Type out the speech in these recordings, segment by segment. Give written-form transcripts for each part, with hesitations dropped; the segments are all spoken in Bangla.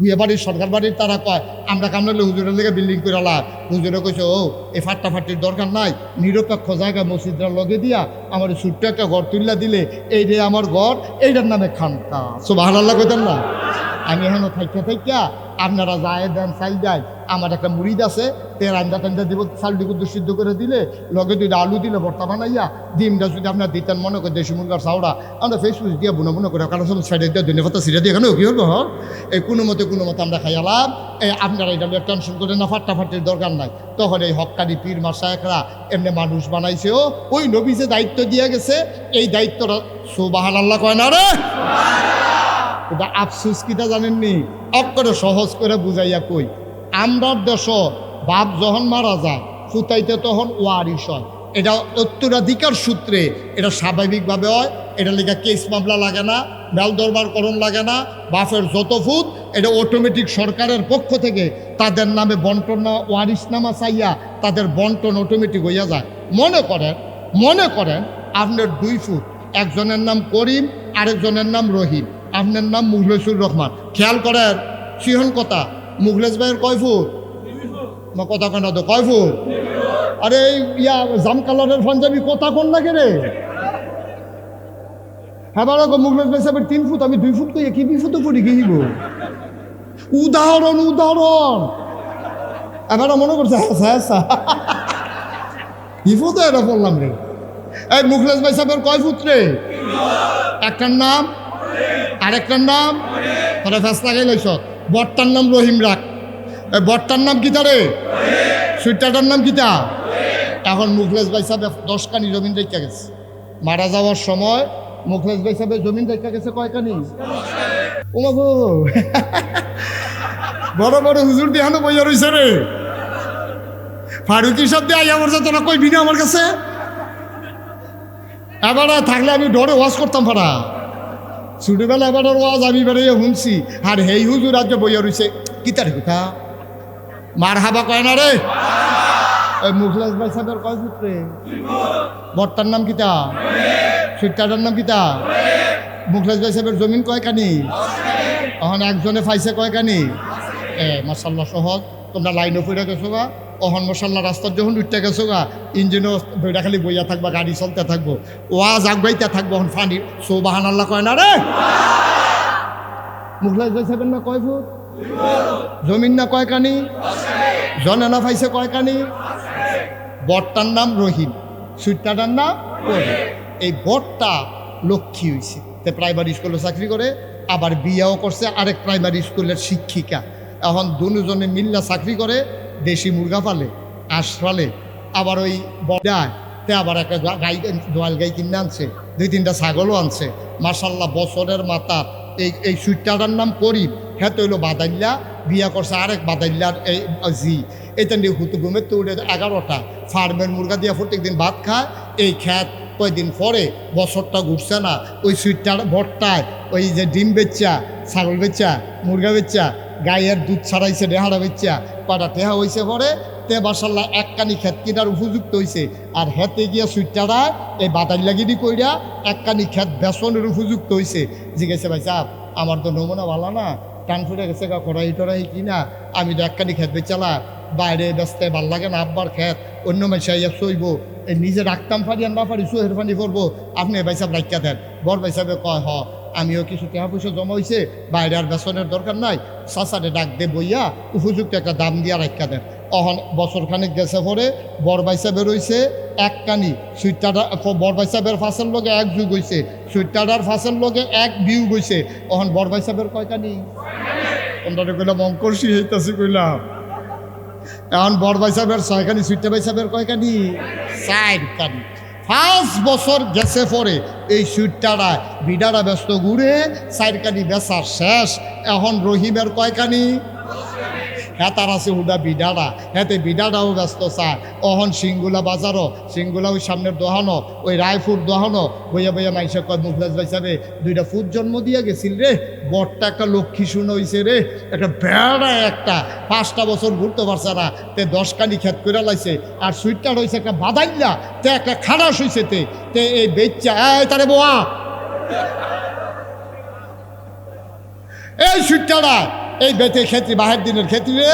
বিয়ে বাড়ির সরকার বাড়ির তারা কয় আমরা কামড়ালে হুজুরের লেগে বিল্ডিং করে লাভ। হুজুরে কইছে ও এই ফাট্টাফাটির দরকার নাই, নিরপেক্ষ জায়গায় মসজিদরা লগে দিয়া আমার ছোট্ট একটা ঘর তুললা দিলে এই রে আমার ঘর, এইটার নামে খানকা। সুবহানাল্লাহ কইতেন না? আমি এখনো থাইকা আপনারা যায় দেন চাল দেয়। আমার একটা মুড়িদ আছে, তেল আন্দা টান্দা দিব, চালটি কুদ্দু সিদ্ধ করে দিলে লগে দুইটা আলু দিলে ভর্তা বানাইয়া ডিমটা যদি আপনার দিতেন মনে করে দেশি মুরগার চাউড়া আমরা ফেসবুক দিয়ে বুনো বুনো করে কারো সব সাইডে দিয়ে ধনে পাতা সিটা দিয়ে এখানে কি হলো এই কোনো মতে আমরা খাইয়ালাম। এই আপনারা এটা টেনশন করে না, ফাট্টাফাটির দরকার নাই। তখন এই হক্কানি পীর মাশায়েখরা এমনি মানুষ বানাইছে, ও ওই নবী যে দায়িত্ব দিয়ে গেছে এই দায়িত্বটা সুবহানাল্লাহ কয় না রে। এটা আফসুস কিটা জানেননি? অক্ষরে সহজ করে বুঝাইয়া কই, আমরা দেশ বাপ যখন মারা যায় ফুতাইতে তখন ওয়ারিশ হয়। এটা উত্তরাধিকার সূত্রে এটা স্বাভাবিকভাবে হয়। এটা লেখা কেস মামলা লাগে না, বেল দরবার করণ লাগে না। বাপের যত ফুত এটা অটোমেটিক সরকারের পক্ষ থেকে তাদের নামে বন্টন না, ওয়ারিশনামা চাইয়া তাদের বন্টন অটোমেটিক হইয়া যায়। মনে করেন আপনার 2 ফুট, একজনের নাম করিম আরেকজনের নাম রহিম, আপনার নাম মুখলেসুর রহমান। খেয়াল করেন সিহন কথা, মুখলেস ভাইয়ের কয় ফুট? কথা কেন তো কয় ফুট? আরে ইয়া জাম কালারের পাঞ্জাবি কথা কোন লাগে রে? হ্যাঁ বারো মুখলেস ভাই সাহেবের 3 ফুট, আমি 2 ফুট কই কি 2 ফুট করি কি গো? উদাহরণ এবার মনে করছে হ্যাঁ ফুট এটা বললাম রে। এই মুখলেস ভাই সাহেবের কয় ফুট রে? একটার নাম আরেকটার নাম তোরা ফেস লাগাই লইছ। বটটার নাম রহিম রাখ, বটটার নাম কিতা রে? সুইটারটার নাম কিতা? এখন মুখলেস ভাই সাহেব 10 কানি জমিন রেখা গেছে। মারা যাওয়ার সময় মুখলেস ভাই সাহেবের জমিন রেখা গেছে কয় কানি? ও বাবু বড় বড় হুজুর দেহানো বইয়া রয়েছে রে। ফারুকি সব দিয়ে আইয়া বলছে তোরা কই বিনা আমার কাছে। এবার থাকলে আমি ডরে ওয়াজ করতাম ফারা। ছোটবেলা এবার ওয়াজ আমি বেড়ে শুনছি, আর হেই হুজুর আজ বইয়া রয়েছে কিতার কথা মার হাবা কয় না রে। ওই মুখলেস ভাই সাহেবের কয় ফুট রে? বটটার নাম কিতা? সুইটারটার নাম কিতা? মুখলেস ভাই সাহেবের জমিন কয় কানি? এখন একজনে পাইছে কয় কানি? মাশাল্লাহ সহজ। তোমরা লাইনও পড়ে গেছো গা, অহন মশাল্লা রাস্তার যখন উঠতে গেছো গা, ইঞ্জিনও বইটা খালি বইয়া থাকবা, গাড়ি চলতে থাকবো, ওয়াজ আগবাইতে থাকবো। এখন ফানি সুবহানাল্লাহ কয় না রে। মুখলেস ভাই সাহেবের না কয় ফুট? জমিন না কয় কানি? জনে না পাইছে কয় কানি? বটটার নাম রহিম, সুইটারটার নাম করিম। এই বটটা লক্ষ্মী হয়েছে, তে প্রাইমারি স্কুলে চাকরি করে, আবার বিয়েও করছে আরেক প্রাইমারি স্কুলের শিক্ষিকা। এখন দুজনে মিল্লা চাকরি করে, দেশি মুরগা পালে, আঁশ পালে, আবার ওই বড়ায় তে আবার একটা দোয়াল গাই কিনে আনছে, 2-3টা ছাগলও আনছে। মাশাল্লাহ বছরের মাথা এই সুইটারটার নাম করিম, হ্যাঁ তো হইলো বাদাইল্লা, বিয়া করছে আরেক বাদাইল্লার এই জি। এইটা নিয়ে হুতু ঘুমের তো উঠে 11টা ফার্মের মুরগা দিয়া প্রত্যেক দিন ভাত খায়। এই খ্যাত কয়দিন পরে বছরটা ঘুরছে না, ওই সুইটার ভরটায় ওই যে ডিম বেচ্চা, ছাগল বেচ্চা, মুরগা বেচ্চা, গায়ের দুধ ছাড়াইছে, রেহাড়া বেচ্চা, কটা টেহা হয়েছে পরে তে মাশাল্লাহ এক কানি ক্ষেত কিনার উপযুক্ত হয়েছে। আর হেতে গিয়া সুইটারা এই বাদাইল্লাগিরি কইরা এক কানি ক্ষেত বেসনের উপযুক্ত হয়েছে। জিজ্ঞেসে ভাই সাহেব আমার তো নমুনা ভালো না, টান ফুটে গেছে গা, কড়াই টড়াই কিনা, আমি তো একখানি খেত বেচালা, বাইরে ব্যস্তে ভাল লাগে না, আব্বার খেত অন্য মাইসাইয়া সইব, এই নিজে রাখতাম পারি আর না পারি সোহের পানি করবো, আপনি ভাই সাহেব রাখা দেন। বর ভাই সাহেবে কয় আমিও কিছু টাকা পয়সা জমা হয়েছে, বাইরে আর বেসনের দরকার নাই, চাচারে ডাক দে বইয়া উপযুক্ত একটা দাম দিয়া রাখা দেন। অহন বছর খানিক গেছে পরে বর ভাই সাহেবের রয়েছে এক কানি, সুইটারটা বর ভাই সাহেবের ফাঁসের লগে 1 যুগ হয়েছে, সুইটারটার ফাঁসের লগে 1 বিউ গইছে। অহন বর ভাই সাহেবের কয় কানি? তোমরা কইলাম অঙ্কর্ষি হইতাছি কইলাম। এখন বর ভাই সাহেবের 6 কানি, সুইটার ভাই সাহেবের কয় কানি? 4 কানি। 5 বছর গেছে পরে এই সুইটারটা বিডারা ব্যস্ত ঘুরে 4 কানি বেচার শেষ। এখন রহিমের কয় কানি? হ্যাঁ তার আছে হুদা বিডারা, হ্যাঁ বিডারাও ব্যস্ত চায়। অহন সিঙ্গুলা বাজারও, সিঙ্গুলা ওই সামনের দোহানো, ওই রায়পুর দোহানো বইয়া বইয়া মাইসে কয় মুখলেস ভাই সাহেবে 2টা ফুট জন্ম দিয়া গেছিল রে, বরটা একটা লক্ষ্মী শুনে হয়েছে রে, একটা বেড়া একটা 5টা বছর ঘুরতে পারছে না, তে 10 কানি খেত করে লাইছে। আর সুইটটা রয়েছে একটা বাদাইল্লা, তে একটা খারাস হয়েছে, তে এই বেচ্চা তারে বোয়া এই সুইটটা এই বেতে ক্ষেত্রে বাহের দিনের ক্ষেত্রে রে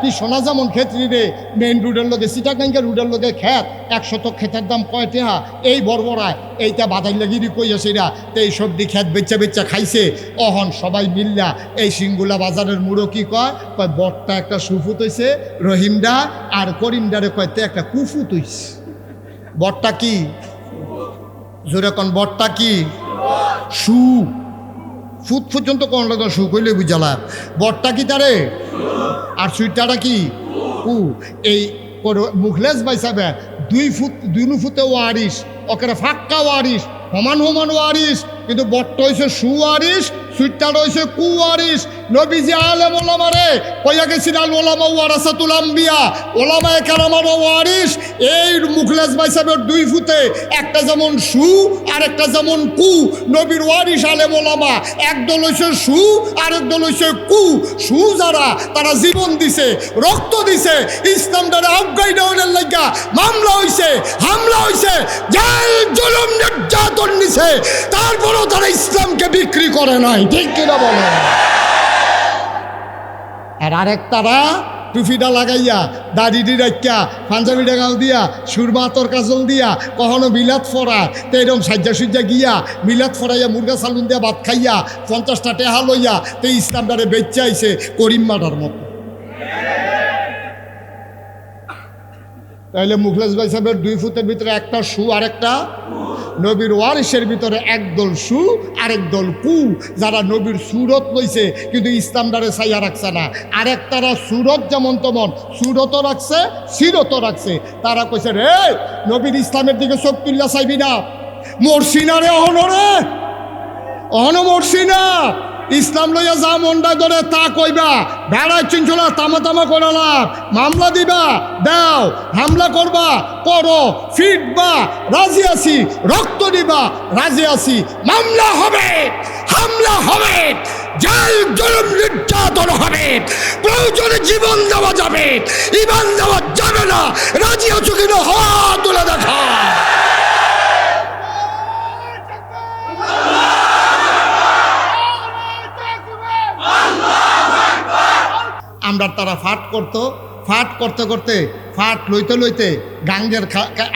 কি সোনা যেমন ক্ষেত্রে রে মেইন রোডের লোকে সিটাগাঙ্গা রোডের লোকে খ্যাত 100 ক্ষেতের দাম কয় টেহা এই বড়বড়ায় এইটা বাদাই লাগিয়ে কইয়া সেরা তো এই সবজি ক্ষেত বেচা বেচা খাইছে অহন সবাই মিল্লা এই সিঙ্গুলা বাজারের মুড়ো কি কয় কয় বটটা একটা সুফুত হইছে রহিমদা আর করিমদারে কয়তে একটা কুফুত হইছে বটটা কি জোরে কোন বটটা কি সু ফুট পর্যন্ত কোন লোক সু কইলে বুঝালা বটটা কি তারে আর সুইটাটা কি উ এই মুখলেস বাইসাবে 2 ফুটে ওয়ারিস ওকে ফাক্কা ওয়ারিস সমান সমান ওয়ারিস কিন্তু বট্ট হয়েছে সুয়ারিস সুইটার হয়েছে কুয়ারিস নবীজি আলেম ওলামারে কইয়া গেছেন আল ওলামা ওয়ারাসাতুল আম্বিয়া ওলামায়ে কেরামের ওয়ারিস এই মুখলেস ভাইসাবের 2 ফুটে একটা যেমন সু আর একটা যেমন কু নবীর ওয়ারিস আলেম ওলামা একদল হইছে সু আর একদল হইছে কু সু যারা তারা জীবন দিছে রক্ত দিছে ইসলাম দ্বারা আফগানিস্তানের লাগা মামলা হইছে হামলা হইছে জেল জুলুম নির্যাতন নিছে তারপরও তারা ইসলামকে বিক্রি করে নাই ঠিক কিনা বলে আর আরেক তারা টুফিটা লাগাইয়া দাড়িটি রাখিয়া পাঞ্জাবিটা গাও দিয়া সুরমা আতর কাজল দিয়া কখনো মিলাদ ফরায় তো এরকম সাজ্জা সুজ্জা গিয়া মিলাদ ফরাইয়া মুরগা সালুন দিয়া ভাত খাইয়া 50টা টেহা লইয়া তো ইসলামটারে বেচে আইছে করিম মাটার মতো তাহলে মুখলেস ভাই সাহেবের 2 ফুটের ভিতরে একটা সু আর একটা নবীর ওয়ারিসের ভিতরে একদল সু আরেক দল কু যারা নবীর সুরত লইছে কিন্তু ইসলামদারে ছাইয়া রাখছে না আরেক তারা সুরত যেমন তেমন সুরতও রাখছে সিরতও রাখছে তারা কইছে রে নবীর ইসলামের দিকে চোখ তুল্লা চাইবি না মরছি না রে অহনো মরছি না ইসলাম লইয়া যা মনটা ধরে তা কইবা বেড়ায় চিনছলা তামা করে লাভ মামলা দিবা দাও হামলা করবা করো ফিটবা রাজি আছি রক্ত দিবা রাজি আছি মামলা হবে হামলা হবে জেল জুলুম নির্যাতন হবে প্রয়োজনে জীবন দেওয়া যাবে ঈমান দেওয়া যাবে না রাজি আছো কিনা হাত তুলে দেখা আমরা তারা ফাট করতে করতে ফাট লইতে গাঙ্গের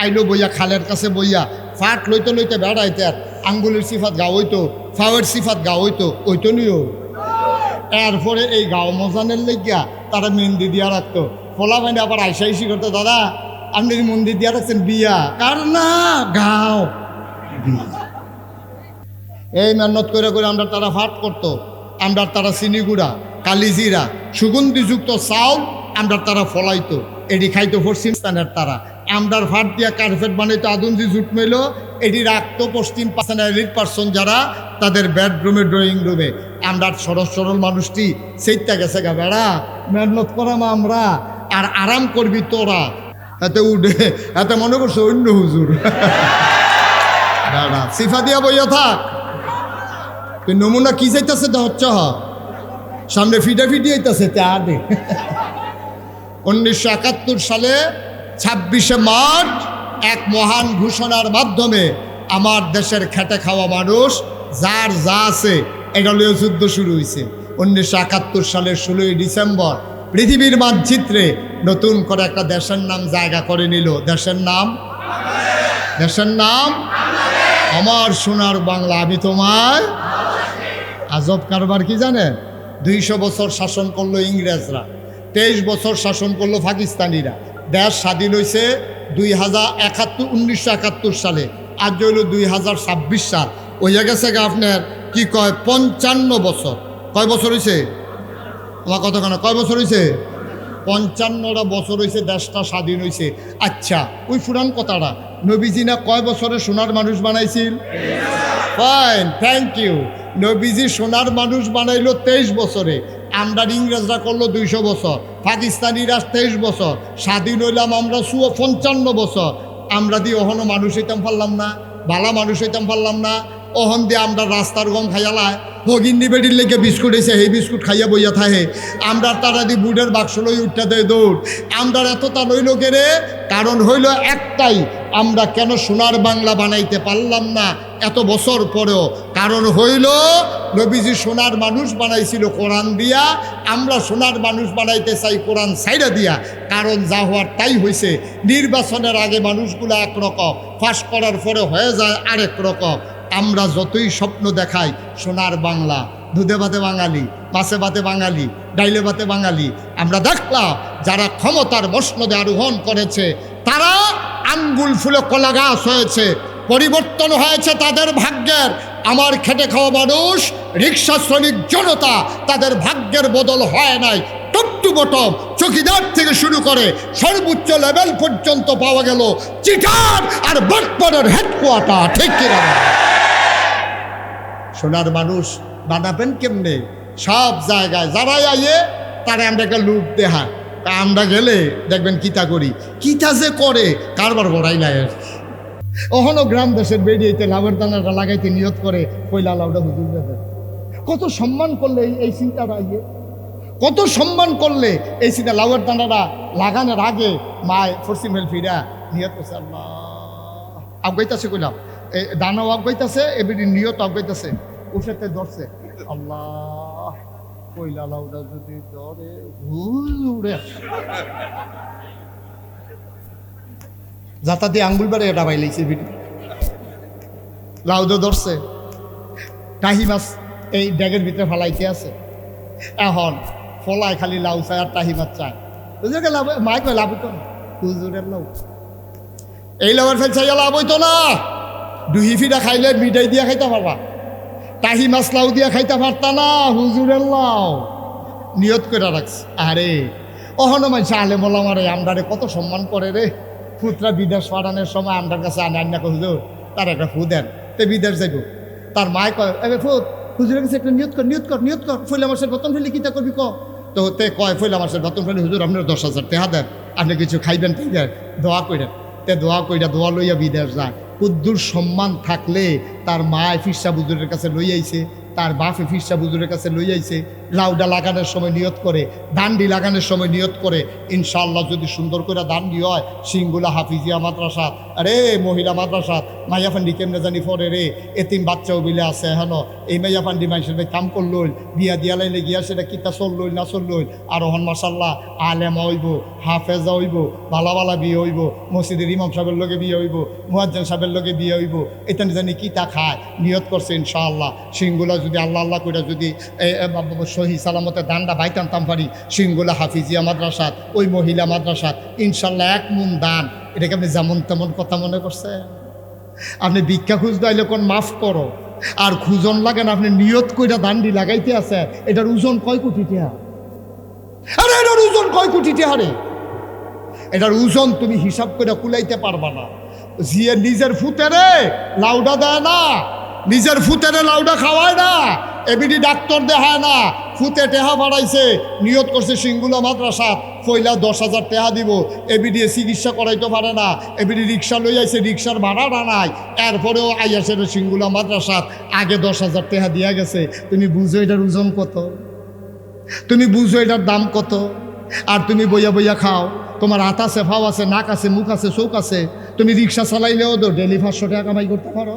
আইলো বইয়া খালের কাছে বইয়া ফাট লইতে বেড়াইতে আর আঙ্গুলের সিফাত গা হইতো ফাওয়ের সিফাত গা হইতো ওইতো নিও এরপরে এই গাও মজানের লেগিয়া তারা মেহেন্দি দিয়া রাখতো ফলা বাইনে আবার আইসি করতো দাদা আপনি মন্দির দিয়া রাখছেন বিয়া কার না গাও এই মেহনত করে আমরা তারা ফাট করতো আমরা তারা চিনিগুড়া কালিজিরা সুগন্ধিযুক্ত চাউল আমরা তারা ফলাইতো এটি খাইতো পশ্চিম স্থানের তারা আমরার ফাট দিয়া কার্পেট বানাইতো আদুনজি জুট মেল এটি রাখতো পশ্চিম পাশানের 8% যারা তাদের বেডরুমে ড্রয়িং রুমে আমরা সরল মানুষটি সেইটা গেছে গা বেড়া মেহনত করাম আমরা আর আরাম করবি তোরা এতে উঠে এতে মনে করছো অন্য হুজুর বেড়া সিফা দিয়া বইয়া থাক তুই নমুনা কি চাইতেছে তা হচ্ছে সামনে ফিডাফিডি হইতেছে তা দে 1971 সালে 26 মার্চ এক মহান ঘোষণার মাধ্যমে আমার দেশের খেটে খাওয়া মানুষ যার যা আছে এটা লিয়ে যুদ্ধ শুরু হয়েছে 1971 সালের 16 ডিসেম্বর পৃথিবীর মানচিত্রে নতুন করে একটা দেশের নাম জায়গা করে নিল দেশের নাম আমার সোনার বাংলা আমি তোমায় আজব কারবার কি জানেন 200 বছর শাসন করলো ইংরেজরা 23 বছর শাসন করলো পাকিস্তানিরা দেশ স্বাধীন হয়েছে 1971 সালে আজ হইল 2026 সাল হইয়া গেছে আপনার কি কয় 55 বছর কয় বছর হয়েছে আমার কতক্ষণ কয় বছর হয়েছে 55টা বছর হয়েছে দেশটা স্বাধীন হয়েছে আচ্ছা ওই পুরান কথাটা নবীজি না কয় বছরে সোনার মানুষ বানাইছিল ফাইন থ্যাংক ইউ নবীজি সোনার মানুষ বানাইলো 23 বছরে আমরা ইংরেজরা করলো 200 বছর পাকিস্তানিরা 23 বছর স্বাধীন হইলাম আমরা 55 বছর আমরা দিয়ে অহনো মানুষ হইতাম পারলাম না ভালা মানুষ হইতাম পারলাম না অহন দিয়ে আমরা রাস্তার গম খাইয়ালায় ভগিন্নি বেডির লেগে বিস্কুট এসে সেই বিস্কুট খাইয়া বইয়া থাকে আমরা তারা দিয়ে বুটের বাক্স লই উঠতে দেয় দৌড় আমরা এতটা লইল কেরে কারণ হইল একটাই আমরা কেন সোনার বাংলা বানাইতে পারলাম না এত বছর পরেও কারণ হইল নবীজি সোনার মানুষ বানাইছিল কোরআন দিয়া, আমরা সোনার মানুষ বানাইতে চাই কোরআন সাইডা দিয়া। কারণ যা হওয়ার তাই হয়েছে। নির্বাচনের আগে মানুষগুলো একরকম, ফাঁস করার পরে হয়ে যায় আরেক রকম। আমরা যতই স্বপ্ন দেখাই সোনার বাংলা, দুধে ভাতে বাঙালি, মাছে ভাতে বাঙালি, ডাইলে ভাতে বাঙালি, আমরা দেখলাম যারা ক্ষমতার মসনদে আরোহণ করেছে তারা আঙ্গুল ফুলে কলা গাছ হয়েছে, পরিবর্তন হয়েছে তাদের ভাগ্যের। আমার খেটে খাওয়া মানুষ, রিক্সা শ্রমিক জনতা, তাদের ভাগ্যের বদল হয় নাই। টপ টু বটম, চকিদার থেকে শুরু করে সর্বোচ্চ লেভেল পর্যন্ত পাওয়া গেল চিটার আর বটপনের হেডকোয়ার্টার। ঠিক কিনা? সোনার মানুষ বানাবেন কেমনে? সব জায়গায় যারাই আইয়ে তারা আমরা একটা লুপ দেহা, আমরা গেলে দেখবেন কিতা করি, কিতা যে করে কারবার করাই নাই। ওখানো গ্রাম দেশের বেরিয়েতে লাভের দানাটা লাগাইতে নিয়ত করে পয়লা লাউটা হুজুর দেবে। কত সম্মান করলে এই চিন্তাটা আইয়ে, কত সম্মান করলে এই চিন্তা। লাউয়ের দানাটা লাগানোর আগে মায় ফরসি মেল ফিরা নিয়ত করছে, আল্লাহ আগাইতেছে, কইলাম এই দানাও আগাইতেছে, এবারে নিয়ত আগাইতেছে, উঠেতে ধরছে, আল্লাহ পয়লা লাউটা যদি ধরে হুল উড়ে যাতা দিয়ে আঙ্গুল বেড়ে এটা বাইলেছে ভিডিও। লাউদো ধরছে, টাহি মাছ এই ড্যাগের ভিতরে ফালাইতে আছে। এখন ফলায় খালি লাউ চায় আর টাহি মাছ চায়। বুঝলে লাভ মাইক লাভ হইতো না, হুজুরের লাউ এই লাউয়ের ফেল চাইয়া লাভ হইতো না। দুহি ফিরা খাইলে মিঠাই দিয়া খাইতে পারবা, টাহি মাছ লাউ দিয়া খাইতে পারতা না। হুজুরের লাউ নিয়ত করে রাখছে। আরে অহনো মানুষ আলে মোলা মারে, আমরারে কত সম্মান করে রে। ফুতরা বিদেশ পাঠানোর সময় আমরার কাছে আনে আন্না হুজুর তার একটা ফু দেন, তে বিদেশ যাইব। তার মায় কয়, এ ফুত হুজুরের কাছে একটা নিয়ত কর, নিয়ত কর, নিয়ত কর, ফইলা মাসের বেতন ফেলে কিতা করবি ক। তো তে কয় ফইলা মাসের বেতন ফেলে হুজুর আপনার 10,000 টাকা দেন, আপনি কিছু খাইবেন, ঠিক আছে দোয়া কইরেন। তে দোয়া কইরা দোয়া লইয়া বিদেশ যায়। কুদ্দুর সম্মান থাকলে তার মায় ফিরসা বুজুরের কাছে লই আইছে, তার বাপে ফিরসা বুজুরের কাছে লই আইছে। লাউডা লাগানোর সময় নিয়ত করে, ডান্ডি লাগানোর সময় নিয়ত করে, ইনশাআল্লাহ যদি সুন্দর করে ডান্ডি হয় সিংগুলা হাফিজিয়া মাদ্রাসা, আরে মহিলা মাদ্রাসা মাইয়াফান্ডি কেমনে জানি পরে রে, এতিম বাচ্চাও বিলে আছে হেন। এই মাইয়াফান্ডি মানুষের কাম করলইল, বিয়া দিয়া লাইলে গিয়া সেটা কিতা চললইল না চললইল। আর ওহন মাশাল্লাহ আলেমা হইব, হাফেজা হইব, ভালা ভালা বিয়ে হইব, মসজিদের ইমাম সাহেবের লগে বিয়ে হইব, মুয়াজ্জিন সাহেবের লগে বিয়ে হইব। এটা জানি কিতা খায়, নিয়ত করছে ইনশাআল্লাহ সিংগুলা যদি আল্লাহ আল্লাহ করে যদি সহি সালামতে দানটা বাইতে আনতাম পারি, সিংগুলা হাফিজিয়া মাদ্রাসাত, ওই মহিলা মাদ্রাসাত, ইনশাল্লাহ 1 মুন দান। এটাকে আপনি যেমন তেমন কথা মনে করছেন? আপনি ভিক্ষা খুঁজতে আইলে কোন মাফ করো, আর খুঁজন লাগে না, আপনি নিয়ত কইরা দান্ডি লাগাইতে আছে। এটার ওজন কয় কোটি টাকা? আরে এটার ওজন কয় কোটি টাকা রে? এটার ওজন তুমি হিসাব করে কুলাইতে পারবা না। জিয়ে নিজের ফুতেরে লাউডা দেয় না, নিজের ফুতেরে লাউডা খাওয়ায় না, এবিডি ডাক্তার দেখায় না, ফুতে টেহা বাড়াইছে, নিয়ত করছে সিংগুলা মাদ্রাসা পয়লা 10,000 টাকা দিব, এবিডি চিকিৎসা করাইতে পারে না, এবিডি রিক্সা লই আইছে, রিক্সার ভাড়া নাই, এরপরেও আইয়াছে সিংগুলা মাদ্রাসা আগে 10,000 টাকা দিয়া গেছে। তুমি বুঝো এটার ওজন কত? তুমি বুঝো এটার দাম কত? আর তুমি বইয়া বইয়া খাও, তোমার হাত আছে, ফাও আছে, নাক আছে, মুখ আছে, চোখ আছে। তুমি রিক্সা চালাইলেও তো ডেলি 500 টাকা কামাই করতে পারো।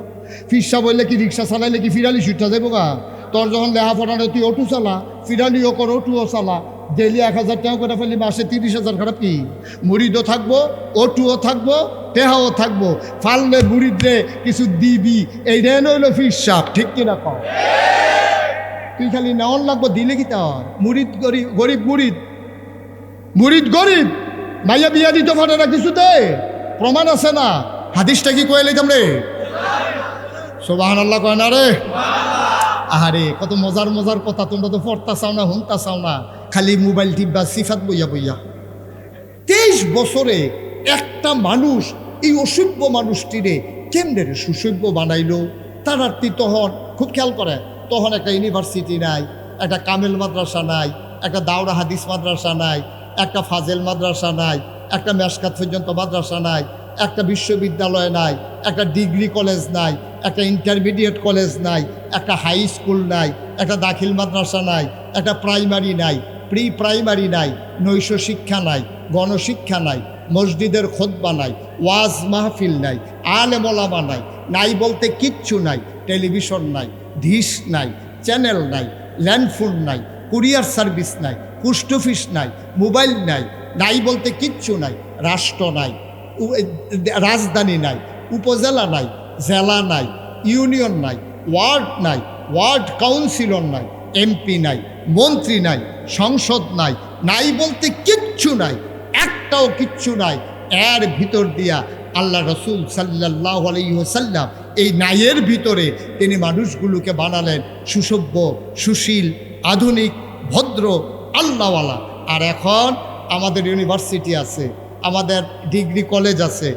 ফিরসা বললে কি রিক্সা চালাইলে কি ফিরালি ছুটটা যাবো গা? তোর যখন লেহা পড়ানো তুই অটো চালা, ফিরালিও কর, অটুও চালা, ডেলি 1,000 টাকা করে ফেললি মাসে 30,000। খারাপ কি? মুড়িদও থাকবো, অটুও থাকবো, টেহাও থাকবো, ফাললে মুড়িদরে কিছু দিবি, এই রেন হইলো ফিরসাপ। ঠিক কিনা কও? তুই খালি নেওয়ার লাগবো, দিলে কি তার? মুড়িদ গরিব, গরিব মুড়িদ, মুড়িদ গরিব, মাইয়া বিয়া দিতে পারে না কিছুতে, প্রমাণ আছে না? হাদিসটা কি কয়ে লাইতাম রে? সুবহানাল্লাহ কয় না রে? আহারে কত মজার মজার কথা, তোমরা তো পড়তা চাও না, শুনতা চাও না, খালি মোবাইল টিপবা, সিফাত বইয়া বইয়া। 23 বছরে একটা মানুষ এই অসভ্য মানুষটিরে কেমনে রে সুসভ্য বানাইলো? তার আর্থি তখন খুব খেয়াল করে, তখন একটা ইউনিভার্সিটি নাই, একটা কামেল মাদ্রাসা নাই, একটা দাওরা হাদিস মাদ্রাসা নাই, একটা ফাজেল মাদ্রাসা নাই, একটা মেশকাত পর্যন্ত মাদ্রাসা নাই, একটা বিশ্ববিদ্যালয় নাই, একটা ডিগ্রি কলেজ নাই, একটা ইন্টারমিডিয়েট কলেজ নাই, একটা হাই স্কুল নাই, একটা দাখিল মাদ্রাসা নাই, একটা প্রাইমারি নাই, প্রি প্রাইমারি নাই, নৈশ শিক্ষা নাই, গণশিক্ষা নাই, মসজিদের খুতবা নাই, ওয়াজ মাহফিল নাই, আলেম ওলামা নাই, নাই বলতে কিচ্ছু নাই, টেলিভিশন নাই, ডিশ নাই, চ্যানেল নাই, ল্যান্ডফোন নাই, কুরিয়ার সার্ভিস নাই, পোস্ট অফিস নাই, মোবাইল নাই, নাই বলতে কিচ্ছু নাই, রাষ্ট্র নাই, রাজধানী নাই, উপজেলা নাই, জেলা নাই, ইউনিয়ন নাই, ওয়ার্ড নাই, ওয়ার্ড কাউন্সিলর নাই, এমপি নাই, মন্ত্রী নাই, সংসদ নাই, নাই বলতে কিচ্ছু নাই, একটাও কিচ্ছু নাই। এর ভিতর দিয়া আল্লাহ রসুল সাল্লাল্লাহু আলাইহি ওয়াসাল্লাম এই নাইয়ের ভিতরে তিনি মানুষগুলোকে বানালেন সুসভ্য, সুশীল, আধুনিক, ভদ্র, আল্লাহওয়ালা। আর এখন আমাদের ইউনিভার্সিটি আছে, আমাদের ডিগ্রি কলেজ আছে,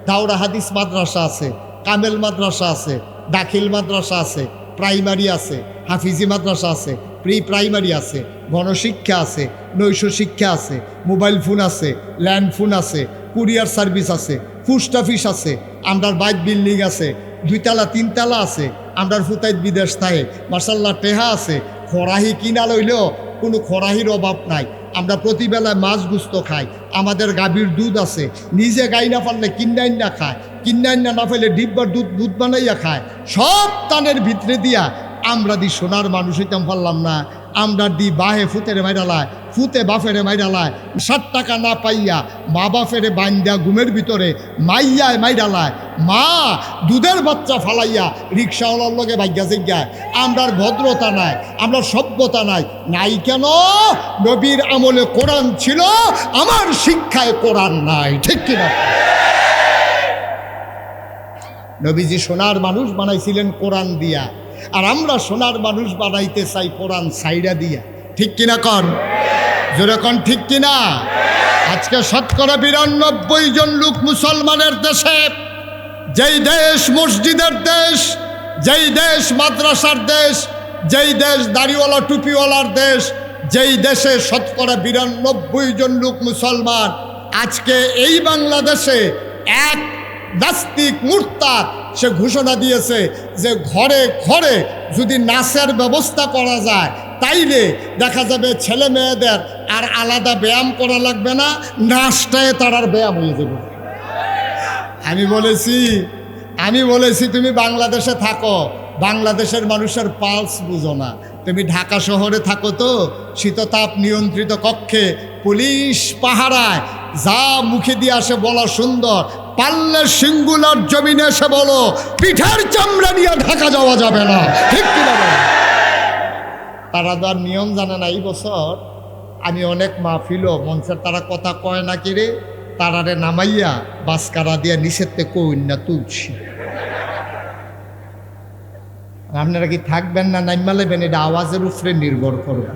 দাওরা হাদিস মাদ্রাসা আছে, কামেল মাদ্রাসা আছে, দাখিল মাদ্রাসা আছে, প্রাইমারি আছে, হাফিজি মাদ্রাসা আছে, প্রি প্রাইমারি আছে, গণশিক্ষা আছে, নৈশ শিক্ষা আছে, মোবাইল ফোন আছে, ল্যান্ড ফোন আছে, কুরিয়ার সার্ভিস আছে, পোস্ট অফিস আছে, আমরার বাইক বিল্ডিং আছে, 2 তলা 3 তলা আছে, আমরার ফুতাইত বিদেশ থাকে, মার্শাল্লাহ টেহা আছে, খরাহি কিনা লইলেও কোনো খরাহির অভাব নাই। আমরা প্রতিবেলায় মাছ গুস্ত খাই, আমাদের গাভীর দুধ আছে, নিজে গাই না পারলে কিন্নাইন না খায়, কিন্নাইন না পাইলে ডিব্বার দুধ বানাইয়া খায়। সব তানের ভিতরে দিয়া আমরা দি সোনার মানুষ হইতাম পারলাম না। আমরা দি বাহে ফুতেরে মাইরালায়, ফুতে বাফেরে মাইরালায়, 60 টাকা না পাইয়া মা বাফেরে বাইন্দা ঘুমের ভিতরে মাইয়ায় মাইরালায়, মা দুধের বাচ্চা ফালাইয়া রিক্সাওয়ালার লগে ভাগ্যা জিজ্ঞায়। আমরার ভদ্রতা নাই, আমরা সভ্যতা নাই, নাই কেন? নবীর আমলে কোরআন ছিল, আমার শিক্ষায় কোরআন নাই, ঠিক কিনা? নবীজি সোনার মানুষ বানাইছিলেন কোরআন দিয়া, আর আমরা সোনার মানুষ বানাইতে চাই কোরআন সাইডা দিয়া, ঠিক কিনা কন? জোরে কন, ঠিক কিনা? আজকে 92% জন লোক মুসলমানের দেশে, যেই দেশ মসজিদের দেশ, যেই দেশ মাদ্রাসার দেশ, যেই দেশ দাড়িওয়ালা টুপিওয়ালার দেশ, যেই দেশে 92% জন লোক মুসলমান, আজকে এই বাংলাদেশে এক নাস্তিক মুরতাদ সে ঘোষণা দিয়েছে যে ঘরে ঘরে যদি নাচের ব্যবস্থা করা যায় তাইলে দেখা যাবে ছেলে মেয়েদের আর আলাদা ব্যায়াম করা লাগবে না, নাচটায় তার আর ব্যায়াম হয়ে যাবে। আমি বলেছি তুমি বাংলাদেশে থাকো, বাংলাদেশের মানুষের পালস বুঝো না। তুমি ঢাকা শহরে থাকো তো, শীততাপ নিয়ন্ত্রিত কক্ষে পুলিশ পাহারায়, যা মুখে দিয়ে আসে বলা সুন্দর, পারলে সিঙ্গুলার জমিনে এসে বলো পিঠার চামড়া নিয়ে ঢাকা যাওয়া যাবে না, ঠিক কিনা? তারা তো আর নিয়ম জানে না। এই বছর আমি অনেক মাহফিলও মঞ্চের তারা কথা কয় না কিরে, তারারে নামাইয়া বাসকারা দিয়া নিষেধতে কইন না তুলছি। আপনারা কি থাকবেন না নাইমা লেবেন? এটা আওয়াজের উপরে নির্ভর করবে।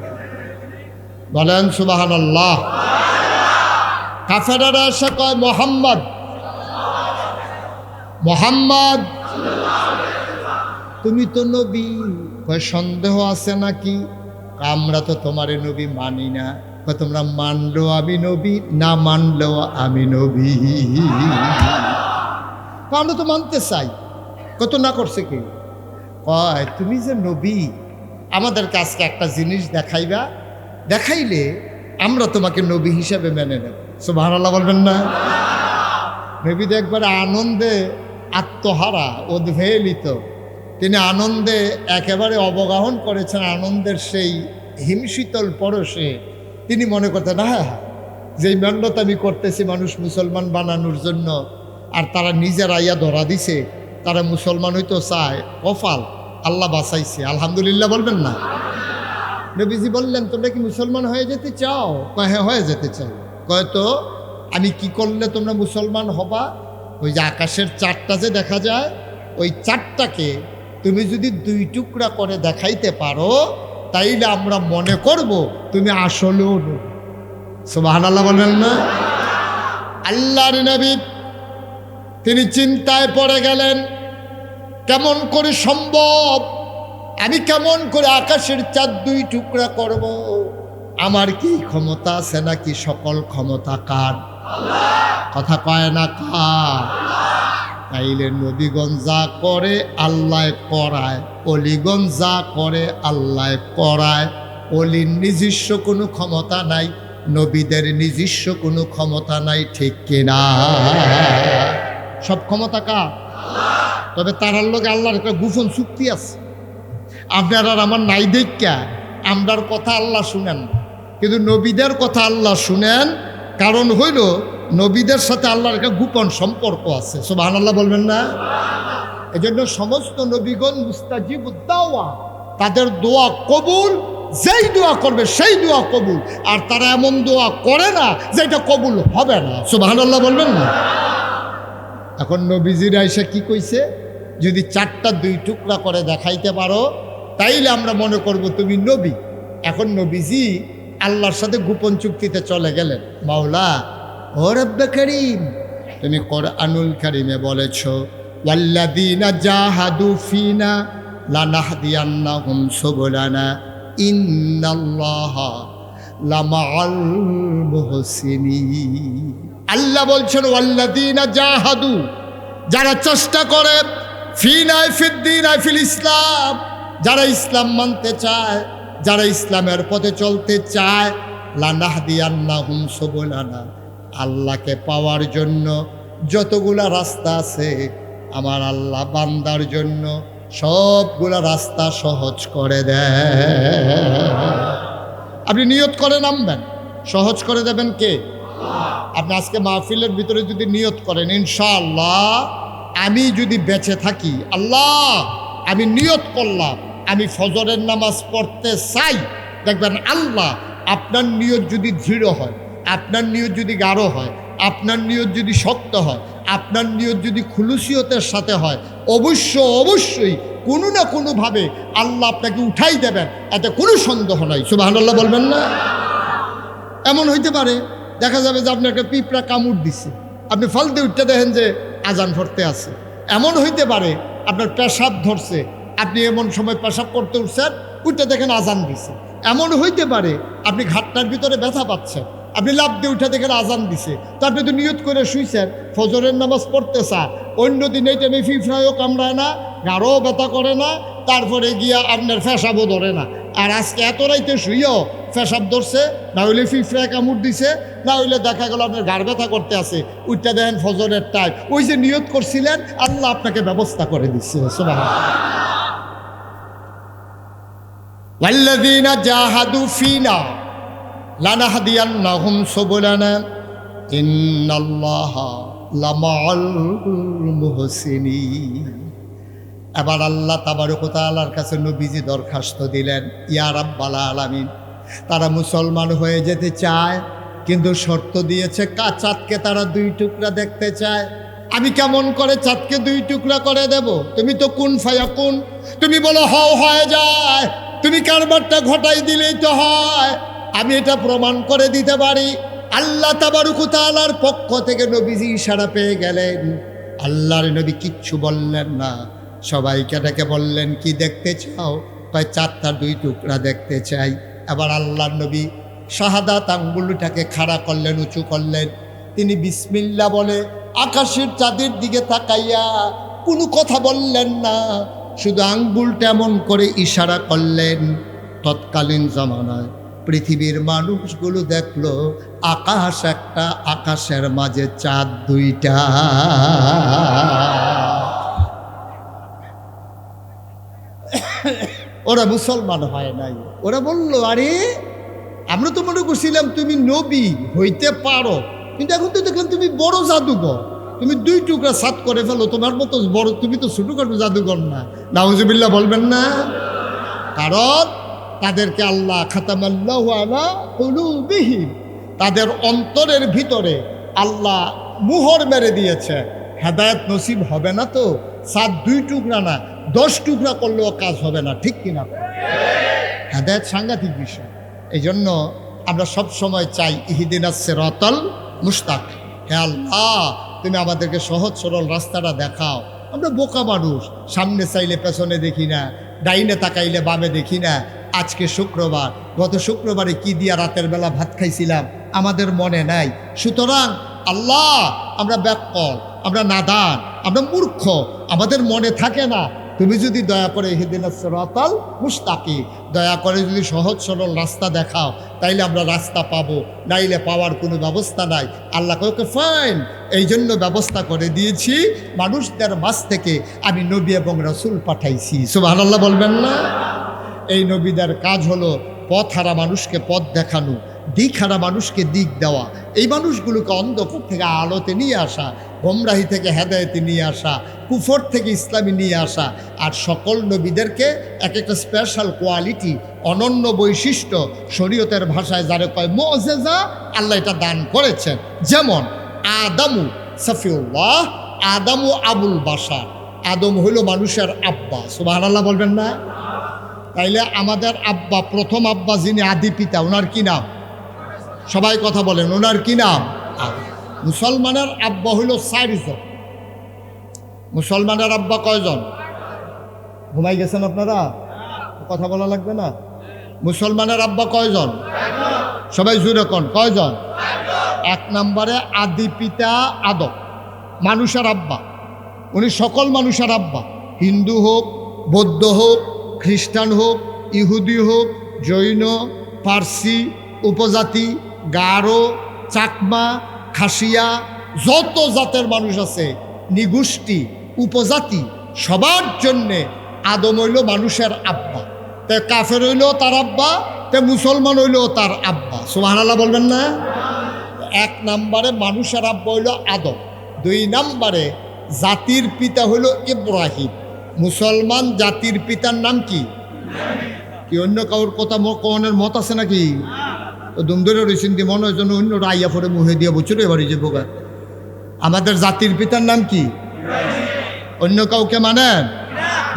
বলেন সুবহানাল্লাহ। কাফেররা এসে কয় মোহাম্মদ, মোহাম্মদ তুমি তো নবী। কয় সন্দেহ আছে নাকি? আমরা তো তোমারে নবী মানি না। কয় তোমরা মানলেও আমি নবী, না মানলেও আমি নবী। আমরা তো মানতে চাই। কত না করছে কি? কয় তুমি যে নবী, আমাদের কাছকে একটা জিনিস দেখাইবা, দেখাইলে আমরা তোমাকে নবী হিসাবে মেনে নেব। সুবহানাল্লাহ বলবেন না? নবী তো একবারে আনন্দে আত্মহারা, উদ্বেলিত। তিনি আনন্দে একেবারে অবগাহন করেছেন, আনন্দের সেই হিমশীতল পরশে। তিনি মনে করতেন হ্যাঁ, যেই মেহনত আমি করতেছি মানুষ মুসলমান বানানোর জন্য, আর তারা নিজের আইয়া ধরা দিছে, তারা মুসলমান হইতো চায়, কপাল আল্লাহ বাঁচাইছে, আলহামদুলিল্লাহ বলবেন না? নবীজি বললেন তোমরা কি মুসলমান হয়ে যেতে চাও? কয় হ্যাঁ হয়ে যেতে চাই। কয় তো আমি কি করলে তোমরা মুসলমান হবা? ওই যে আকাশের চারটা যে দেখা যায়, ওই চারটাকে তুমি যদি 2 টুকরা করে দেখাইতে পারো তাইলে আমরা মনে করব তুমি আসলেও নবী। সুবহানাল্লাহ বলেন না? আল্লাহর নবী তিনি চিন্তায় পড়ে গেলেন, কেমন করে সম্ভব? আমি কেমন করে আকাশের চাঁদ 2 টুকরা করব? আমার কি ক্ষমতা আছে নাকি? সকল ক্ষমতা কার? কথা কয় না কার? তাইলে নবীগণ যা করে আল্লাহ করায়, অলিগণ যা করে আল্লাহ করায়। অলির নিজস্ব কোনো ক্ষমতা নাই, নবীদের নিজস্ব কোনো ক্ষমতা নাই, ঠিক কিনা? সব ক্ষমতা কার? তবে তারার লগে আল্লাহর একটা গোপন চুক্তি আছে। আপনার আর আমার নাই দেখা আমরার কথা আল্লাহ শুনেন, কিন্তু নবীদের কথা আল্লাহ শুনেন। কারণ হইল নবীদের সাথে আল্লাহর একটা গোপন সম্পর্ক আছে। সুবহানাল্লাহ বলবেন না? এজন্য সমস্ত নবীগণ মুস্তাজিবুদ দাওয়া, তাদের দোয়া কবুল, যেই দোয়া করবে সেই দোয়া কবুল। আর তারা এমন দোয়া করে না যেটা কবুল হবে না। সুবহানাল্লাহ বলবেন না? এখন নবীজিরা এসে কি কইছে, যদি 4টা 2 টুকরা করে দেখাইতে পারো তাইলে আমরা মনে করব তুমি নবী। এখন নবীজি আল্লাহর সাথে গোপন চুক্তিতে চলে গেলেন। মাওলা ও রব্বে করিম, তুমি কোরআনুল কারীমে বলেছো ওয়াল্লাযীনা জাহাদু ফিনা লানাহদিয়ান্নাহুম সুবুলানা ইন্নাল্লাহা লামাআল মুহসিনিন। আল্লাহ বলছেন ওয়াল্লাযীনা জাহাদু, যারা চেষ্টা করে, ফিনা ফিদ্দিন ফিল ইসলাম, যারা ইসলাম মানতে চায়, যারা ইসলামের পথে চলতে চায়, লানাহদিয়ান্নাহুম সুবুলানা, আল্লাহকে পাওয়ার জন্য যতগুলা রাস্তা আছে আমার আল্লাহ বান্দার জন্য সবগুলা রাস্তা সহজ করে দেয়। আপনি নিয়ত করে নামবেন, সহজ করে দেবেন কে? আপনি আজকে মাহফিলের ভিতরে যদি নিয়ত করেন, ইনশাআল্লাহ আমি যদি বেঁচে থাকি, আল্লাহ আমি নিয়ত করলাম আমি ফজরের নামাজ পড়তে চাই, দেখবেন আল্লাহ আপনার নিয়ত যদি দৃঢ় হয়, আপনার নিয়ত যদি গাঢ় হয়, আপনার নিয়ত যদি শক্ত হয়, আপনার নিয়ত যদি খুলুসিয়তের সাথে হয়, অবশ্যই কোনো না কোনোভাবে আল্লাহ আপনাকে উঠাই দেবেন, এতে কোনো সন্দেহ নাই। সুবহানাল্লাহ বলবেন না? এমন হইতে পারে দেখা যাবে যে আপনাকে পিঁপড়া কামড় দিছে, আপনি ফালতে উঠতে দেখেন যে আজান পড়তে আছে। এমন হইতে পারে আপনার পেশাব ধরছে, আপনি এমন সময় পেশাব করতে উঠছেন, উঠতে দেখেন আজান দিছে। এমন হইতে পারে আপনি ঘাটটার ভিতরে ব্যথা পাচ্ছেন, আপনি লাফ দিয়ে উঠে দেখেন আজান দিছে, তো আপনি তো নিয়ত করে শুইছেন ফজরের নামাজ পড়তে চান। অন্য দিন এই টাইমে ফিফড়ায়ও কামড়ায় না, গাঢ়ও ব্যথা করে না, তারপরে গিয়া আপনার পেশাবও ধরে না। আর আজকে এত রাইতে শুইও পেশাব ধরছে, না হইলে ফিফড়ায় কামড় দিছে, না হইলে দেখা গেল আপনার ঘাড় ব্যথা করতে আছে, উঠতে দেখেন ফজরের টাইম, ওই যে নিয়ত করছিলেন আল্লাহ আপনাকে ব্যবস্থা করে দিচ্ছে। সুবহানাল্লাহ। ওয়াল্লাযীনা জাহাদু ফিনা লানাহদিয়ান্নাহুম সুবুলানা ইন্নাল্লাহা লামাআল মুহসিনিন। এবার আল্লাহ তাবারক ওয়া তাআলার কাছে নবীজি দরখাস্ত দিলেন, ইয়া রাব্বাল আলামিন, তারা মুসলমান হয়ে যেতে চায় কিন্তু শর্ত দিয়েছে চাঁদকে তারা 2 টুকরা দেখতে চায়। আমি কেমন করে চাঁদকে 2 টুকরা করে দেব? তুমি তো কুন ফায়াকুন, তুমি বলো হও হয়ে যায়, তুমি কারবারটা ঘটাই দিলেই তো হয়। আমি এটা প্রমাণ করে দিতে পারি। আল্লাহ তাবারক ওয়া তাআলার পক্ষ থেকে নবীজি ইশারা পেয়ে গেলেন। আল্লাহর নবী কিচ্ছু বললেন না, সবাইকে ডেকে বললেন কি দেখতে চাও? কয় চাঁদটা 2 টুকরা দেখতে চাই। এবার আল্লাহর নবী শাহাদাত আঙ্গুলটাকে খাড়া করলেন, উঁচু করলেন। তিনি বিসমিল্লাহ বলে আকাশের চাঁদের দিকে তাকাইয়া কোনো কথা বললেন না, শুধু আঙ্গুলটা এমন করে ইশারা করলেন। তৎকালীন জামানায় পৃথিবীর মানুষগুলো দেখলো আকাশ একটা, আকাশের মাঝে চাঁদ 2টা। ওরা মুসলমান হয় নাই। ওরা বলল, আরে আমরা তো মনে করছিলাম তুমি নবী হইতে পারো, কিন্তু এখন তো দেখলাম তুমি বড় জাদুঘর, তুমি 2 টুকরা সাত করে ফেলো, তোমার মতো বড়, তুমি তো ছোটখাটো জাদুঘর না। নাউজুবিল্লাহ বলবেন না? কারণ তাদেরকে আল্লাহ খাতামাল্লাহু আলা কুলুবিহিম, তাদের অন্তরের ভিতরে আল্লাহ মুহর মেরে দিয়েছে। হেদায়েত নসিব হবে না তো সাত 2 টুকরা না 10 টুকরা করলেও কাজ হবে না, ঠিক কিনা? হেদায়েত সাংঘাতিক বিষয়। এই জন্য আমরা সব সময় চাই ইহদিনাস সিরাতাল মুস্তাকিম, হে আল্লাহ তুমি আমাদেরকে সহজ সরল রাস্তাটা দেখাও। আমরা বোকা মানুষ, সামনে চাইলে পেছনে দেখি না, ডাইনে তাকাইলে বামে দেখি না। আজকে শুক্রবার, গত শুক্রবারে কি দিয়া রাতের বেলা ভাত খাইছিলাম আমাদের মনে নাই। সুতরাং আল্লাহ আমরা ব্যাকল, আমরা নাদান, আমরা মূর্খ, আমাদের মনে থাকে না। তুমি যদি দয়া করে ইহদিনাস সিরাতাল মুস্তাকিম, দয়া করে যদি সহজ সরল রাস্তা দেখাও, তাইলে আমরা রাস্তা পাবো, নাইলে পাওয়ার কোনো ব্যবস্থা নাই। আল্লাহ ওকে ফাইন, এই জন্য ব্যবস্থা করে দিয়েছি, মানুষদের মাঝ থেকে আমি নবী এবং রাসূল পাঠাইছি। সুবহানাল্লাহ বলবেন না? এই নবীদের কাজ হলো পথহারা মানুষকে পথ দেখানো, দিকহারা মানুষকে দিক দেওয়া, এই মানুষগুলোকে অন্ধকার থেকে আলোতে নিয়ে আসা, গোমরাহি থেকে হেদায়েতে নিয়ে আসা, কুফর থেকে ইসলামী নিয়ে আসা। আর সকল নবীদেরকে এক একটা স্পেশাল কোয়ালিটি, অনন্য বৈশিষ্ট্য, শরীয়তের ভাষায় যারা কয় মুআজিজা, আল্লাহ এটা দান করেছেন। যেমন আদমু সফিউল্লাহ, আদমু আবুল বাশার, আদম হইল মানুষের আব্বা। সুবহানাল্লাহ বলবেন না? তাইলে আমাদের আব্বা, প্রথম আব্বা যিনি আদি পিতা, ওনার কি নাম? সবাই কথা বলেন, ওনার কি নাম? মুসলমানের আব্বা হইল 4 জন। মুসলমানের আব্বা কয়জন? ঘুমাই গেছেন আপনারা? কথা বলা লাগবে না। মুসলমানের আব্বা কয়জন? সবাই জুড়ে কোন কয়জন? 1 নম্বরে আদি পিতা আদম, মানুষের আব্বা। উনি সকল মানুষের আব্বা, হিন্দু হোক, বৌদ্ধ হোক, খ্রিস্টান হোক, ইহুদি হোক, জৈন, পার্সি, উপজাতি, গারো, চাকমা, খাসিয়া, যত জাতের মানুষ আছে, নিগোষ্ঠী, উপজাতি, সবার জন্যে আদম হইল মানুষের আব্বা। তে কাফের হইলেও তার আব্বা, তে মুসলমান হইলেও তার আব্বা। সুবহানাল্লাহ বলবেন না? 1 নম্বরে মানুষের আব্বা হইল আদম। 2 নম্বরে জাতির পিতা হইল ইব্রাহিম। মুসলমান জাতির পিতার নাম কি? কি অন্য কাউর কথা কনের মত আছে নাকি? দুমদরে রয়েছেন কি মনে হয় যেন অন্য রাইয়া পরে মুহে দিয়ে বছর এবারে যে বোকা। আমাদের জাতির পিতার নাম কি? অন্য কাউকে মানেন?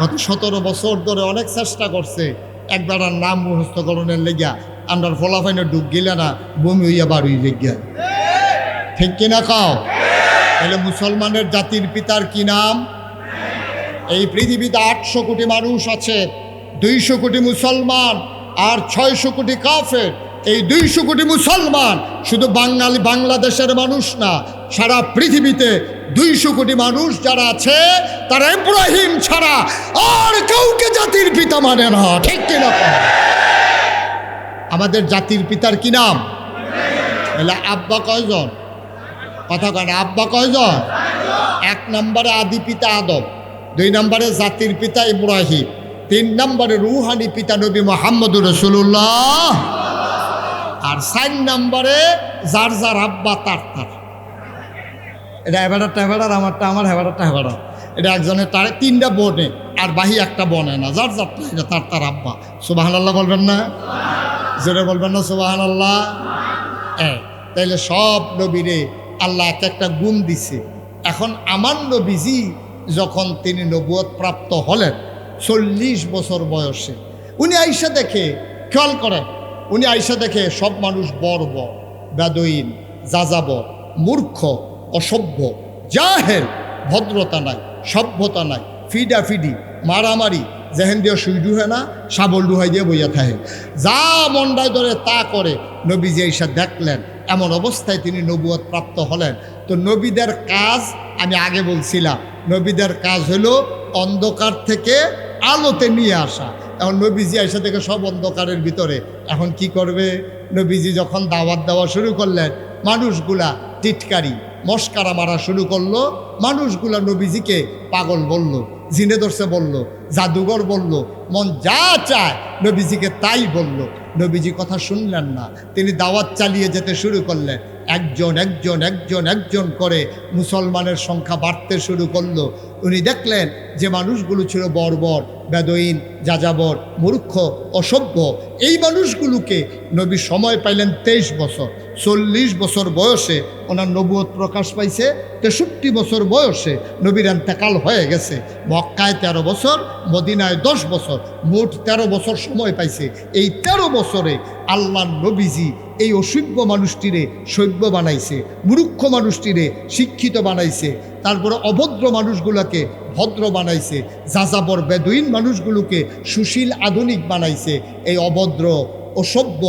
গত 17 বছর ধরে অনেক চেষ্টা করছে একবার আর নাম মুখস্থকরণের লেগিয়া, আমরা ফলাফাইনে ডুব গেলে না বমি হইয়া বাড়ি লেগিয়া। ঠিক কিনা কাও? তাহলে মুসলমানের জাতির পিতার কি নাম? এই পৃথিবীতে 800 কোটি মানুষ আছে, 200 কোটি মুসলমান আর 600 কোটি কাফের। এই 200 কোটি মুসলমান শুধু বাংলাদেশের মানুষ না, সারা পৃথিবীতে 200 কোটি মানুষ যারা আছে তারা ইব্রাহিম ছাড়া আর কাউকে জাতির পিতা মানে না। ঠিক কিনা? আমাদের জাতির পিতার কি নাম? এলা আব্বা কয়জন? কথা কয় না, আব্বা কয়জন? 1 নম্বরে আদি পিতা আদম, 2 নম্বরে জাতির পিতা ইব্রাহিম, 3 নম্বরে রুহানি পিতা নবী মুহাম্মদুর রাসূলুল্লাহ, আর 4 নম্বরে যার যার আব্বা তার তার। এটা হেবাডারটা হেবাডার, আমারটা আমার, হেবাডারটা হেবাডার। এটা একজনের তার 3টা বনে আর বাহি একটা বনে না, যার যারটা এটা তার তার আব্বা। সুবহানাল্লাহ বলবেন না? জোরে বলবেন না সুবহানাল্লাহ? তাইলে সব নবীরে আল্লাহ এক একটা গুণ দিছে। এখন আমার নবীজি যখন তিনি নবুয়ত প্রাপ্ত হলেন 40 বছর বয়সে, উনি আইসা দেখে, খেয়াল করেন, উনি আইসা দেখে সব মানুষ বর্বর, বেদুইন, যাযাবর, মূর্খ, অসভ্য, জাহেল, ভদ্রতা নাই, সভ্যতা নাই, ফিডাফিডি, মারামারি, যেহেন দিয়ে সুই ডুহে না, শাবল ডুহাই দিয়ে বইয়া থাকে, যা মন্ডায় ধরে তা করে। নবীজি আইসা দেখলেন, এমন অবস্থায় তিনি নবুয়ত প্রাপ্ত হলেন। তো নবীদের কাজ আমি আগে বলছিলাম, নবীদের কাজ হলো অন্ধকার থেকে আলোতে নিয়ে আসা। এখন নবীজি আইসা থেকে সব অন্ধকারের ভিতরে, এখন কি করবে? নবীজি যখন দাওয়াত দেওয়া শুরু করলেন, মানুষগুলা টিটকারি মস্কারা মারা শুরু করলো। মানুষগুলা নবীজিকে পাগল বলল, জিনে ধরছে বলল, জাদুঘর বলল, মন যা চায় নবীজিকে তাই বলল। নবীজি কথা শুনলেন না, তিনি দাওয়াত চালিয়ে যেতে শুরু করলেন। একজন একজন একজন একজন করে মুসলমানের সংখ্যা বাড়তে শুরু করলো। উনি দেখলেন যে মানুষগুলো ছিল বর্বর, বেদুইন, যাযাবর, মূর্খ, অসভ্য, এই মানুষগুলোকে নবী সময় পাইলেন 23 বছর। 40 বছর বয়সে ওনার নবুয়ত প্রকাশ পাইছে, 63 বছর বয়সে নবীর ইন্তেকাল হয়ে গেছে। মক্কায় 13 বছর, মদিনায় 10 বছর, মোট 13 বছর সময় পাইছে। এই 13 বছরে আল্লাহর নবীজি এই অসভ্য মানুষটিরে সভ্য বানাইছে, মূর্খ মানুষটিরে শিক্ষিত বানাইছে, তারপরে অভদ্র মানুষগুলোকে ভদ্র বানাইছে, যাযাবর বেদুইন মানুষগুলোকে সুশীল আধুনিক বানাইছে। এই অভদ্র, অসভ্য,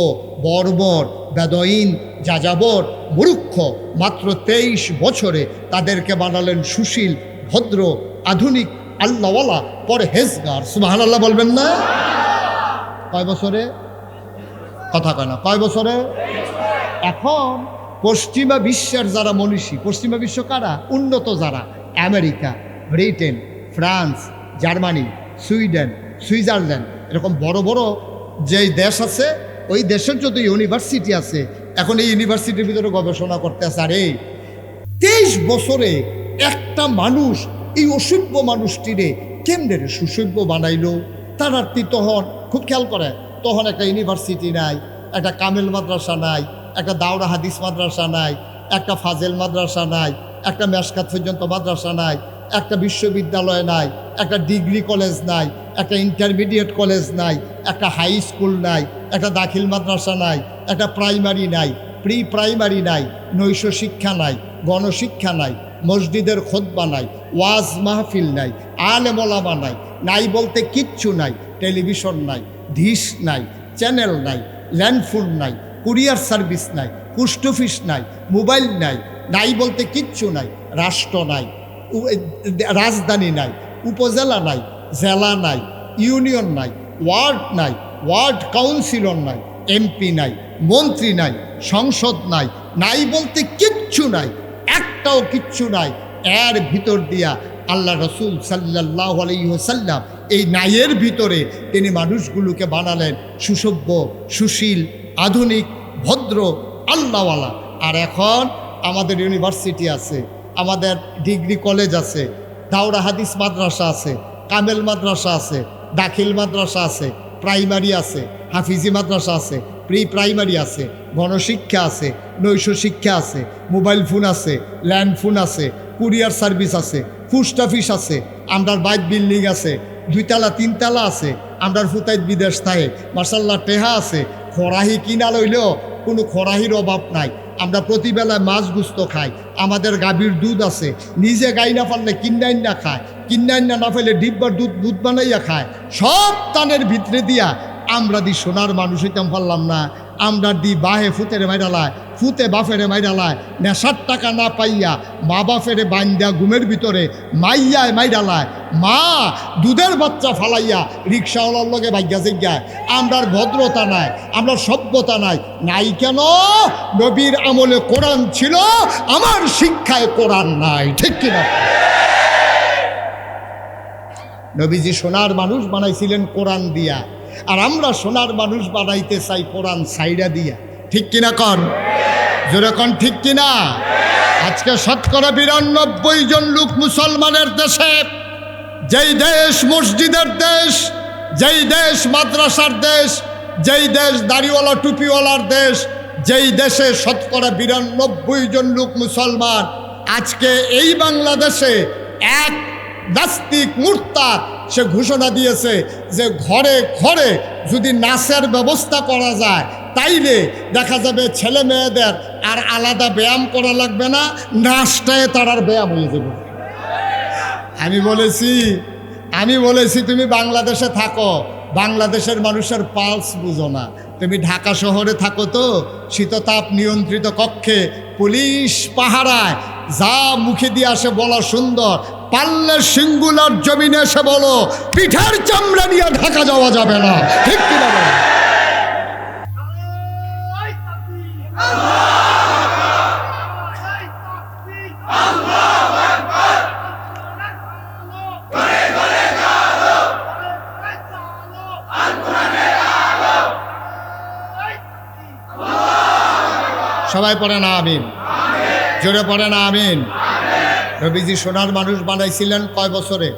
বর্বর, বেদুইন, যাযাবর, মূর্খ মাত্র 23 বছরে তাদেরকে বানালেন সুশীল, ভদ্র, আধুনিক, আল্লাহওয়ালা, পরহেজগার। সুবহানাল্লাহ বলবেন না? কয় বছরে? কথা কয় না, কয় বছরে? এখন পশ্চিমা বিশ্বের যারা মনীষী, পশ্চিমা বিশ্ব কারা? উন্নত যারা, America, Britain, France, Germany, Sweden, Switzerland, এরকম বড় বড় যেই দেশ আছে ওই দেশের যত ইউনিভার্সিটি আছে এখন এই ইউনিভার্সিটির ভিতরে গবেষণা করতে আছে। আরে 23 বছরে একটা মানুষ এই অসভ্য মানুষটিরে কেমনে সুসভ্য বানাইলো। তার আর তখন খুব খেয়াল করে, তখন একটা ইউনিভার্সিটি নাই, একটা কামেল মাদ্রাসা নাই, একটা দাওরা হাদিস মাদ্রাসা নাই, একটা ফাজেল মাদ্রাসা নাই, একটা মেশকাত পর্যন্ত মাদ্রাসা নাই, একটা বিশ্ববিদ্যালয় নাই, একটা ডিগ্রি কলেজ নাই, একটা ইন্টারমিডিয়েট কলেজ নাই, একটা হাই স্কুল নাই, একটা দাখিল মাদ্রাসা নাই, একটা প্রাইমারি নাই, প্রি প্রাইমারি নাই, নৈশ শিক্ষা নাই, গণশিক্ষা নাই, মসজিদের খুতবা নাই, ওয়াজ মাহফিল নাই, আলেম ওলামা নাই, নাই বলতে কিচ্ছু নাই। টেলিভিশন নাই, ডিশ নাই, চ্যানেল নাই, ল্যান্ডফোন নাই, কুরিয়ার সার্ভিস নাই, পোস্ট অফিস নাই, মোবাইল নাই, নাই বলতে কিচ্ছু নাই। রাষ্ট্র নাই, রাজধানী নাই, উপজেলা নাই, জেলা নাই, ইউনিয়ন নাই, ওয়ার্ড নাই, ওয়ার্ড কাউন্সিলর নাই, এমপি নাই, মন্ত্রী নাই, সংসদ নাই, নাই বলতে কিচ্ছু নাই, একটাও কিচ্ছু নাই। এর ভিতর দিয়া আল্লাহ রসুল সাল্লাল্লাহু আলাইহি ওয়াসাল্লাম এই নাইয়ের ভিতরে তিনি মানুষগুলোকে বানালেন সুসভ্য, সুশীল, আধুনিক, ভদ্র, আল্লাহওয়ালা। আর এখন আমাদের ইউনিভার্সিটি আছে, আমাদের ডিগ্রি কলেজ আছে, দাওরা হাদিস মাদ্রাসা আছে, কামেল মাদ্রাসা আছে, দাখিল মাদ্রাসা আছে, প্রাইমারি আছে, হাফিজি মাদ্রাসা আছে, প্রি প্রাইমারি আছে, গণশিক্ষা আছে, নৈশ শিক্ষা আছে, মোবাইল ফোন আছে, ল্যান্ড ফোন আছে, কুরিয়ার সার্ভিস আছে, পোস্ট অফিস আছে, আমরার বাইক বিল্ডিং আছে, 2 তলা 3 তলা আছে, আমরার ফুতাইত বিদেশ থাকে মার্শাল্লাহ টেহা আছে। খরাহি কিনা লইলেও কোনো খরাহির অভাব নাই। আমরা প্রতিবেলায় মাছ গুস্ত খাই, আমাদের গাভীর দুধ আছে, নিজে গাই না পারলে কিন্নাইন না খায়, কিন্নাইন না পাইলে ডিব্বার দুধ বানাইয়া খায়। সব তানের ভিতরে দিয়া আমরা দি সোনার মানুষ হইতাম পারলাম না। আমরা দি বাহে ফুতেরে মাইরালায়, ফুতে বাফেরে মাইরালায়, নেশার টাকা না পাইয়া মা বাফেরে বাইন্দা ঘুমের ভিতরে মাইয়ায় মাইরালায়, মা দুধের বাচ্চা ফালাইয়া রিক্সাওয়ালার লগে ভাগ্যা জিজ্ঞায়। আমরার ভদ্রতা নাই, আমরা সভ্যতা নাই, নাই কেন? নবীর আমলে কোরআন ছিল, আমার শিক্ষায় কোরআন নাই। ঠিক কিনা? নবীজি সোনার মানুষ বানাইছিলেন কোরআন দিয়া, আর আমরা সোনার মানুষ বানাইতে চাই কোরআন সাইডা দিয়া। ঠিক কিনা কন? জোরে কন ঠিক কিনা? আজকে 92% জন লোক মুসলমানের দেশে, যেই দেশ মসজিদের দেশ, যেই দেশ মাদ্রাসার দেশ, যেই দেশ দাড়িওয়ালা টুপিওয়ালার দেশ, যেই দেশে 92% জন লোক মুসলমান, আজকে এই বাংলাদেশে এক নাস্তিক মুরতাদ সে ঘোষণা দিয়েছে যে ঘরে ঘরে যদি নাচের ব্যবস্থা করা যায় তাইলে দেখা যাবে ছেলে মেয়েদের আর আলাদা ব্যায়াম করা লাগবে না, নাচটায় তারার ব্যায়াম হয়ে যাবে। আমি বলেছি তুমি বাংলাদেশে থাকো, বাংলাদেশের মানুষের পালস বুঝো না। তুমি ঢাকা শহরে থাকো তো শীততাপ নিয়ন্ত্রিত কক্ষে পুলিশ পাহারায়, যা মুখে দিয়ে আসে বলা সুন্দর, পারলে সিঙ্গুলার জমিনে এসে বলো পিঠার চামড়া নিয়ে ঢাকা যাওয়া যাবে না। ঠিক কিনা? সবাই পড়ে না আমিন? জোরে পড়ে না আমিন? নবীজি সোনার মানুষ বানাইছিলেন কয় বছরে?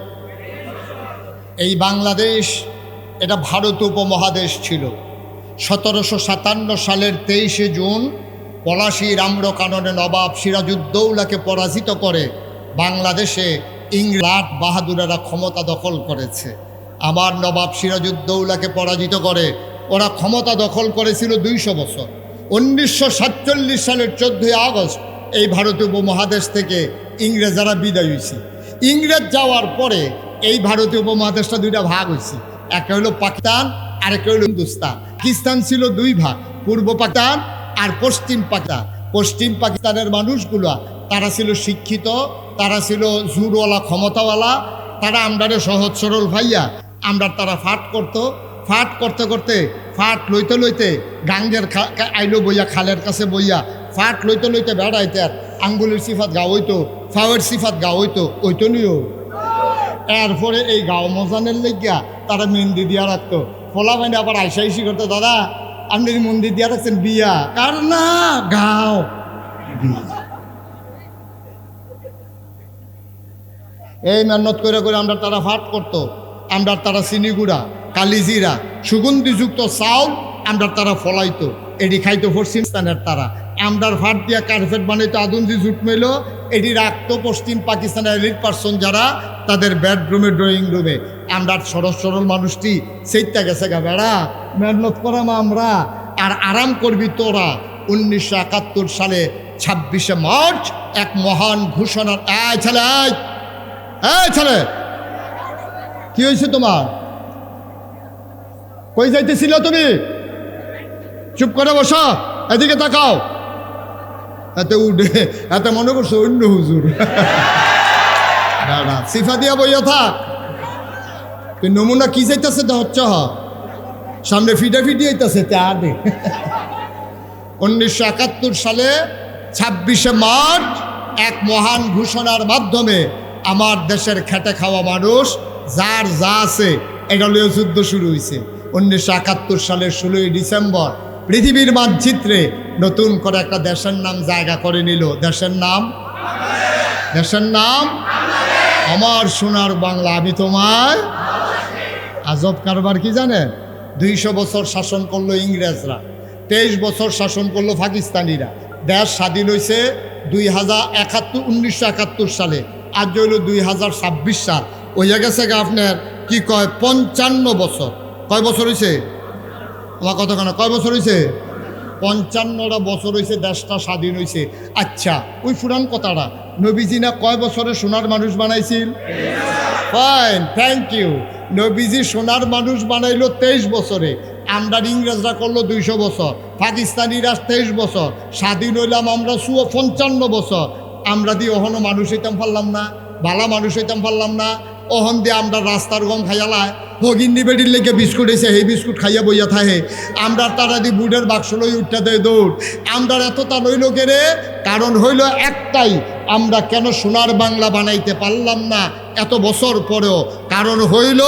এই বাংলাদেশ এটা ভারত উপমহাদেশ ছিল। 1757 সালের 23শে জুন পলাশীর আম্রকাননে নবাব সিরাজউদ্দৌলাকে পরাজিত করে বাংলাদেশে ইংরেজ বাহাদুরেরা ক্ষমতা দখল করেছে। আমার নবাব সিরাজউদ্দৌলাকে পরাজিত করে ওরা ক্ষমতা দখল করেছিল 200 বছর। 1947 সালের 14 আগস্ট এই ভারতীয় উপমহাদেশ থেকে ইংরেজরা বিদায় হয়েছে। ইংরেজ যাওয়ার পরে এই ভারতীয় উপমহাদেশটা 2টা ভাগ হয়েছে, একটা হলো পাকিস্তান আর একটা হলো হিন্দুস্তান। পাকিস্তান ছিল 2 ভাগ, পূর্ব পাকিস্তান আর পশ্চিম পাকিস্তান। পশ্চিম পাকিস্তানের মানুষগুলো তারা ছিল শিক্ষিত, তারা ছিল জোরওয়ালা ক্ষমতাওয়ালা, তারা আমরারে সহজ সরল ভাইয়া আমরা তারা ফাট করতো। ফাট করতে করতে ফাট লইতে লইতে গাঙ্গের আইলো বইয়া, খালের কাছে বইয়া ফাট লইতে লইতে বেড়াইতে আর আঙ্গুলের সিফাত গা হইতো, ফাওয়ের সিফাত গা হইতো, ওইতো নিও। এরপরে এই গাও মজানের লেগিয়া তারা মেহেন্দি দিয়া রাখতো, ফলা মানে আবার আইসি করতো, দাদা আপনি মন্দির দিয়ে রাখছেন বিয়া, কার না গাও। এই মেহনত করে করে আমরা তারা ফাট করতো, আমরা তারা চিনিগুড়া, কালিজিরা, সুগন্ধিযুক্ত চাউল আমরা তারা ফলাইতো, এটি খাইতো পশ্চিমস্তানের তারা। আমরার ফাট দিয়া কার্পেট বানাইতো, আদুনজি জুট মেলো, এটি রাখতো পশ্চিম পাকিস্তানের এলিট পার্সন যারা, তাদের বেডরুমে, ড্রয়িং রুমে। আমরা সরল সরল মানুষটি সেইটা গেছে গা বেড়া, মেহনত করাম আমরা আর আরাম করবি তোরা। 1971 সালে 26শে মার্চ এক মহান ঘোষণার, ছেলে কি হয়েছে তোমার? কই যাইতেছিল তুমি? চুপ করে বসো, এদিকে তাকাও। এতে উঠে এত মনে করছো অন্য হুজুর। দাদা সিফা দিয়া বইয়া থাক, তুই নমুনা কি যাইতেছে তো হচ্ছে, সামনে ফিটা ফিটি হইতেছে তে আদে। 1971 সালে 26শে মার্চ এক মহান ঘোষণার মাধ্যমে আমার দেশের খেটে খাওয়া মানুষ যার যা আছে এটা লিয়ে যুদ্ধ শুরু হয়েছে। 1971 সালের 16ই ডিসেম্বর পৃথিবীর মানচিত্রে নতুন করে একটা দেশের নাম জায়গা করে নিল। দেশের নাম আমার সোনার বাংলা। আমি তোমার আজব কারবার কি জানেন? 200 বছর শাসন করলো ইংরেজরা, 23 বছর শাসন করলো পাকিস্তানিরা। দেশ স্বাধীন হয়েছে 1971 সালে, আজ হইল 2026 সাল। হইয়া গেছে আপনার কি কয় 55 বছর। কয় বছর হয়েছে আমার কতখানা? কয় বছর হয়েছে? 55টা বছর হয়েছে দেশটা স্বাধীন হয়েছে। আচ্ছা ওই ফুরান কথাটা নবীজি না কয় বছরে সোনার মানুষ বানাইছিল? Fine, thank you. নবীজি সোনার মানুষ বানাইলো 23 বছরে, আমরা ইংরেজরা করলো 200 বছর, পাকিস্তানিরা 23 বছর, স্বাধীন হইলাম আমরা 55 বছর। আমরা দিয়ে অহনো মানুষ হইতাম পারলাম না, ভালা মানুষ হইতাম পারলাম না। অহন দিয়ে আমরা রাস্তার গম খাইয়ালায় ভগিন্নি বেডির লেগে বিস্কুট এসে সেই বিস্কুট খাইয়া বইয়া থাকে। আমরা তারা দিয়ে বুটের বাক্স লই উঠতে দেয় দৌড়। আমরা এতটা লইল কেড়ে, কারণ হইল একটাই, আমরা কেন সোনার বাংলা বানাইতে পারলাম না এত বছর পরেও? কারণ হইল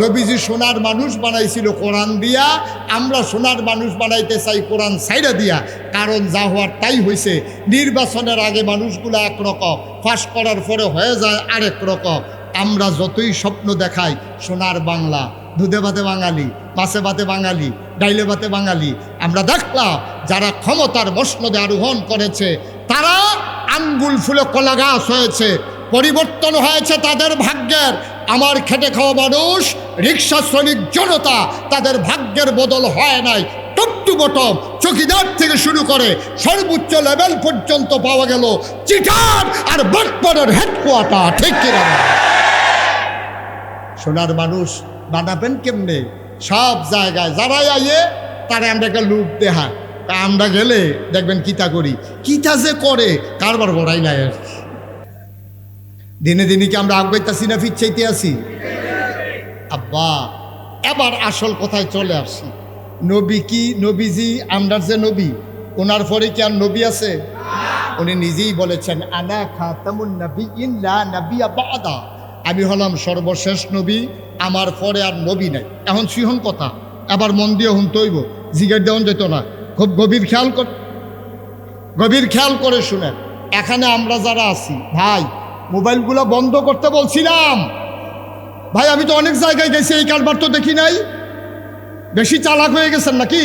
নবীজি সোনার মানুষ বানাইছিল কোরআন দিয়া, আমরা সোনার মানুষ বানাইতে চাই কোরআন সাইডা দিয়া। কারণ যা হওয়ার তাই হয়েছে। নির্বাচনের আগে মানুষগুলো একরকম, ফাঁস করার পরে হয়ে যায় আরেক রকম। আমরা যতই স্বপ্ন দেখাই সোনার বাংলা, দুধে ভাতে বাঙালি, মাছে ভাতে বাঙালি, ডাইলে ভাতে বাঙালি, আমরা দেখলাম যারা ক্ষমতার মসনদে আরোহণ করেছে তারা আঙ্গুল ফুলে কলা গাছ হয়েছে, পরিবর্তন হয়েছে তাদের ভাগ্যের। আমার খেটে খাওয়া মানুষ, রিক্সা শ্রমিক জনতা, তাদের ভাগ্যের বদল হয় নাই। টপ টু বটম, চকিদার থেকে শুরু করে সর্বোচ্চ লেভেল পর্যন্ত পাওয়া গেল চিটার আর বটপনের হেডকোয়ার্টার। ঠিক কিনা? সোনার মানুষ বানাবেন কেমনে? সব জায়গায় যারাই আইয়ে তারা আমরা একটা লুপ দেহা, আমরা গেলে দেখবেন কিতা করি, কিতা যে করে কারবার বড়াই নাই। আর দিনে দিনে কি আমরা আগাইতেছি না ফিরচাইতে আসি? আব্বা এবার আসল কথায় চলে আসি। নবী কি? নবীজি আমরার যে নবী, ওনার পরে কি আর নবী আছে? উনি নিজেই বলেছেন আনা খাতামুন নাবিয়্যিন লা নাবিয়্যা বা'দা, আমি হলাম সর্বশেষ নবী, আমার পরে আর নবী নাই। এখন সিহন কথা, আবার মন দিয়ে হুন তৈব, জিগার দেওয়ান যেত না। খুব গভীর খেয়াল করে শুনেন। এখানে আমরা যারা আছি ভাই, মোবাইলগুলো বন্ধ করতে বলছিলাম ভাই। আমি তো অনেক জায়গায় গেছি, এই কারবার তো দেখি নাই। বেশি চালাক হয়ে গেছেন নাকি?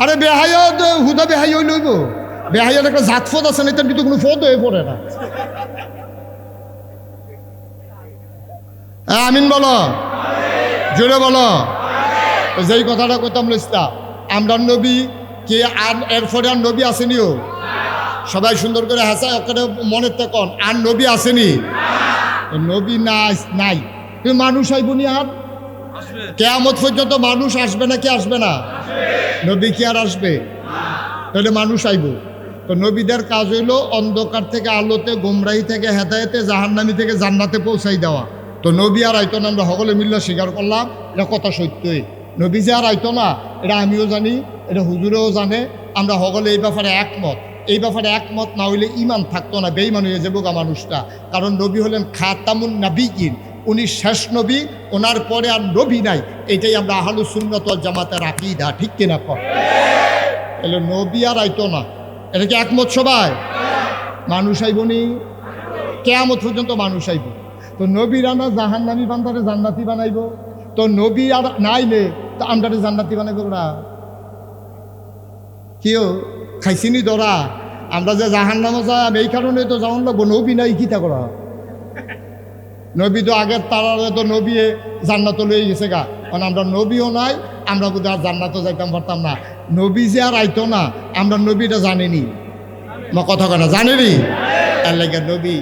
আরে বেহাইয়া হুদা বেহাইয়া লইব, বেহাইয়ার একটা জাত ফদ আছে না, এটার কিন্তু কোনো ফদ হয়ে পড়ে না। আমিন বলো, জোরে বলো। যেই কথাটা কইতাম লইস্তা, আমরা নবী কে আর এরপরে আর নবী আসেনিও? সবাই সুন্দর করে হাসা ওখানে মনে তখন আর নবী আসেনি? নবী নাই, তুমি মানুষ আইবনি আর কিয়ামত পর্যন্ত মানুষ আসবে না? কি আসবে না? নবী কি আর আসবে? তাহলে মানুষ আইব। তো নবীদের কাজ হইল অন্ধকার থেকে আলোতে, গোমরাহি থেকে হেদায়েতে, জাহান্নামী থেকে জান্নাতে পৌঁছাই দেওয়া। তো নবী আর আইতো না, আমরা সকলে মিল্লা স্বীকার করলাম, এটা কথা সত্যই। নবী যে আর আইতো না এটা আমিও জানি, এটা হুজুরেও জানে, আমরা সকলে এই ব্যাপারে একমত। এই ব্যাপারে একমত না হইলে ইমান থাকতো না, বেঈমান হয়ে যাবো গা মানুষটা। কারণ নবী হলেন খাতামুন নাবিয়িন, উনি শেষ নবী, ওনার পরে আর নবী নাই। এটাই আমরা আহলুস সুন্নাত ওয়াল জামাতের আকীদা, ঠিক কিনা কর? তাহলে নবী আর আইতো না, এটা কি একমত সবাই? মানুষ আইব নি, কিয়ামত পর্যন্ত মানুষ আইব। তো নবীরা না জাহান্নামী বান্দারে জান্নাতি বানাইব, তো নবী আর নাইলে তো আমরারে জান্নাতি বানাইব ওরা। কেউ খাইছিনি ধরা, আমরা যে জাহান্নামে যাম এই কারণে তো যাওয়ান লাগবো, নবী নাই কিতা করা। নবী তো আগের তারারে তো নবী জান্নাত লয়ে গেছে গা, কারণ আমরা নবীও নাই, আমরা বোধহয় আর জান্নাতও যাইতাম পারতাম না। নবী যে আর আইতো না, আমরা নবীটা জানিনি, মা কথা কেনা জানেনি। তার লাগে নবী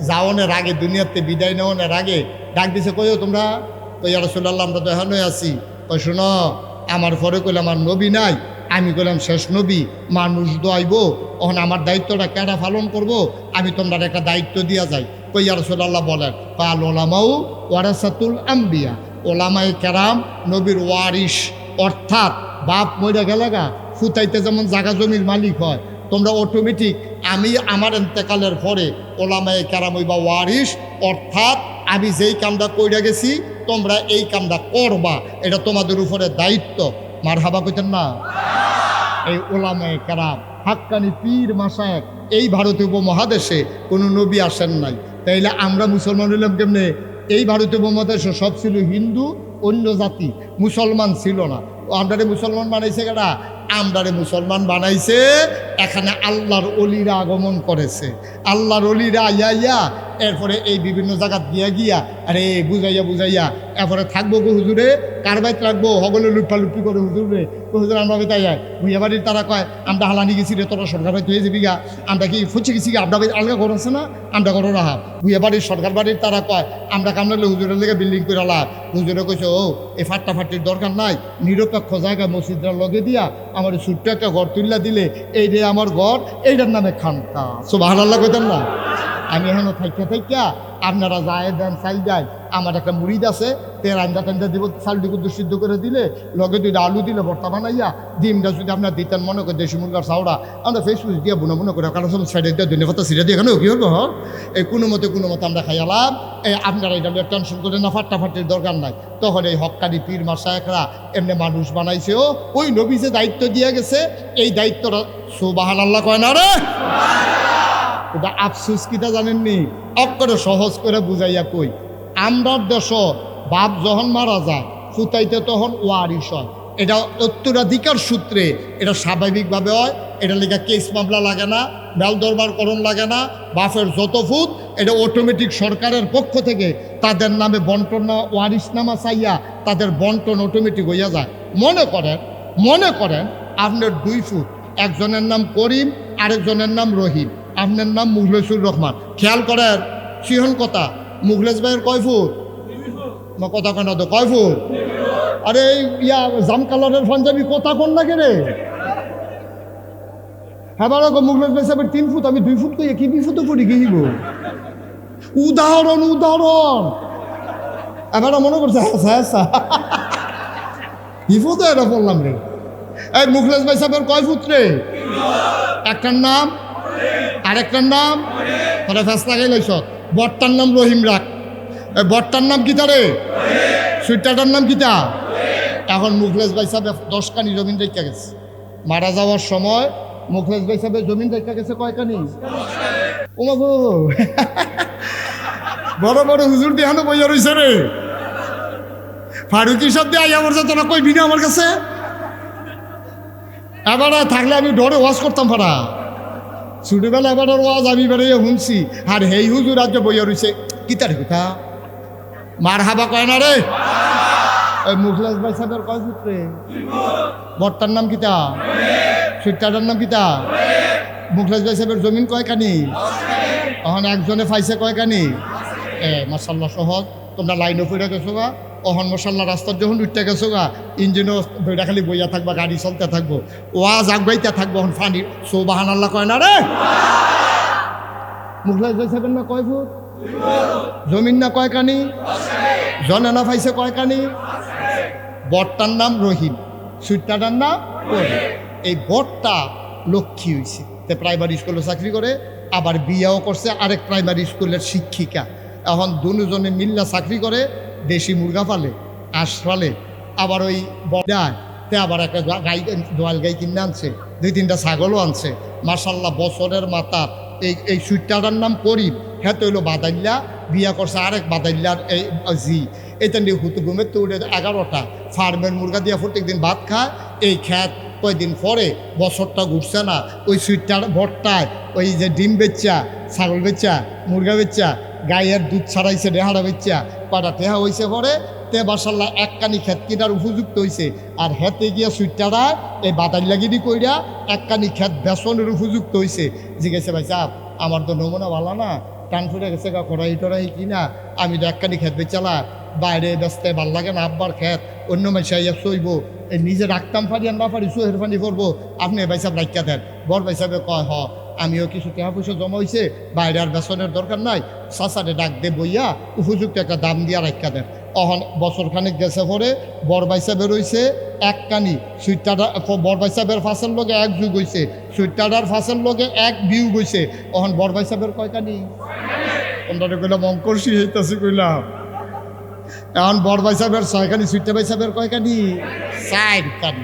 যাওয়ানের আগে, দুনিয়াতে বিদায় নেওয়ানের আগে ডাক দিছে, কইও তোমরা তো ইয়া রাসূলুল্লাহ আমরা তো এখনই আছি। কই শোনো, আমার পরে কইলে আমার নবী নাই, আমি কইলাম শেষ নবী, মানুষ দোয়াইব, তখন আমার দায়িত্বটা কেডা পালন করব, আমি তোমরা একটা দায়িত্ব দিয়া যাই। কই ইয়া রাসূলুল্লাহ বলেন, কাল ওলামাউ ওয়ারাসাতুল আম্বিয়া, ওলামায়ে কেরাম নবীর ওয়ারিস, অর্থাৎ বাপ মরে গেলে গা ফুতাইতে যেমন জাগা জমির মালিক হয়, তোমরা অটোমেটিক আমি আমার ইন্তেকালের পরে ওলামায়ে কেরাম হইবা ওয়ারিস, অর্থাৎ আমি যেই কামটা কইরা গেছি তোমরা এই কামটা করবা, এটা তোমাদের উপরে দায়িত্ব। মারহাবা কইতেন না? এই ওলামায়ে কেরাম হাক্কানি পীর মাশায়েখ এই ভারতীয় উপমহাদেশে কোনো নবী আসেন নাই, তাইলে আমরা মুসলমান হইলাম কেমনে? এই ভারতীয় উপমহাদেশে সব ছিল হিন্দু, অন্য জাতি, মুসলমান ছিল না। আমরারে মুসলমান বানাইছে কেডা? আমরারে মুসলমান বানাইছে এখানে আল্লাহর অলিরা আগমন করেছে। আল্লাহর অলিরা আইয়া এরপরে এই বিভিন্ন জায়গা দিয়া গিয়া আরে বুঝাইয়া বুঝাইয়া এরপরে থাকবো গো হুজুরে, কার বাইত রাখবো, হগলে লুটপালুপি করে হুজুরে, হুজুর আমরা বেতাই যায় ভুইয়া বাড়ির তারা কয় আমরা হালানি গেছি রে, তোরা সরকার বাড়িতে হয়ে যাবি গা, আমরা কি ফুচে গেছি গা, আমরা আলগা ঘর আছে না, আমরা ঘর রাহা। ভুইয়া বাড়ির সরকার বাড়ির তারা কয় আমরা কামড়ালে হুজুরের লেগে বিল্ডিং করে আলাপ। হুজুরে কইছে ও এই ফাট্টাফাটির দরকার নাই, নিরপেক্ষ জায়গা মসজিদরা লগে দিয়া আমার ছোট্ট একটা ঘর তুললা দিলে এই রে আমার ঘর, এইটার নামে খানকা। সুবহানাল্লাহ কইতেন না? আমি এখনো থাইকা আপনারা যায় দেন চাল যায়, আমার একটা মুড়িদ আছে, তেল আঞ্জা টাঞ্জা দিব, চালটি কুদ্দু সিদ্ধ করে দিলে লগে দুইটা আলু দিলে ভর্তা বানাইয়া, ডিমটা যদি আপনার দিতেন মনে করে দেশি মুরগার চাউড়া আমরা ফেসবুক দিয়ে বুনা করে, কারণ সব সাইডে দিয়ে ধনে পাতা সিরা দিয়ে এখানে কি হলো এই কোনো মতে আমরা খাইয়ালাম। এই আপনারা এটা টেনশন করে না, ফাট্টাফাটির দরকার নাই। তখন এই হক্কানি পীর মাশায়েখরা এমনি মানুষ বানাইছে, ও ওই নবী যে দায়িত্ব দিয়ে গেছে এই দায়িত্বটা সুবহানাল্লাহ কয় না রে? এটা আফসুস কিটা জানেননি? অক্ষরে সহজ করে বুঝাইয়া কই, আমরার দেশ বাপ যখন মারা যায় ফুতাইতে তখন ওয়ারিশ হয়, এটা উত্তরাধিকার সূত্রে, এটা স্বাভাবিকভাবে হয়। এটা লেখা কেস মামলা লাগে না, বেল দরবার করণ লাগে না, বাপের যত ফুত এটা অটোমেটিক সরকারের পক্ষ থেকে তাদের নামে বন্টন না, ওয়ারিশনামা চাইয়া তাদের বন্টন অটোমেটিক হইয়া যায়। মনে করেন আপনার 2 ফুট, একজনের নাম করিম, আরেকজনের নাম রহিম, আপনার নাম মুখলেসুর রহমান। খেয়াল করেন সিহন কথা, মুখলেস ভাইয়ের কয় ফুট? কথা কেন তো কয় ফুট? আরে ইয়া জাম কালারের পাঞ্জাবি কথা কোন লাগে রে? হ্যাঁ বারো মুখলেস ভাই সাহেবের 3 ফুট, আমি 2 ফুট কই কি বিফুত পড়ি গিয়েব। উদাহরণ এবার মনে করছে বিফুত এটা বললাম রে। এই মুখলেস ভাই সাহেবের কয় ফুট রে? একটার নাম আরেকটার নাম তারা ফেসলা গাইলাইছ। বটটার নাম রহিম রাখ, বটটার নাম কিতা রে? সুইটাটার নাম কিতা? এখন মুখলেস ভাই সাহেব 10 কানি জমিন রেখা গেছে, মারা যাওয়ার সময় মুখলেস ভাই সাহেবের জমিন রেখা গেছে কয়কানি? ও বাবু বড় বড় হুজুর দেহানো বইয়া রয়েছে রে। ফারুকি সব দিয়ে আইয়া বলছে তোরা কই বিনা আমার কাছে। এবার থাকলে আমি ডরে ওয়াজ করতাম ফারা, ছোটবেলা এবার ওয়াজ আমি বেড়ে শুনছি, আর হেই হুজুর আজ বইয়া রয়েছে কিতার কথা মার হাবা কয় না রে। ওই মুখলেস ভাই সাহেবের কয় ফুট রে? বটটার নাম কিতা? সুইটাটার নাম কিতা? মুখলেস ভাই সাহেবের জমিন কয়খানি? তখন একজনে পাইছে কয়খানি? মাশাল্লাহ সহজ। তোমরা লাইনও ফিরে গেছো গা, অহন মশাল্লা রাস্তার যখন উঠতে গেছো গা, ইঞ্জিনও বইটা খালি বইয়া থাকবা, গাড়ি চলতে থাকবো, ওয়াজ আগবাইতে থাকবো, এখন ফানি সুবহানাল্লাহ কয় না রে। মুখলেস ভাই সাহেবের না কয় ফুট? জমিন না কয়খানি? জনে না পাইছে কয়খানি? বটটার নাম রহিম, সুইটাটার নাম করিম। এই বটটা লক্ষ্মী হয়েছে। তে প্রাইমারি স্কুলে চাকরি করে, আবার বিয়েও করছে আরেক প্রাইমারি স্কুলের শিক্ষিকা। এখন দুজনে মিল্লা চাকরি করে, দেশি মুরগা পালে, হাঁস পালে, আবার ওই বড়ায় তে আবার একটা গাই, দোয়াল গাই কিনে আনছে, 2-3টা ছাগলও আনছে। মার্শাল্লাহ বছরের মাথা। এই সুইটাটার নাম করিম, হ্যাঁ তো হইলো বাদাইল্লা, বিয়া করছে আরেক বাদাইল্লার এই জি। এটা নিয়ে হুতু ঘুমের তো উঠে 11টা ফার্মের মুরগা দিয়ে প্রত্যেক দিন ভাত খায়। এই খ্যাত কয়দিন পরে বছরটা ঘুরছে না, ওই সুইটার ভরটায় ওই যে ডিম বেচ্চা, ছাগল বেচ্চা, মুরগা বেচ্চা, গায়ের দুধ ছাড়াইছে, রেহাড়া বেচ্চা, কটা টেহা হয়েছে পরে তে মাশাল্লাহ এককানি ক্ষেত কিনার উপযুক্ত হয়েছে। আর হেতে গিয়া সুইটারা এই বাদাইল্লাগিরি কইরা এককানি ক্ষেত বেসনের উপযুক্ত হয়েছে। জিজ্ঞেসে ভাই সাহ, আমার তো নমুনা ভালো না, টান ফুটে গেছে গা, কড়াই টড়াই কিনা, আমি তো এককানি ক্ষেত বেচালা, বাইরে ব্যস্তে ভাল লাগে না, আব্বার ক্ষেত অন্য মাইসাইয়া সইব, এই নিজে রাখতাম পারি আর না পারি সোহের পানি করবো, আপনি ভাইসাব রাখা দেন। বড় ভাইসাবে কয় আমিও কিছু টাকা পয়সা জমা হয়েছে, বাইরে আর বেসনের দরকার নাই, চাচারে ডাক দে বইয়া উপযুক্ত একটা দাম দিয়া রাখা দেন। অহন বছর খানিক গেছে পরে বড় ভাইসাবের হয়েছে এককানি সুইটারটা, বড় ভাইসাবের ফাঁসের লগে 1 যুগ হয়েছে, সুইটারটার ফাঁসের লগে 1 ভিউ হয়েছে। অহন বড় ভাইসাবের কয়কানি ওনারে কইলাম অঙ্কর্ষি হইতেছে, কইলাম এখন বড় ভাইসাবের 6খানি, সুইটা ভাইসাবের কয়কানি 4খানি।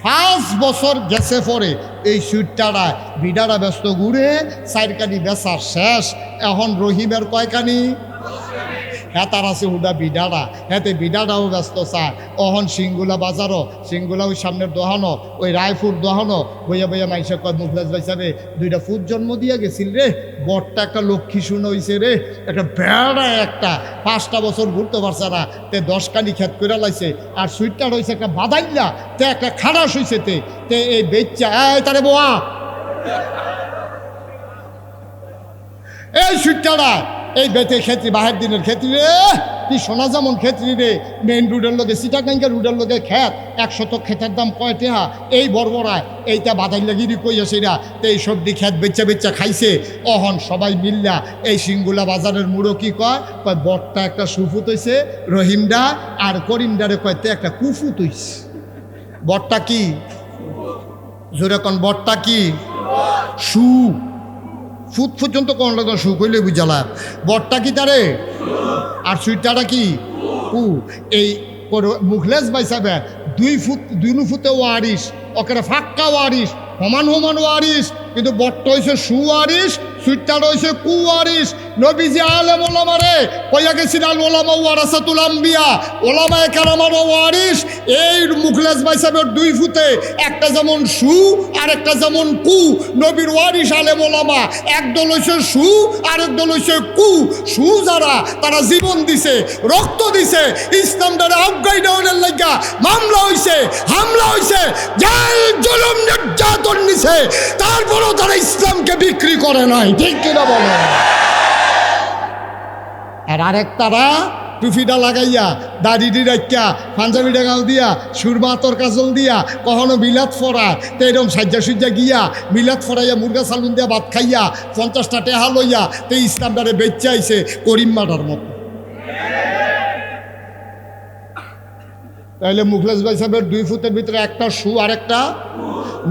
5 বছর গেছে পরে এই সুইটারা বিডারা ব্যস্ত ঘুরে 4খানি বেচা শেষ। এখন রহিমের কয়খানি, হ্যাঁ তার আছে হুডা বিডারা, হ্যাঁতে বিডারাও ব্যস্ত চায়। অহন সিঙ্গুলা বাজারও, সিঙ্গুলা ওই সামনের দোহানো, ওই রায়পুর দোহানো, বইয়া বইয়া মাইসে কয় মুখলেস ভাই সাহেবে 2টা ফুট জন্ম দিয়া গেছিল রে, বরটা একটা লক্ষ্মী শুনে হয়েছে রে, একটা বেড়া একটা 5টা বছর ঘুরতে পারছে না, তে 10খানি ক্ষেত করে লাইছে। আর সুইটটার হয়েছে একটা বাদাইল্লা, তে একটা খারাস হয়েছে, তে এই বেচ্চা তারে বোয়া এই সুইটটারা এই বেতে ক্ষেত্রে বাহের দিনের ক্ষেত্রে রে, কি সোনা যেমন ক্ষেত্রে রে, মেইন রোডের লোকে সিটাগাঙ্গা রোডের লোকে খ্যাত 100 ক্ষেতের দাম কয় টেহা, এই বর্বরায় এইটা বাদাইল্লাগিরি কইয়া সেরা, তো এই সবজি ক্ষেত বেচা বেচা খাইছে। অহন সবাই মিল্লা এই সিঙ্গুলা বাজারের মুড়ো কি কয়, বরটা একটা সুফুত হইছে রহিমডা, আর করিমডারে কয়তে একটা কুফুত হইছে। বরটা কি জোরে কোন, বরটা কি সু, ফুট পর্যন্ত কোন লোক সু কইলে বুঝালা, বরটা কি তারে, আর সুইটারটা কি কু। এই মুখলেস ভাই সাহেব 2 ফুটে ওয়ারিস, ওকে ফাক্কা ওয়ারিস, সমান সমান ওয়ারিস, কিন্তু বরটা হয়েছে সুয়ারিস, সুইটার হয়েছে কুয়ারিস। নবীজি আলেম ওলামারে কইয়া গেছিল আল ওলামা ওয়ারাসাতুল আম্বিয়া, ওলামায়ে কেরামের ওয়ারিস। এই মুখলেস ভাই সাহেবের 2 ফুটে একটা যেমন সু আর একটা যেমন কু। নবীর ওয়ারিস আলেম ওলামা, একদল হইছে সু আর একদল হইছে কু। সু যারা তারা জীবন দিছে, রক্ত দিছে, ইসলামটারে আফগাই ডাউনের লাগা মামলা হইছে, হামলা হইছে, জেল জুলুম নির্যাতন নিছে, তারপরও তারা ইসলামকে বিক্রি করে নাই, ঠিক কিনা বলে। আর আরেক তারা টুফিটা লাগাইয়া, দাড়িটি রাখিয়া, পাঞ্জাবিটা গাল দিয়া, সুরমা আতর কাজল দিয়া, কখনো বিলাত ফরা, তো এরকম সাজ্জা সুজ্জা গিয়া বিলাত ফরাইয়া মুরগা সালুন দিয়া ভাত খাইয়া 50টা টেহা লইয়া তো ইসলামটারে বেচে আইছে করিম মাটার মতো। তাহলে মুখলেস ভাই সাহেবের 2 ফুটের ভিতরে একটা সু আর একটা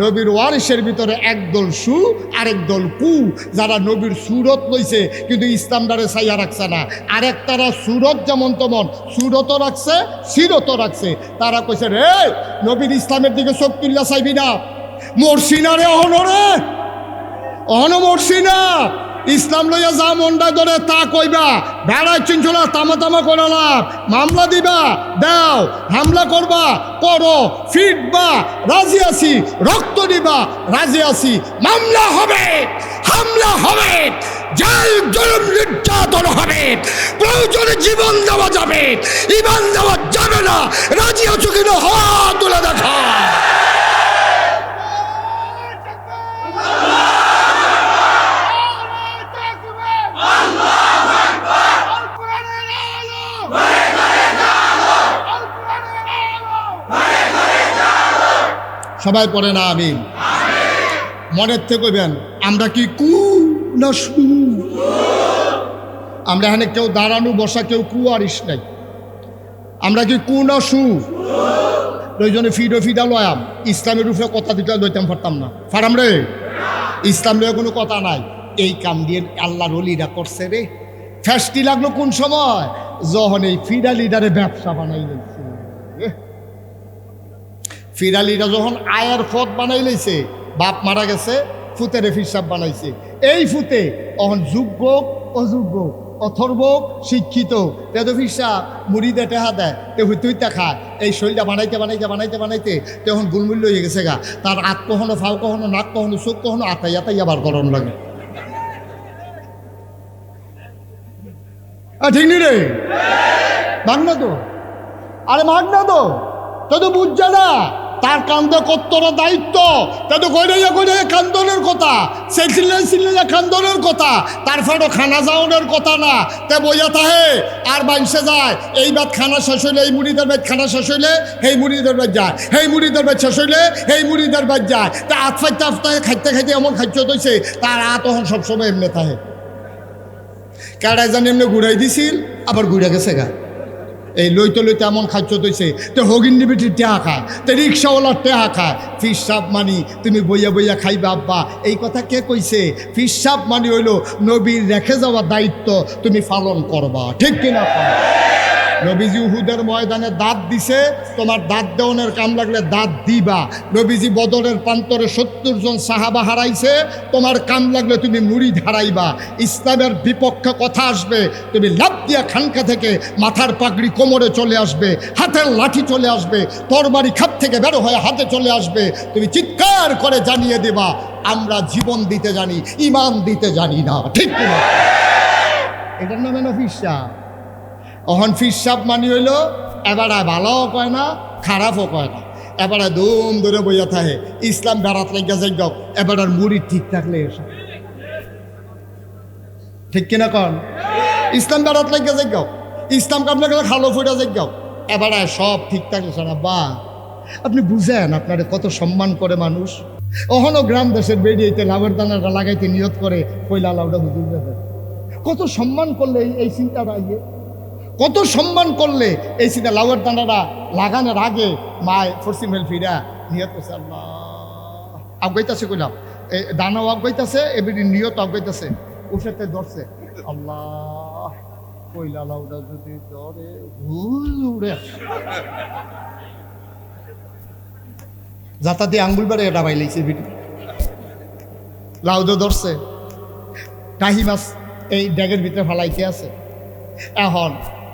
নবীর ওয়ারিসের ভিতরে একদল সু আরেক দল কু, যারা নবীর সুরত লইছে কিন্তু ইসলামটারে ছাইয়া রাখছে না। আরেক তারা সুরত যেমন তেমন সুরতও রাখছে, সিরতও রাখছে। তারা কইছে রে নবীর ইসলামের দিকে চোখ তুল্লা চাইবি না, মরছি না রে, অহনো মরছি না, ইসলাম লইয়া যা মনটা ধরে তা কইবা, ভেড়ায় চিনছলা তামা তামা করলাম, মামলা দিবা দাও, হামলা করবা করো, ফিটবা রাজি আছি, রক্ত দিবা রাজি আছি, মামলা হবে, হামলা হবে, জেল জুলুম নির্যাতন হবে, প্রয়োজনে জীবন দেওয়া যাবে, ঈমান দেওয়া যাবে না। রাজি আছো কিনা হাত তুলে দেখা। সবাই পড়ে না আমিন। মনের থেকে কইবেন আমরা কি কু না সু? আমরা এখানে কেউ দাঁড়ানো বসা কেউ কুয়ারিস নাই, আমরা কি কু না সু? প্রয়োজনে ফিডো ফিডা লয়াম, ইসলামের উপরে কথা দিতে লইতাম পারতাম না, ফারাম রে। ইসলাম নিয়ে কোনো কথা নাই। এই কাম দিয়ে আল্লাহর ওলিরা করছে রে। ফ্যাস্টি লাগলো কোন সময়? যখন এই ফিরা লিডারে ব্যবসা বানাই লেছে। ফিরা লিডার যখন আয়ের পথ বানাই লেছে, বাপ মারা গেছে, ফুতেরে ফিরসাব বানাইছে। এই ফুতে তখন যোগ্য অযোগ্য অথর্ব শিক্ষিত তেদ ফিরসাব মুড়িদে টেহা দেয়, তে হইতে খায়। এই শরীরটা বানাইতে বানাইতে বানাইতে বানাইতে তখন গুলমূল্য হয়ে গেছে গা। তার আত কখনো ফাও কখনো নাক কখনো চোখ কখনো আতাই আতাই আবার গরম লাগে। ঠিক নি রে? মাগ না তো, আরে মাগ না তো, তা তো বুঝছে না তার কান্দে কত্তরা দায়িত্ব। তা তো কইরে কান্দনের কথা, সে চিল্লে কান্দনের কথা, তারপরও খানা যাওয়ানোর কথা না। তে বইয়া তাহে আর বাইসে যায়। এই বাদ খানা শেষ হইলে এই মুড়িদের বাদ খানা শেষ হইলে এই মুড়িদের বাদ যায়, এই মুড়িদের বাদ শেষ হইলে এই মুড়িদের বাদ যায়। তা আতফাইতে আফতাহে খাইতে খাইতে এমন খাদ্য হইছে তার তখন সবসময় এমনি তাহে। কারাই জানি এমনি ঘুরাই দিছিল, আবার ঘুরে গেছে গা। এই লইতে লইতে এমন খাদ্য তৈছে তো হগিন বিটির টেহা খায়, তো রিক্সাওয়ালার টেহা খায়। ফিরসাব মানি তুমি বইয়া বইয়া খাইবা আব্বা, এই কথা কে কইছে? ফিরসাব মানি হইল নবীর রেখে যাওয়া দায়িত্ব তুমি পালন করবা, ঠিক কিনা? নবীজি উহুদের ময়দানে দাঁত দিছে, তোমার দাঁত দেওয়ানের কাম লাগলে দাঁত দিবা। নবীজি বদরের প্রান্তরে 70 জন সাহাবা হারাইছে, তোমার কাম লাগলে তুমি মুড়ি হারাইবা। ইসলামের বিপক্ষে কথা আসবে, তুমি লাফ দিয়া খানকা থেকে মাথার পাগড়ি কোমরে চলে আসবে, হাতের লাঠি চলে আসবে, তরবারি খাপ থেকে বেরো হয়ে হাতে চলে আসবে। তুমি চিৎকার করে জানিয়ে দেবা আমরা জীবন দিতে জানি, ইমান দিতে জানি না, ঠিক কিনা? এটার নামে না ফিরসাব। অহন ফিরসাব মানি হইল এবারে ভালোও কয় না, খারাপও কয় না, এবারে দুম ধরে বইয়া থাকে। ইসলাম বেড়াত লাগিয়া যাই গাও, এবার মুড়ি ঠিক থাকলে এসব, ঠিক কিনা কন? ইসলাম বেড়াত লাগিয়া যাই গাও, ইসলাম কামনা গেলে খালো ফুটা যাই গাও, এবারে সব ঠিক থাকলে শোনা। বা আপনি বুঝেন আপনারে কত সম্মান করে মানুষ। অহনও গ্রাম দেশের বেরিয়েতে লাভের দানাটা লাগাইতে নিয়ত করে কইলা লাউডা হুজুর দেবে। কত সম্মান করলে এই চিন্তাটা ইয়ে, কত সম্মান করলে এই চিন্তা। লাউয়ের দানাটা লাগানোর আগে মায় ফরসিম হেল ফিরা নিয়ত করছে, আল্লাহ আগাইতেছে, কইলাম এই দানাও আগাইতেছে, এবারে নিয়ত আগাইতেছে, উঠেতে ধরছে, আল্লাহ কইলা লাউডা যদি ধরে ভুল উড়ে যাতা দিয়ে আঙ্গুল বেড়ে এটা বাইলেছে ভিডিও। লাউদো ধরছে, টাহি মাছ এই ড্যাগের ভিতরে ফালাইতে আছে। এখন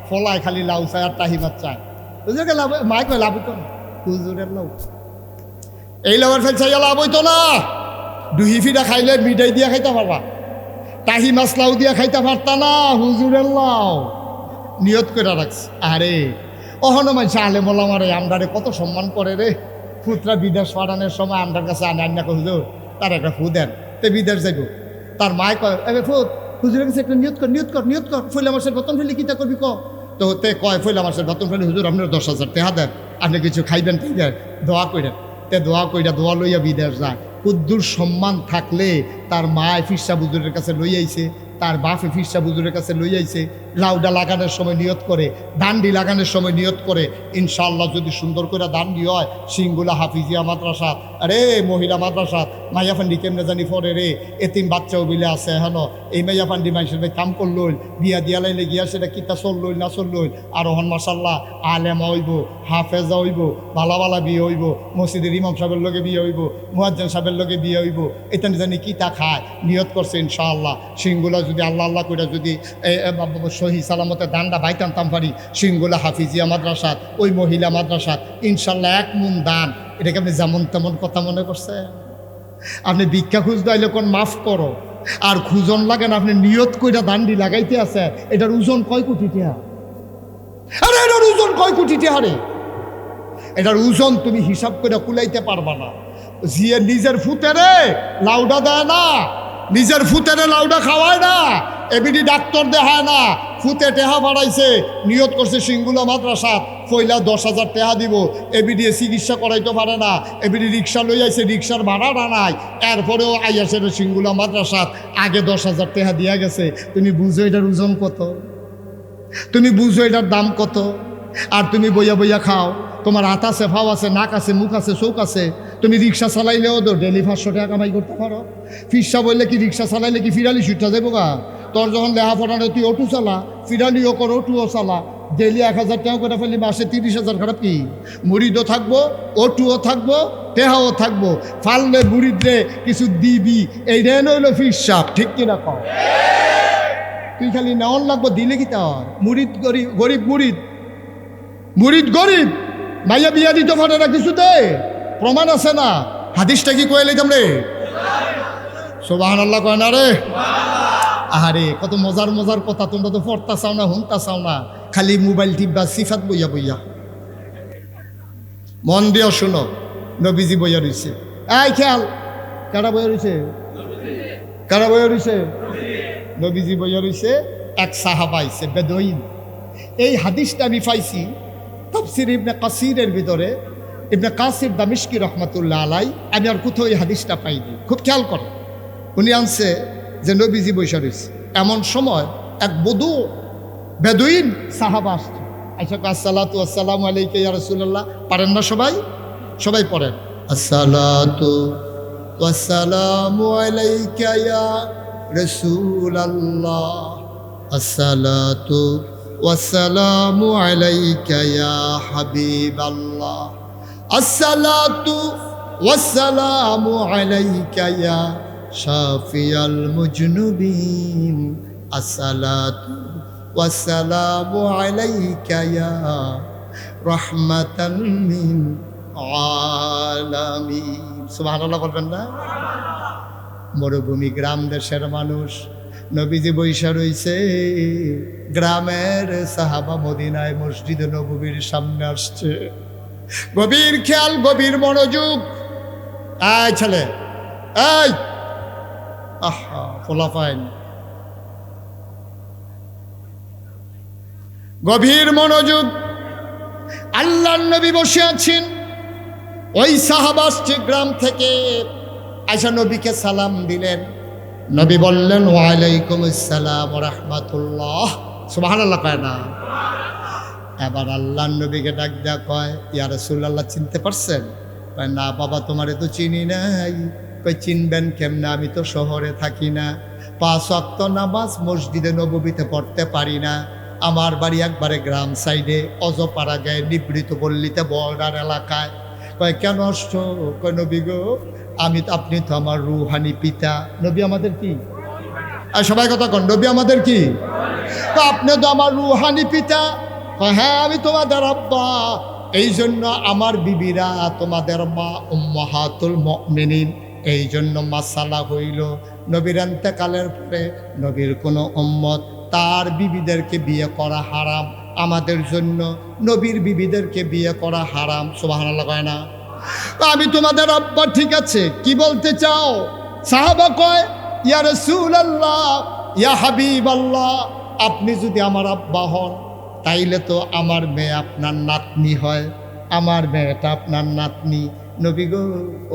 ফলায় খালি লাউ চায় আর টাহি মাছ চায়। বুঝলে লাভ মায় কয় লাভ হইতো না, হুজুরের লাউ এই লাউয়ের ফেল চাইয়া লাভ হইতো না। দুহি ফিরা খাইলে মিঠাই দিয়া খাইতে পারবা, টাহি মাছ লাউ দিয়া খাইতে পারতা না, হুজুরের লাউ। নিয়ত করে রাখছে। আরে অহনো মানুষ আলে মোলা মারে আমরারে কত সম্মান করে রে। ফুতরা বিদেশ পাঠানোর সময় আমরার কাছে আনে আন্না কো হুজুর তার একটা ফু দেন, তে বিদেশ যাইব। তার মায় কয় এ ফুত হুজুরের কাছে একটা নিয়ত কর, নিয়ত কর, নিয়ত কর, ফইলা মাসের বেতন ফেলে কিতা করবি ক? তো তে কয় ফইলা মাসের বেতন ফেলে হুজুর আপনার 10,000 টাকা দেন, আপনি কিছু খাইবেন, ঠিক আছে দোয়া কইরেন। তে দোয়া কইরা দোয়া লইয়া বিদেশ যায়। কুদ্দুর সম্মান থাকলে তার মায় ফিরসা হুজুরের কাছে লই আইছে, তার বাপে ফিরসা হুজুরের কাছে লই আইছে। লাউডা লাগানোর সময় নিয়ত করে, ডান্ডি লাগানোর সময় নিয়ত করে, ইনশাআল্লাহ যদি সুন্দর করে ডান্ডি হয় সিংগুলা হাফিজিয়া মাদ্রাসা, আরে মহিলা মাদ্রাসা মাইয়াফান্ডি কেমনে জানি পরে রে, এতিম বাচ্চাও বিলে আছে হেন। এই মাইয়াফান্ডি মানুষের কাম করলইল, বিয়া দিয়া লাইলে গিয়া সেটা কিতা চললইল না চললইল। আর ওহন মাশাল্লাহ আলেমা হইব, হাফেজা হইব, ভালা ভালা বিয়ে হইব, মসজিদের ইমাম সাহেবের লগে বিয়ে হইব, মুয়াজ্জিন সাহেবের লগে বিয়ে হইব। এটা জানি কিতা খায়, নিয়ত করছে ইনশাআল্লাহ সিংগুলা যদি আল্লাহ আল্লাহ করে যদি সহি সালামতে দানটা বাইতে আনতাম পারি, সিংগুলা হাফিজিয়া মাদ্রাসাত ওই মহিলা মাদ্রাসাত ইনশাল্লাহ 1 মুন দান। এটাকে আপনি যেমন তেমন কথা মনে করছেন? আপনি ভিক্ষা খুঁজতে আইলে কোন মাফ করো, আর খুঁজন লাগে না, আপনি নিয়ত কইরা দান্ডি লাগাইতে আছে। এটার ওজন কয় কোটি টাকা? আরে এটার ওজন কয় কোটি টাকা রে? এটার ওজন তুমি হিসাব করে কুলাইতে পারবা না। জিয়ে নিজের ফুতেরে লাউডা দেয় না, নিজের ফুতেরে লাউডা খাওয়ায় না, এবিডি ডাক্তার দেখায় না, ফুতে টেহা বাড়াইছে, নিয়ত করছে সিংগুলা মাদ্রাসা কইলা 10,000 টাকা দিব, এবিডি চিকিৎসা করাইতে পারে না, এবিডি রিক্সা লই আইছে, রিক্সার ভাড়া নাই, এরপরেও আইয়াছে সিংগুলা মাদ্রাসা আগে 10,000 টাকা দিয়া গেছে। তুমি বুঝো এটার ওজন কত? তুমি বুঝো এটার দাম কত? আর তুমি বইয়া বইয়া খাও। তোমার হাত আছে, ফাও আছে, নাক আছে, মুখ আছে, চোখ আছে, তুমি রিক্সা চালাইলেও তো ডেলি 500 টাকা কামাই করতে পারো। ফিরসা বললে কি রিক্সা চালাইলে কি ফিরালি ছুটটা যাবো গা? তোর যখন লেহা পড়ানো তুই অটো চালা, ফিরালিও কর, অটুও চালা, ডেলি 1000 টাকা করে ফেললি, মাসে 30,000, খারাপ কি? মুড়িদও থাকবো, অটুও থাকবো, টেহাও থাকবো, ফাললে মুড়িদরে কিছু দিবি, এই রেন হইলো ফিরসাপ, ঠিক কিনা কও? তুই খালি নেওয়ার লাগবো, দিলে কি তার? মুড়িদ গরিব, গরিব মুড়িদ, মুড়িদ গরিব, মাইয়া বিয়া দিতে পারে না কিছুতে, প্রমাণ আছে না? হাদিসটা কি কয়ে লইতাম রে? সুবহানাল্লাহ কয় না রে? আহারে কত মজার মজার কথা, তোমরা তো পড়তা চাও না, শুনতা চাও না, খালি মোবাইল টিপবা, সিফাত বইয়া বইয়া। মন দিও শুনো, নবীজি বইয়া রইছে। এই খেয়াল, কারা বইয়া রইছে? কারা বইয়া রইছে? নবীজি বইয়া রইছে। এক সাহাবা আইছে, বেদুইন। এই হাদিসটা আমি পাইছি তাফসীর ইবনে কাসিরের ভিতরে, ইবনে কাসির দামিশকি রহমাতুল্লাহ আলাই। আমি আর কোথাও এই হাদিসটা পাইনি, খুব খেয়াল করো। উনি আনছে যে নবীজি বৈশা রয়েছে, এমন সময় এক বধূ বেদুইন সাহাবা আসছে, আইসা আসসালাতু আসসালামু আলাইকা ইয়া রাসূলুল্লাহ। পারেন না সবাই? সবাই পড়েন, আসসালাতু ওয়াসসালামু আলাইকা ইয়া রাসূলুল্লাহ, আসসালাতু ওয়াসসালামু আলাইকা ইয়া হাবিবাল্লাহ, আসসালাতু ওয়াসসালামু আলাইকা ইয়া শাফিয়াল মুজনুবিন, আসসালাতু ওয়াসসালামু আলাইকা ইয়া রাহমাতাল লিল আলামিন। সুবহানাল্লাহ বলবেন না? মরুভূমি গ্রাম দেশের মানুষ, নবীজি বৈশা রইছে, গ্রামের সাহাবা মদিনায় মসজিদে নববীর সামনে আসছে। গভীর খেয়াল, গভীর মনোযোগ। এই ছেলে, এই আহা ফলাফাইন, গভীর মনোযোগ। আল্লাহর নবী বসে আছেন, ওই সাহাবা আসছে গ্রাম থেকে, আয়সা নবীকে সালাম দিলেন। নবী বললেন ওয়ালাইকুম আসসালাম ওয়া রাহমাতুল্লাহ। সুবহানাল্লাহ কয় না? এবার আল্লাহর নবীকে ডাক দেয়া কয়, ইয়া রাসূলুল্লাহ চিনতে পারছেন? কয় না বাবা, তোমারে তো চিনি নাই। কই চিনবেন কেমনে, আমি তো শহরে থাকি না, 5 ওয়াক্ত নামাজ মসজিদে নববীতে পড়তে পারি না, আমার বাড়ি একবারে গ্রাম সাইডে, অজপাড়া গায়ে নিবৃত পল্লীতে, বর্ডার এলাকায়। কয় কেন আসছো? কয় নবী গো, আপনি তো আমার রুহানি পিতা। নবী আমাদের কি? আর সবাই কথা কন, নবী আমাদের কি? আপনি তো আমার রুহানি পিতা। হ্যাঁ, আমি তোমাদের আব্বা, এই জন্য আমার বিবিরা তোমাদের মা উম্মাহাতুল মুমিনিন। এই জন্য মাসালা হইল, নবীর ইন্তেকালের পরে নবীর কোনো উম্মত তার বিবিদেরকে বিয়ে করা হারাম, আমাদের জন্য নবীর বিবিদেরকে বিয়ে করা হারাম। সুবহানাল্লাহ কয় না? আমি তোমাদের আব্বা, ঠিক আছে, কি বলতে চাও? সাহাবা কয়, ইয়া রাসূলুল্লাহ, ইয়া হাবিবাল্লাহ, আপনি যদি আমার আব্বা হন, তাইলে তো আমার মেয়ে আপনার নাতনি হয়, আমার মেয়েটা আপনার নাতনি। নবী গো,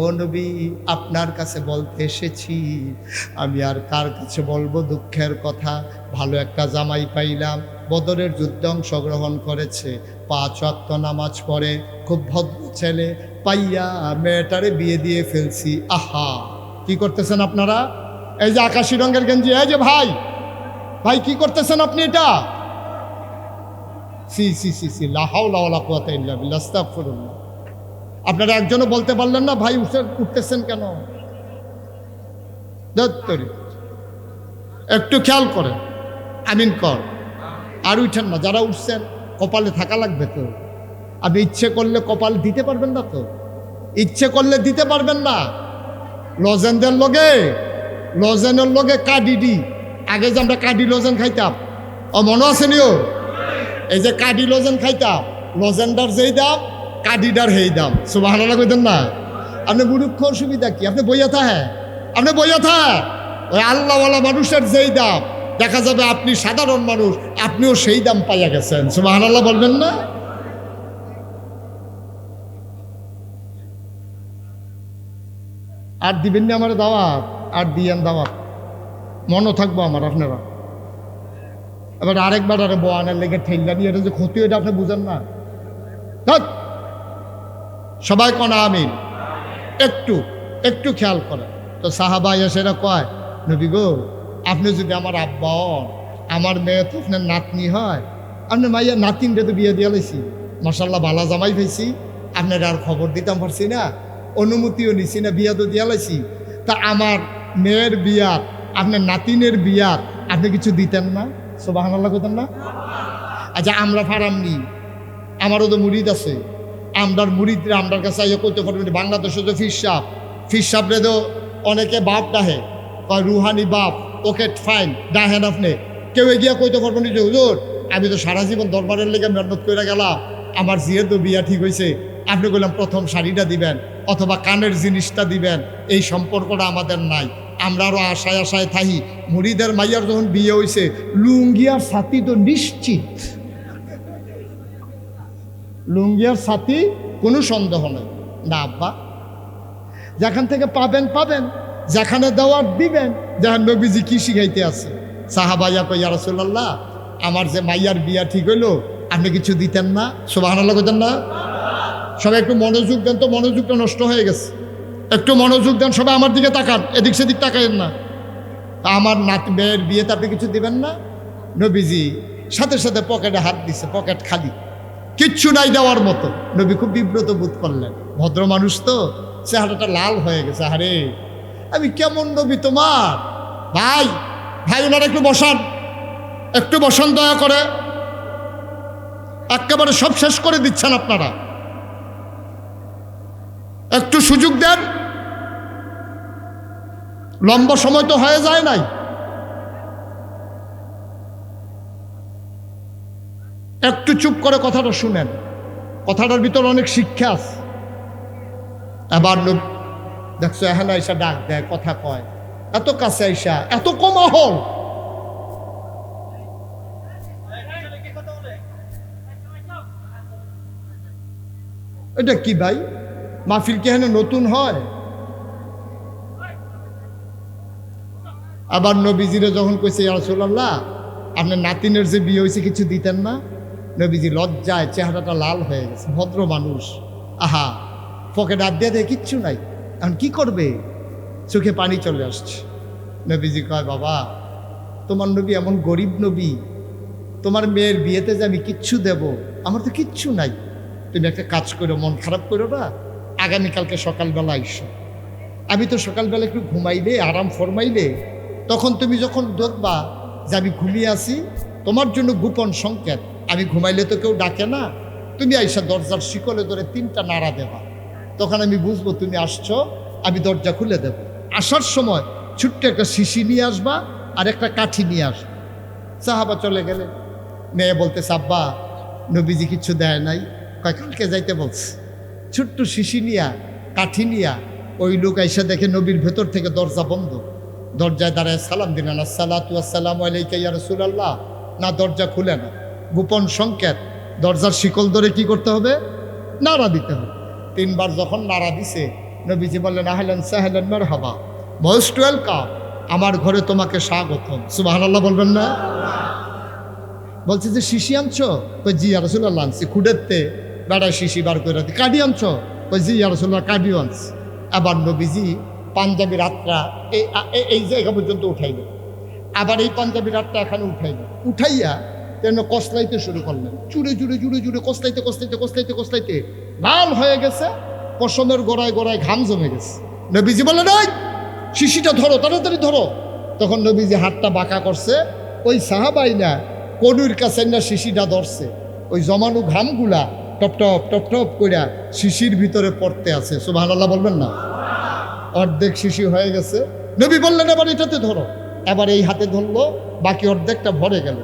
ও নবী, আপনার কাছে বলতে এসেছি। আমি আর কার কাছে বলবো দুঃখের কথা? ভালো একটা জামাই পাইলাম, বদরের যুদ্ধে অংশগ্রহণ করেছে, 5 ওয়াক্ত নামাজ পড়ে, খুব ভদ্র ছেলে পাইয়া মেয়েটারে বিয়ে দিয়ে ফেলছি। আহা, কি করতেছেন আপনারা? এই যে আকাশি রঙের গেঞ্জি, এই যে ভাই, ভাই কি করতেছেন আপনি এটা? সি সি সি সি, লা হাওলা ওয়ালা কুওয়াতা ইল্লা বিল্লাহ, আস্তাগফিরুল্লাহ। আপনারা একজনও বলতে পারলেন না ভাই উঠতেছেন কেন? একটু খেয়াল করেন, আমিন কর, আর উঠেন না। যারা উঠছেন কপালে থাকা লাগবে তো। আপনি ইচ্ছে করলে কপাল দিতে পারবেন না তো, ইচ্ছে করলে দিতে পারবেন না। লজেনদের লগে, লজেনের লগে কাডিডি, আগে যে আমরা কাডি লজেন খাইতাম, ও মনে আছে নিও? এই যে কাডি লজেন খাইতাম, লজেন্ডার যেই দাম, কাডিডার হেই দাম। সুবহানাল্লাহ কইতেন না? আপনি মুরুক্ষ, অসুবিধা কি? আপনি বইয়া থাকেন, আপনি বইয়া থাকেন। ওই আল্লাহওয়ালা মানুষের যেই দাম, দেখা যাবে আপনি সাধারণ মানুষ, আপনিও সেই দাম পাইয়া গেছেন। সুবহানাল্লাহ বলবেন না? আর দিবেন না আমার দাওয়াত? আর দিয়েন দাওয়াত, মনও থাকবো আমার আপনারা। এবার আরেকবার আরে বয়ানের লেগে ঠেল্লা নিয়ে এটা যে ক্ষতি, এটা আপনি বুঝেন না। সবাই কোন আমিন। একটু একটু খেয়াল করে। তো সাহাবা এসেরা কয়, নবী গো, আপনি যদি আমার আব্বা হন, আমার মেয়ে তো আপনার নাতনি হয়, আপনার মাইয়া নাতিনটা তো বিয়ে দিয়ে লাইছি, মাশাল্লাহ বালা জামাই পেয়েছি, আপনার আর খবর দিতাম পারছি না, অনুমতিও নিছি না, বিয়া তো দিয়া লাইছি, তা আমার মেয়ের বিয়ার, আপনার নাতিনের বিয়ার আপনি কিছু দিতেন না? সুবহানাল্লাহ করতেন না? আচ্ছা আমরা ফারামনি, আমারও তো মুরিদ আছে, আমরার মুরিদরা আমরার কাছে আইয়া করতে পারবেন। বাংলাদেশে তো ফির সাপরে তো অনেকে বাপ ডাহে, কয় রুহানি বাপ, ওকে ফাইন ডাহেন আপনি, কেউ এগিয়া কইতে পারবেন যে হুজুর আমি তো সারা জীবন দরবারের লেগে মেহনত করে গেলাম, আমার যেহেতু বিয়া ঠিক হয়েছে, আপনি বললাম প্রথম শাড়িটা দিবেন অথবা কানের জিনিসটা দিবেন, এই সম্পর্কটা আমাদের নাই। আমরা আরও আশায় আশায় থাকি, মুরিদের মাইয়ার যখন বিয়ে হয়েছে লুঙ্গিয়ার সাথী তো নিশ্চিত, লুঙ্গিয়ার সাথী কোনো সন্দেহ নেই। না আব্বা, যেখান থেকে পাবেন পাবেন, যেখানে দেওয়ার দিবেন। যেখানে নবীজি কি শিখাইতে আছে, সাহাবাইয়া কই ইয়া রাসূলুল্লাহ, আমার যে মাইয়ার বিয়া ঠিক হইলো, আপনি কিছু দিতেন না? সুবহানাল্লাহ কইতেন না? সবাই একটু মনোযোগ দেন, তো মনোযোগটা নষ্ট হয়ে গেছে, একটু মনোযোগ দেন সবাই, আমার দিকে তাকান, এদিক সেদিক তাকাইন না। আমার মেয়ের বিয়েতে আপনি কিছু দিবেন না? নবীজি সাথে সাথে পকেটে হাত দিছে, পকেট খালি, কিচ্ছু নাই দেওয়ার মতো। নবী খুব বিব্রত বোধ করলেন, ভদ্র মানুষ তো, চেহারাটা লাল হয়ে গেছে। আরে আমি কেমন নবী তোমার? ভাই ভাই ওনারা একটু বসান, একটু বসান দয়া করে, একেবারে সব শেষ করে দিচ্ছেন আপনারা, একটু সুযোগ দেন, লম্বা সময় তো হয়ে যায় নাই। একটু চুপ করে কথাটা শুনেন, কথাটার ভিতর অনেক শিক্ষা আছে। আবার দেখছো এখন আইসা ডাক দেয়, কথা কয়, এত কাছে আইসা এত কোমল, এটা কি ভাই? মাহফিল কি এখানে নতুন হয়? আবার নবীজিরে যখন কইছে ইয়া রাসূলুল্লাহ, আপনার নাতিনের যে বিয়ে হয়েছে কিছু দিতেন না? নবীজি লজ্জায় চেহারাটা লাল হয়ে গেছে, ভদ্র মানুষ, আহা পকেটে হাত দিয়ে দেয়, কিচ্ছু নাই, এখন কি করবে, চোখে পানি চলে আসছে। নবীজি কয়, বাবা তোমার নবী এমন গরিব নবী, তোমার মেয়ের বিয়েতে যে আমি কিচ্ছু দেব, আমার তো কিচ্ছু নাই, তুমি একটা কাজ করো, মন খারাপ করো না, আগামীকালকে সকালবেলা আইসো, আমি তো সকালবেলা একটু ঘুমাইলে, আরাম ফরমাইলে, তখন তুমি যখন দেখবা যে আমি ঘুমিয়ে আছি, তোমার জন্য গোপন সংকেত, আমি ঘুমাইলে তো কেউ ডাকে না, তুমি আইসা দরজার শিকলে ধরে 3টা নাড়া দেবা, তখন আমি বুঝবো তুমি আসছো, আমি দরজা খুলে দেব। আসার সময় ছোট্ট একটা শিশি নিয়ে আসবা আর একটা কাঠি নিয়ে আসবা। সাহাবা চলে গেলে, মেয়ে বলতে, আব্বা নবীজি কিচ্ছু দেয় নাই, কয় কালকে যাইতে বলছে। ছোট্ট শিশি নিয়া কাঠি নিয়া ওই লোক আইসা দেখে নবীর ভেতর থেকে দরজা বন্ধ, দরজায় দাঁড়ায় সালাম দিলেন, আসসালাতু আসসালামু আলাইকা ইয়া রাসূলুল্লাহ, না দরজা খুলে না, গোপন সংকেত, দরজার শিকল ধরে কি করতে হবে, নাড়া দিতে হবে। 3বার যখন নাড়া দিছে, নবীজি বললেন, আহলান সাহলান মারহাবা, মোস্ট ওয়েলকাম, আমার ঘরে তোমাকে স্বাগতম। সুবহানাল্লাহ বলবেন না? বলছে যে শিশি আনছো? কই জি ইয়া রাসূলুল্লাহ আনছি, খুঁড়েতে বেড়া শিশি বার করে দি। কাঠি আনছো? কই জি ইয়া রাসূলুল্লাহ কাঠিও আনছি। আবার নবীজি পাঞ্জাবি রাতটা এই জায়গা পর্যন্ত উঠাইল, আবার এই পাঞ্জাবি রাতটা এখানে উঠাইল, উঠাইয়া তেন কসলাইতে শুরু করলেন, জুড়ে জুড়ে জুড়ে জুড়ে কসলাইতে কসলাইতে কসলাইতে কসলাইতে লাল হয়ে গেছে, পশমের গোড়ায় গোড়ায় ঘাম জমে গেছে। নবীজি বললেন, ওই শিশিটা ধরো, তাড়াতাড়ি ধরো। তখন নবীজি হাতটা বাঁকা করছে, ওই সাহাবাই না কনুর কাছে না শিশিটা ধরছে, ওই জমানো ঘামগুলা টপ টপ টপ টপ কইরা শিশির ভিতরে পড়তে আছে। সুবহানাল্লাহ বলবেন না? অর্ধেক শিশি হয়ে গেছে। নবী বললেন, এবার এটাতে ধরো, এবার এই হাতে ধরলো, বাকি অর্ধেকটা ভরে গেল।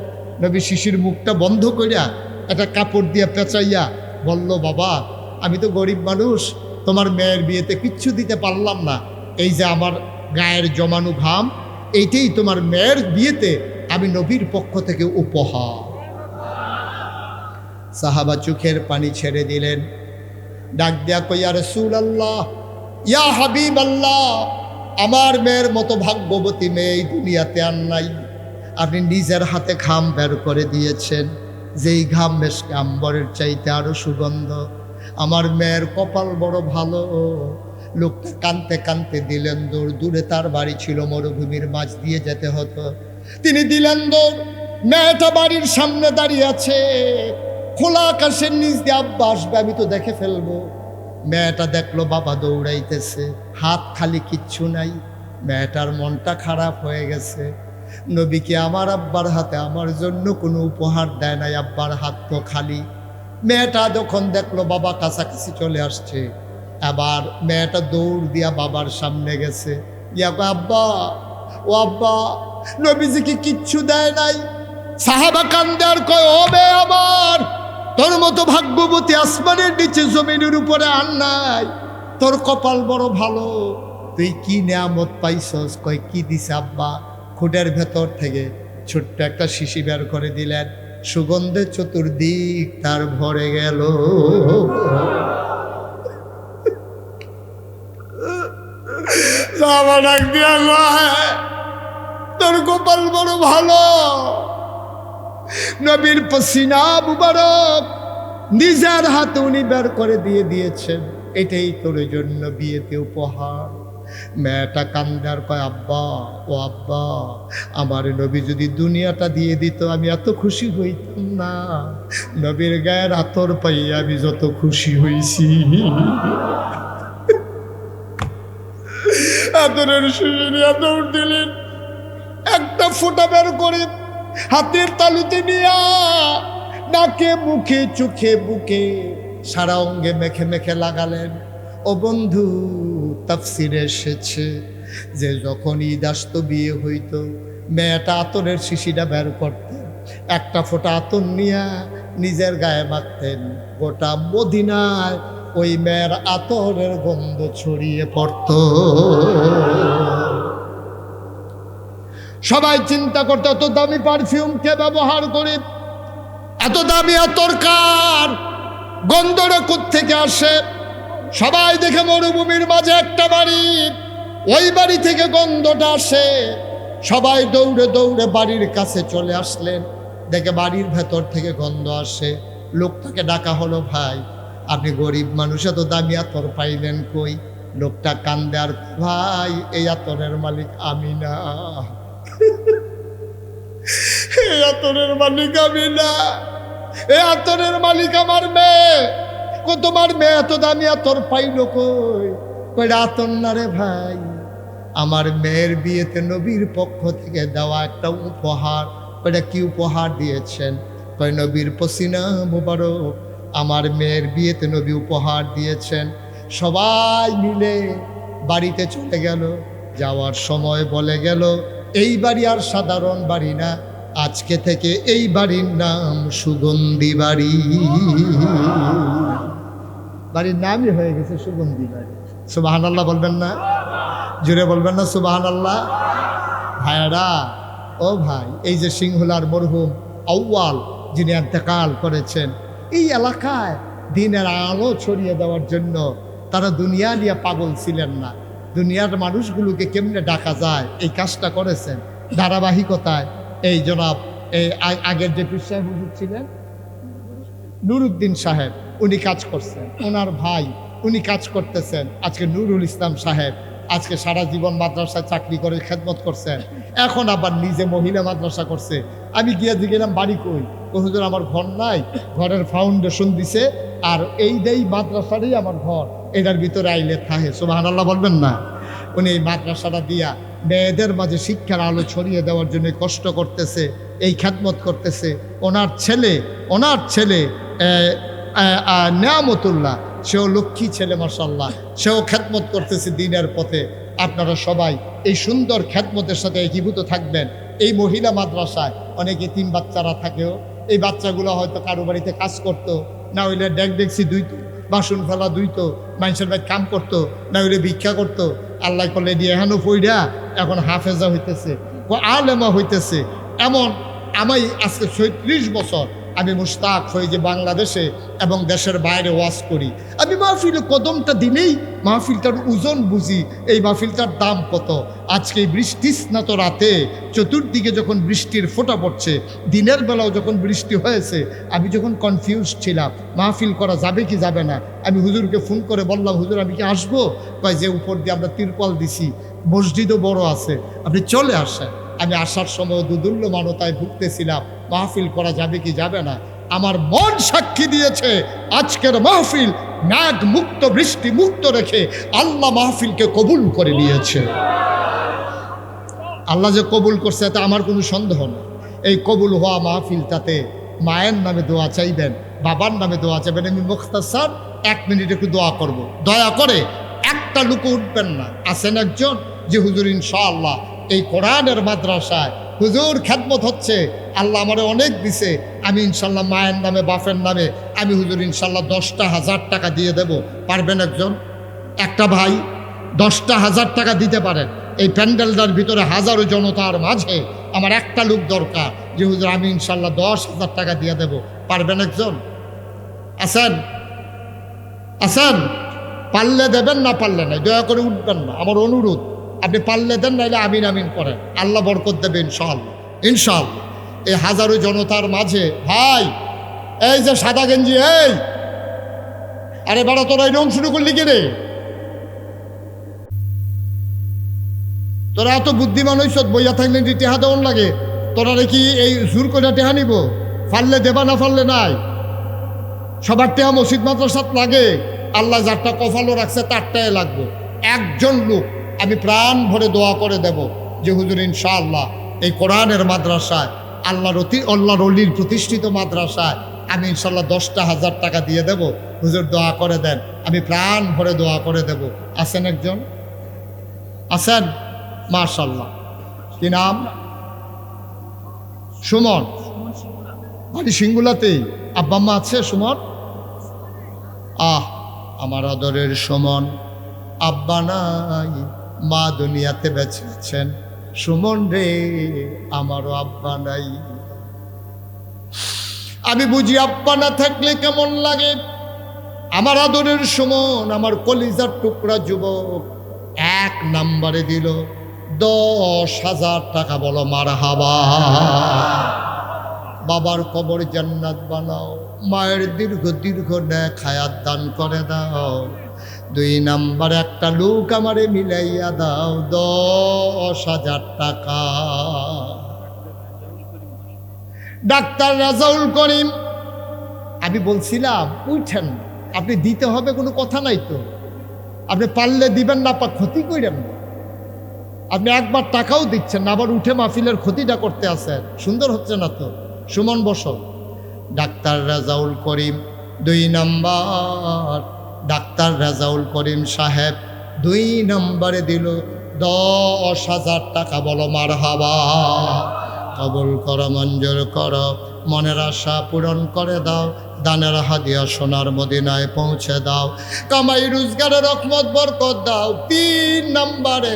নবী শিশির মুখটা বন্ধ করিয়া একটা কাপড় দিয়ে পেঁচাইয়া বলল, বাবা আমি তো গরিব মানুষ, তোমার মেয়ের বিয়েতে কিচ্ছু দিতে পারলাম না, এই যে আমার গায়ের জমানো ঘাম, এইটাই তোমার মেয়ের বিয়েতে আমি নবীর পক্ষ থেকে উপহার। সাহাবা চোখের পানি ছেড়ে দিলেন, ডাক দেয়া কই, ইয়া রাসূলুল্লাহ, ইয়া হাবিবাল্লাহ, আমার মেয়ের মতো ভাগ্যবতী মেয়ে এই দুনিয়াতে আর নাই, আপনি নিজের হাতে ঘাম বের করে দিয়েছেন, যেই ঘাম মেশকে আম্বরের চাইতে আরো সুগন্ধ, আমার মেয়ের কপাল বড় ভালো। লোকটা কানতে কানতে দিলেন দৌড়। দূরে তার বাড়ি ছিল, মরুভূমির মাঝ দিয়ে যেতে হতো। তিনি দিলেন দৌড়। মেয়েটা বাড়ির সামনে দাঁড়িয়ে আছে, খোলা আকাশের নিচ দিয়ে আব্বা আসবে, আমি তো দেখে ফেলবো। মেয়েটা দেখলো বাবা দৌড়াইতেছে, হাত খালি, কিচ্ছু নাই। মেয়েটার মনটা খারাপ হয়ে গেছে। নবীকে আমার আব্বার হাতে আমার জন্য কোনো উপহার দেয় নাই, আব্বার হাত তো খালি। মেয়েটা যখন দেখলো বাবা কাছাকাছি চলে আসছে, আবার মেয়েটা দৌড় দিয়া বাবার সামনে গেছে। আব্বা, ও আব্বা, নবীজিকে কিচ্ছু দেয় নাই। সাহাবা কান্দে আর কয়, ও মেয়ে আমার, তোর মতো ভাগ্যবতী আসমানের নিচে জমিনের উপরে আর নাই। তোর কপাল বড় ভালো, তুই কি নিয়ামত পাইছস? কয়, কি দিছে আব্বা? খুঁটের ভেতর থেকে ছোট্ট একটা শিশি বের করে দিলেন। সুগন্ধে চতুর্দিক তার ভরে গেল। তোর কপাল বড় ভালো, নবীর পসিনা মুবারক নিজের হাতে উনি বের করে দিয়ে দিয়েছেন, এটাই তোর জন্য বিয়েতে উপহার। মেয়েটা কান্দার কয়, আব্বা, ও আব্বা, আমার নবী যদি দুনিয়াটা দিয়ে দিত আমি এত খুশি হইতাম না। নবীর গায়ের আতর পাইয়ে আমি যত খুশি হইছি। আতরের শিশি নিয়ে দৌড় দিলেন, একটা ফোঁটা বের করে হাতের তালুতে নিয়া নাকে, মুখে, চোখে, বুকে, সারা অঙ্গে মেখে মেখে লাগালেন। ও বন্ধু, তাফসিরে এসেছে যে যখন ঈদ আসতো, বিয়ে হইতো, মেয়েটা আতরের শিশিটা বের করতেন, একটা ফোঁটা আতর নিয়া নিজের গায়ে মাখতেন। গোটা মদিনায় ওই মেয়ের আতরের গন্ধ ছড়িয়ে পড়ত। সবাই চিন্তা করতো, এত দামি পারফিউম কে ব্যবহার করে? এত দামি আতর কার? গন্ধটা কোত্থেকে আসে? সবাই দেখে মরুভূমির মাঝে একটা বাড়ি, ওই বাড়ি থেকে গন্ধটা আসে। সবাই দৌড়ে দৌড়ে বাড়ির কাছে চলে আসলেন, দেখে বাড়ির ভেতর থেকে গন্ধ আসে। লোকটাকে ডাকা হলো, ভাই, আপনি গরিব মানুষ, এত দামি আতর পাইলেন কই? লোকটা কান্দে আর, ভাই, এই আতরের মালিক আমি না। এই আতরের মালিক আমি না, এই আতরের মালিক আমার মেয়ে। তোমার মেয়ে এত দামি আতর পাইল কই? কইটা আতর না রে ভাই, আমার মেয়ের বিয়েতে নবীর পক্ষ থেকে দেওয়া একটা উপহার। কইটা কি উপহার দিয়েছেন? কই, নবীর পসিনা মুবারক আমার মেয়ের বিয়েতে নবী উপহার দিয়েছেন। সবাই মিলে বাড়িতে চলে গেল। যাওয়ার সময় বলে গেল, এই বাড়ি আর সাধারণ বাড়ি না, আজকে থেকে এই বাড়ির নাম সুগন্ধি বাড়ি। বাড়ির নামই হয়ে গেছে সুগন্ধি বাড়ি। সুবহানাল্লাহ বলবেন না? জুড়ে বলবেন না সুবহানাল্লাহ? ভাইরা, ও ভাই, এই যে সিংহলার মরহুম আউয়াল যিনি ইন্তেকাল করেছেন, এই এলাকায় দিনের আলো ছড়িয়ে দেওয়ার জন্য তারা দুনিয়া নিয়ে পাগল ছিলেন না। দুনিয়ার মানুষগুলোকে কেমনে ডাকা যায়, এই কাজটা করেছেন ধারাবাহিকতায়। এই জনাব, এই আগের যে পীর সাহেব হুজুর ছিলেন নুরুদ্দিন সাহেব, উনি কাজ করছেন। ওনার ভাই, উনি কাজ করতেছেন। আজকে নুরুল ইসলাম সাহেব আজকে সারা জীবন মাদ্রাসায় চাকরি করে খেদমত করছেন, এখন আবার নিজে মহিলা মাদ্রাসা করছে। আমি গিয়ে গেলাম, বাড়ি কই? ও হুজুর, আমার ঘর নাই, ঘরের ফাউন্ডেশন দিছে, আর এই দেই মাদ্রাসারই আমার ঘর, এটার ভিতরে আইলে থাকে। সুবহানাল্লাহ বলবেন না? উনি এই মাদ্রাসাটা দিয়া মেয়েদের মাঝে শিক্ষার আলো ছড়িয়ে দেওয়ার জন্য কষ্ট করতেছে, এই খেদমত করতেছে। ওনার ছেলে নেয়ামতুল্লাহ, সেও লক্ষ্মী ছেলে, মাশাআল্লাহ, সেও খেদমত করতেছে দিনের পথে। আপনারা সবাই এই সুন্দর খেদমতের সাথে একীভূত থাকবেন। এই মহিলা মাদ্রাসায় অনেক এতিম বাচ্চারা থাকেও, এই বাচ্চাগুলো হয়তো কারো বাড়িতে কাজ করতো, না হইলে ডেকছি দুইতো, বাসন ফেলা দুইতো, মানুষের বাড়ি কাম করতো, না হইলে ভিক্ষা করতো। আল্লাহ করলে দিয়ে এখনও পইরা এখন হাফেজা হইতেছে, আলেমা হইতেছে। এমন আমি আজকে ৩৬ বছর আমি মুশতাক হয়ে যে বাংলাদেশে এবং দেশের বাইরে ওয়াজ করি। আমি মাহফিলে কদমটা দিলেই মাহফিলটার ওজন বুঝি, এই মাহফিলটার দাম কত। আজকে এই বৃষ্টিস্নাত রাতে চতুর্দিকে যখন বৃষ্টির ফোঁটা পড়ছে, দিনের বেলাও যখন বৃষ্টি হয়েছে, আমি যখন কনফিউজ ছিলাম মাহফিল করা যাবে কি যাবে না, আমি হুজুরকে ফোন করে বললাম, হুজুর আমি কি আসবো? কয় যে উপর দিয়ে আমরা তিরপল দিছি, মসজিদও বড় আছে, আপনি চলে আসেন। আমি আসার সময় দুদুল্যমানতায় ভুগতেছিলাম, মাহফিল করা যাবে কি যাবে না। আমার মন সাক্ষী দিয়েছে আজকের মাহফিল মেঘ মুক্ত, বৃষ্টি মুক্ত রেখে আল্লাহ মাহফিলকে কবুল করে নিয়েছে। আল্লাহ যে কবুল করছে এতে আমার কোনো সন্দেহ নেই। এই কবুল হওয়া মাহফিলটাতে মায়ের নামে দোয়া চাইবেন, বাবার নামে দোয়া চাইবেন। আমি মুখতাসার 1 মিনিট একটু দোয়া করব। দয়া করে একটা লোক উঠবেন না। আছেন একজন যে হুজুর ইনশাআল্লাহ এই কোরআনের মাদ্রাসায় হুজুর খেদমত হচ্ছে, আল্লাহ আমারে অনেক দিছে, আমি ইনশাল্লাহ মায়ের নামে বাপের নামে আমি হুজুর ইনশাল্লাহ 10,000 টাকা দিয়ে দেব, পারবেন একজন? একটা ভাই 10,000 টাকা দিতে পারেন। এই প্যান্ডেলটার ভিতরে হাজারো জনতার মাঝে আমার একটা লোক দরকার যে হুজুর আমি ইনশাল্লাহ 10,000 টাকা দিয়ে দেব, পারবেন একজন? আছেন? আছেন? পারলে দেবেন, না পারলে নাই, দয়া করে উঠবেন না, আমার অনুরোধ। আপনি পারলে দেন, নাইলে আমিন আমিন করেন, আল্লাহ বরকত দেবে ইনশাআল্লাহ। ইনশাআল্লাহ এই হাজারো জনতার মাঝে ভাই, এই যে সাদা গেঞ্জি, এই আরে বাড়া তোরা এই রং শুরু করলি কি রে? তোরা এত বুদ্ধিমান হইস, বইয়া থাকলে টেহা দেওয়ান লাগে, তোরা কি এই জোর করে টেহা নিব? ফাললে দেবা, না ফাললে নাই। সবার টেহা মসজিদ মাদ্রাসাত লাগে, আল্লাহ যারটা কপালও রাখছে তারটাই লাগবে। একজন লোক আমি প্রাণ ভরে দোয়া করে দেব যে হুজুর ইনশাআল্লাহ এই কোরআনের মাদ্রাসায় আল্লাহর অলির প্রতিষ্ঠিত মাদ্রাসায় আমি ইনশাল্লাহ 10,000 টাকা দিয়ে দেব, হুজুর দোয়া করে দেন, আমি প্রাণ ভরে দোয়া করে দেব। আছেন একজন? আছেন? মাশাআল্লাহ। কি নাম? সুমন। বাড়ি সিঙ্গুলাতেই? আব্বা আম্মা আছে সুমন? আমার আদরের সুমন, আব্বা নাই, মা দুনিয়াতে বেঁচে আছেন। সুমন রে, আমারও আব্বা নাই। আমি বুঝি আব্বা না থাকলে কেমন লাগে। আমার আদরের সুমন, আমার কলিজার টুকরা যুবক 1 নম্বরে দিল 10,000 টাকা। বলো মারহাবা। বাবার কবর জান্নাত বানাও, মায়ের দীর্ঘ দীর্ঘ নেক হায়াত দান করে দাও। 2 নাম্বার একটা লোক আমারে মিলাইয়া দাও 10,000 টাকা। ডাক্তার রাজাউল করিম, আমি বলছিলাম উঠেন, আপনি দিতে হবে কোনো কথা নাই তো, আপনি পারলে দিবেন, না ক্ষতি করেন না। আপনি একবার টাকাও দিচ্ছেন না, আবার উঠে মাহফিলের ক্ষতিটা করতে আসেন, সুন্দর হচ্ছে না তো। সুমন বসো। ডাক্তার রাজাউল করিম 2 নাম্বার, ডাক্তার রাজাউল করিম সাহেব 2 নম্বরে দিল 10,000 টাকা। বলো মারহাবা। কবুল করো, মঞ্জুর করো, মনের আশা পূরণ করে দাও, দানের হাদিয়া সোনার মদিনায় পৌঁছে দাও, কামাই রোজগারের রহমত বরকত দাও। 3 নম্বরে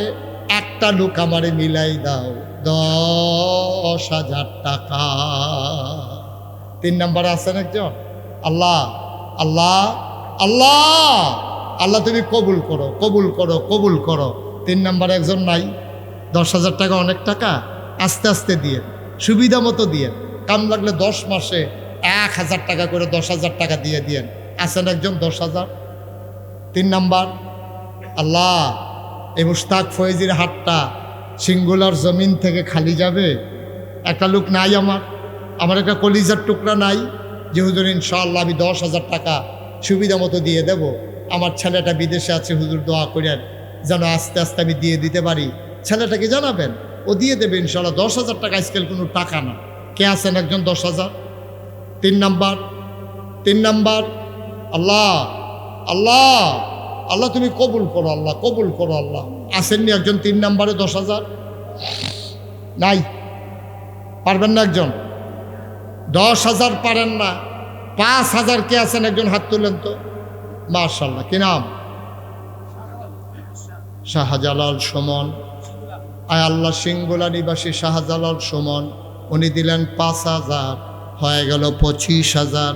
একটা লোক আমারে মিলাই দাও 10,000 টাকা। 3 নম্বরে আছেন একজন? আল্লাহ আল্লাহ আল্লাহ আল্লাহ, তুমি কবুল করো, কবুল করো, কবুল করো। 3 নম্বরে একজন নাই? 10,000 টাকা অনেক টাকা, আস্তে আস্তে দিয়ে, সুবিধা মতো দিয়ে, কাম লাগলে 10 মাসে 1,000 টাকা করে 10,000 টাকা দিয়ে দিয়েন। আছেন একজন? 10,000। 3 নাম্বার। আল্লাহ, এই মুশতাক ফয়েজির হাটটা সিঙ্গুলার জমিন থেকে খালি যাবে? একটা লোক নাই আমার একটা কলিজার টুকরা নাই যে হুজুর ইনশাআল্লাহ আমি 10,000 টাকা সুবিধা মতো দিয়ে দেব, আমার ছেলেটা বিদেশে আছে, হুজুর দোয়া করেন যেন আস্তে আস্তে আমি দিয়ে দিতে পারি। ছেলেটাকে জানাবেন, ও দিয়ে দেবে ইনশাআল্লাহ। 10,000 টাকা আজকাল কোনো টাকা না। কে আছেন একজন? 10,000। 3 নাম্বার। 3 নাম্বার। আল্লাহ আল্লাহ আল্লাহ, তুমি কবুল করো আল্লাহ, কবুল করো আল্লাহ। আসেননি একজন 3 নাম্বারে 10,000? নাই? পারবেন না একজন? 10,000 পারেন না? 5,000 কে আছেন একজন? হাত তুলেন তো। মাশাআল্লাহ। কি নাম? শাহজালাল সুমন। আয় আল্লাহ, সিঙ্গুলা নিবাসী শাহজালাল সুমন, উনি দিলেন 5,000। হয়ে গেল 25,000।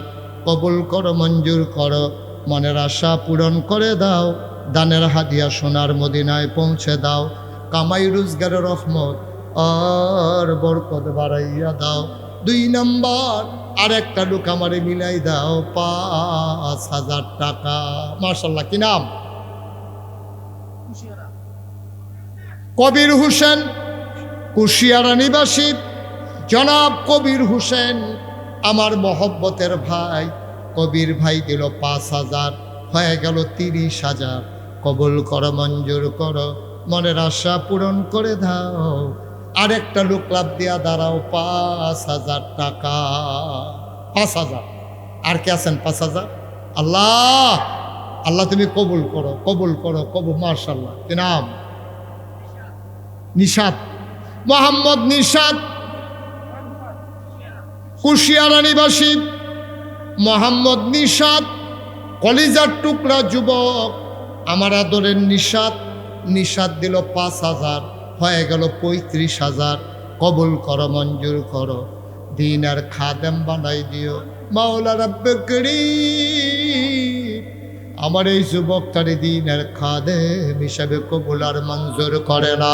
কবুল করো, মঞ্জুর করো, মনের আশা পূরণ করে দাও, দানের হাদিয়া সোনার মদিনায় পৌঁছে দাও, কামাই রোজগারের রহমত আর বরকত বাড়াইয়া দাও। 2 নম্বর, আর একটা লোক আমারে মিলাই দাও 5,000 টাকা। মাশাআল্লাহ, কি নাম? কবির হোসেন, কুশিয়ারা নিবাসী জনাব কবির হোসেন, আমার মহব্বতের ভাই। কবির ভাই দিল 5,000, হয়ে গেল 30,000। কবুল করো, মঞ্জুর করো, মনের আশা পূরণ করে দাও। আরেকটা লোক লাভ দিয়া দাঁড়াও 5,000 টাকা। 5,000। আর কে আছেন? 5,000। আল্লাহ, আল্লাহ তুমি কবুল করো, কবুল করো, কবুল। মাশাআল্লাহ, কি নাম? নিশাত, মোহাম্মদ নিশাত, কুশিয়ারা নিবাসী মোহাম্মদ নিশাত, কলিজার টুকরা যুবক, আমার আদরের নিশাত। নিশাত দিল 5,000, হয়ে গেল 35,000। কবুল করো, মঞ্জুর করো, দিন আর খাদেম বানাই দিও মাওলা রব্বে করিম। আমার এই যুবকটারে দিনের খাদেম হিসাবে কবুল আর মঞ্জুর করে না।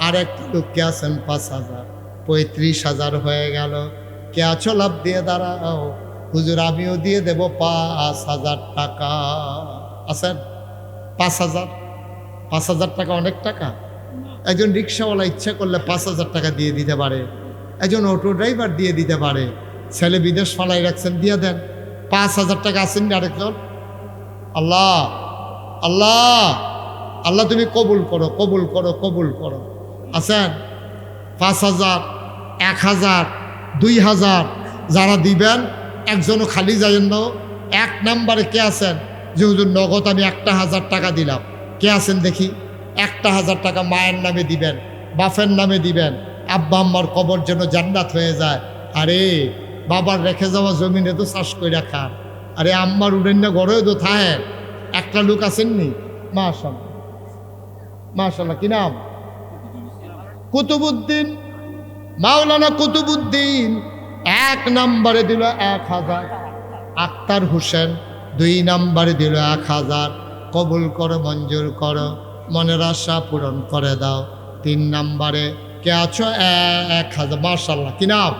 আর একটা লোককে আছেন 5,000, 35,000 হয়ে গেল। কে আছো? লাভ দিয়ে দাঁড়াও। হুজুর আমিও দিয়ে দেব 5,000 টাকা। আছেন? 5,000। 5,000 টাকা অনেক টাকা। একজন রিক্সাওয়ালা ইচ্ছা করলে 5,000 টাকা দিয়ে দিতে পারে, একজন অটো ড্রাইভার দিয়ে দিতে পারে। ছেলে বিদেশ ফালাই রাখছেন, দিয়ে দেন। 5,000 টাকা আসেন আরেকজন। আল্লাহ, আল্লাহ, আল্লাহ তুমি কবুল করো, কবুল করো, কবুল করো। আছেন? 5,000, 1,000, 2,000 যারা দিবেন, একজনও খালি যাবেন না। 1 নম্বরে কে আছেন যে হুজুর নগদ আমি 1,000 টাকা দিলাম? কে আছেন দেখি? 1,000 টাকা মায়ের নামে দিবেন, বাপের নামে দিবেন। আব্বা আম্মার কবর যেন জান্নাত হয়ে যায়। আরে বাবার রেখে যাওয়া জমিনে তো চাষ করে রাখার। আরে আম্মার উড়েন না ঘরেও তো থাকেন। একটা লোক আছেননি? মাশাআল্লাহ, মাশাআল্লাহ, কি নাম? কুতুবুদ্দিন, মাওলানা কুতুবুদ্দিন। 1 নম্বরে দিল 1,000। আক্তার হোসেন 2 নম্বরে দিল 1,000। কবুল করো, মঞ্জুর করো, মনের আশা পূরণ করে দাও। 3 নম্বরে কে আছো? 1,000। মাশাআল্লাহ, কি নাম?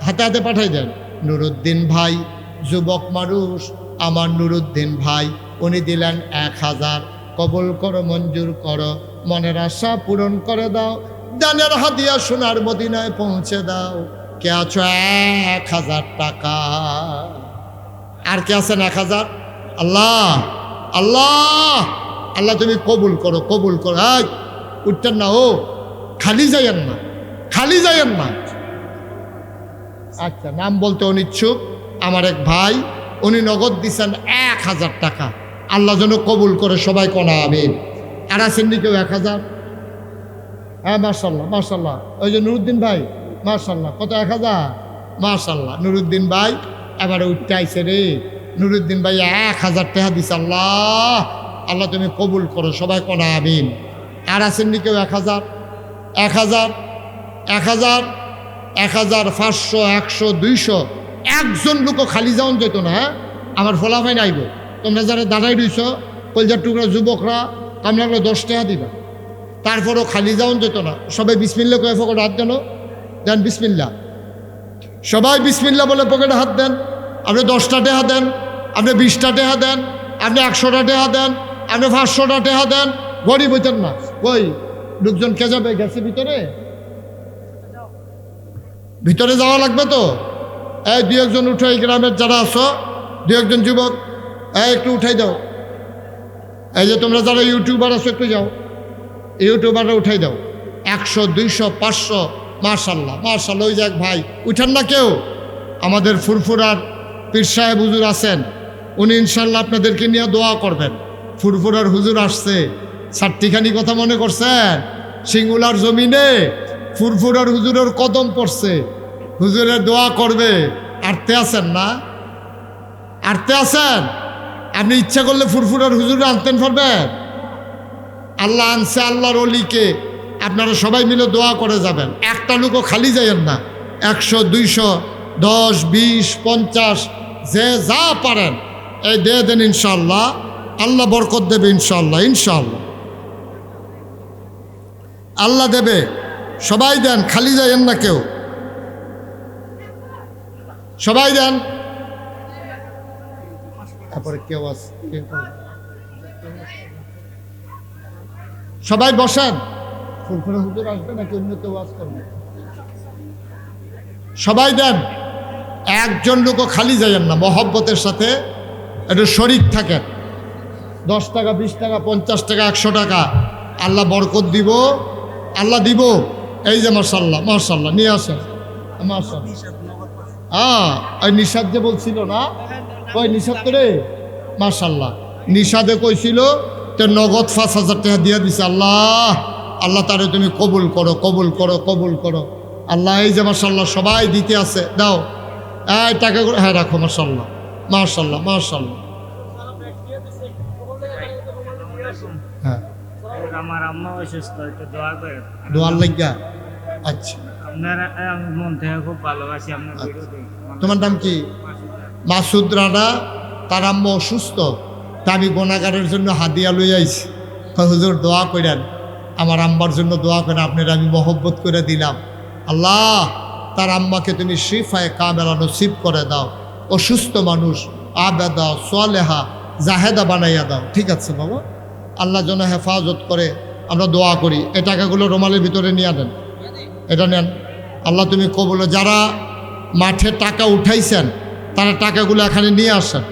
হাতে হাতে পাঠাই দেন। নুরুদ্দিন ভাই, যুবক মানুষ, আমার নুরুদ্দিন ভাই, উনি দিলেন 1,000। কবুল করো, মঞ্জুর করো, মনের আশা পূরণ করে দাও, দানের হাদিয়া সোনার মদিনায় পৌঁছে দাও। কে আছো? 1,000 টাকা। আর কে আছেন? 1,000। আল্লাহ, আল্লাহ, আল্লাহ তুমি কবুল করো, কবুল করো। উঠতেন না, ও খালি যাইয়েন না, খালি যাইয়েন না। আচ্ছা, নাম বলতে অনিচ্ছুক আমার এক ভাই, উনি নগদ দিচ্ছেন 1,000 টাকা। আল্লাহ যেন কবুল করে, সবাই কোনা আমিন। আর আছেন নি কেউ 1,000? হ্যাঁ, মাশাআল্লাহ, মাশাআল্লাহ। ওই যে নুরুদ্দিন ভাই, মাশাআল্লাহ। কত? 1,000। মাশাআল্লাহ, নুরুদ্দিন ভাই এবারে উঠতে আইছে রে। নুরুদ্দিন ভাই 1,000 টাকা দিছে। আল্লাহ, আল্লাহ তুমি কবুল করো, সবাই কোনা আমিন। আর আছেন নি কেউ 1,000? 1,000, 1,000, 1,000, 500, 100, 200। একজন লোকও খালি যাওন যেত না। হ্যাঁ, আমার ফলাফাই নাইব। তোমরা যারা দাঁড়াই রইছ, কলজার টুকরা যুবকরা, আমরা 10 টাকা দিবা। তারপরও খালি যাওন যেত না। সবাই বিসমিল্লা করে পকেটে হাত দেন, দেন বিসমিল্লা। সবাই বিসমিল্লা বলে পকেটে হাত দেন। আপনি 10টা টাকা দেন, আপনি 20টা টাকা দেন, আপনি 100টা টাকা দেন, আপনি 500টা টাকা দেন। গরিব হইতেন না। ওই লোকজন কে যাবে? গেছে ভিতরে, ভিতরে যাওয়া লাগবে তো। এই 2-1জন উঠো, এই গ্রামের যারা আছো 2-1জন যুবক, একটু উঠাই দাও। এই যে তোমরা যারা ইউটিউবার আছো, একটু যাও, ইউটিউবাররা উঠাই দাও। 100, 200, 500। মাশাআল্লাহ, মাশাআল্লাহ। ওই যে এক ভাই, উঠেন না কেউ। আমাদের ফুরফুরার পীর সাহেব হুজুর আছেন, উনি ইনশাল্লাহ আপনাদেরকে নিয়ে দোয়া করবেন। ফুরফুরার হুজুর আসছে, 4টিখানি কথা মনে করছেন? সিঙ্গুলার জমিনে ফুরফুরার হুজুরের কদম পড়ছে, হুজুরের দোয়া করবে। আরতে আছেন না? আরতে আছেন? আপনি ইচ্ছা করলে ফুরফুরার হুজুরে আনতেন পারবেন? আল্লাহ আনছে আল্লাহর অলিকে, আপনারা সবাই মিলে দোয়া করে যাবেন, একটা লোকও খালি যাইয়েন না। 100, 200, 10, 20, 50 যে যা পারেন এই দিয়ে দেন, ইনশাল্লাহ আল্লাহ বরকত দেবে, ইনশাল্লাহ ইনশাল্লাহ আল্লাহ দেবে। সবাই দেন, খালি যাইয়েন না কেউ, সবাই দেন। তারপরে কেউ আছে, সবাই বসেন। ফুলফুলে হুজুর আসবে নাকি অন্য কেউ আজ করবে? সবাই দেন, একজন লোকও খালি যাইয়েন না, মহব্বতের সাথে একটু শরিক থাকেন। 10 টাকা, 20 টাকা, 50 টাকা, 100 টাকা আল্লাহ বরকত দিব, আল্লাহ দিব। এই যে মাশাআল্লাহ মাশাআল্লাহ নিয়ে আসেন, মাশাআল্লাহ। ওই নিশাদ যে বলছিল না, ওই নিশাদ তো রে, মাশাআল্লাহ নিশাদে কইছিল তো নগদ 5,000 টাকা দিয়ে দিছে। আল্লাহ আল্লাহ তারে তুমি কবুল করো, কবুল করো, কবুল করো আল্লাহ। এই যে মাশাআল্লাহ সবাই দিতে আছে, দাও এই টাকাগুলো, হ্যাঁ রাখো, মাশাআল্লাহ মাশাআল্লাহ মাশাআল্লাহ। হ্যাঁ আমার আম্মা অসুস্থ, একটু দোয়া করেন। দোয়ার লাগিয়া। আচ্ছা, আপনারা আমি মন থেকে খুব ভালোবাসি আপনার ভিডিও দেখি। তোমার নাম কি? মাসুদ রানা। তার আম্মা অসুস্থ, তা আমি গোনাগারের জন্য হাদিয়া লই আইছি। হুজুর দোয়া করেন, আমার আম্মার জন্য দোয়া করেন, আপনার আমি মহব্বত করে দিলাম। আল্লাহ তার আম্মাকে তুমি শিফায়ে কামেলা নসিব করে দাও, অসুস্থ মানুষ আবেদা সোয়ালেহা জাহেদা বানাইয়া দাও। ঠিক আছে বাবা, আল্লাহ যেন হেফাজত করে, আমরা দোয়া করি। এই টাকাগুলো রুমালের ভিতরে নিয়ে দেন, এটা নেন। আল্লাহ তুমি কবুল। যারা মাঠে টাকা উঠাইছেন তারা টাকাগুলো এখানে নিয়ে আসেন।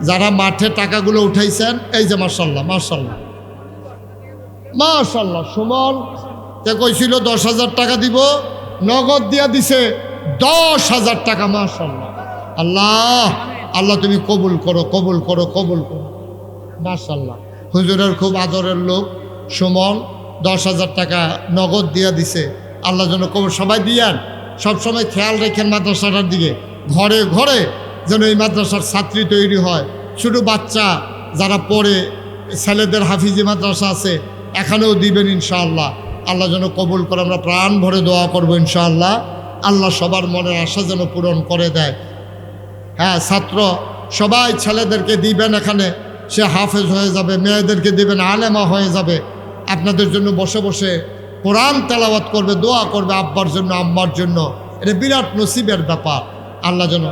যারা মাঠে টাকাগুলো উঠাইছেন, এই যে মাশাআল্লাহ মাশাআল্লাহ মাশাআল্লাহ। সুমন তে কইছিল 10,000 টাকা দিব, নগদ দিয়া দিছে 10,000 টাকা। মাশাআল্লাহ, আল্লাহ আল্লাহ তুমি কবুল করো, কবুল করো, কবুল করো। মাশাআল্লাহ, হুজুরের খুব আদরের লোক সুমন 10,000 টাকা নগদ দিয়া দিছে। আল্লাহ যেন কবুল। সবাই দিয়ান, সবসময় খেয়াল রেখেন মাদ্রাসাটার দিকে। ঘরে ঘরে যেন এই মাদ্রাসার ছাত্রী তৈরি হয়। ছোটো বাচ্চা যারা পড়ে, ছেলেদের হাফিজি মাদ্রাসা আছে, এখানেও দিবেন ইনশাআল্লাহ। আল্লাহ যেন কবুল করে, আমরা প্রাণ ভরে দোয়া করবো ইনশাআল্লাহ। আল্লাহ সবার মনের আশা যেন পূরণ করে দেয়। হ্যাঁ, ছাত্র সবাই ছেলেদেরকে দিবেন, এখানে সে হাফেজ হয়ে যাবে, মেয়েদেরকে দিবেন আলেমা হয়ে যাবে। আপনাদের জন্য বসে বসে কোরআন তেলাওয়াত করবে, দোয়া করবে আব্বার জন্য, আম্মার জন্য। এটা বিরাট নসিবের ব্যাপার। আল্লাহ যেন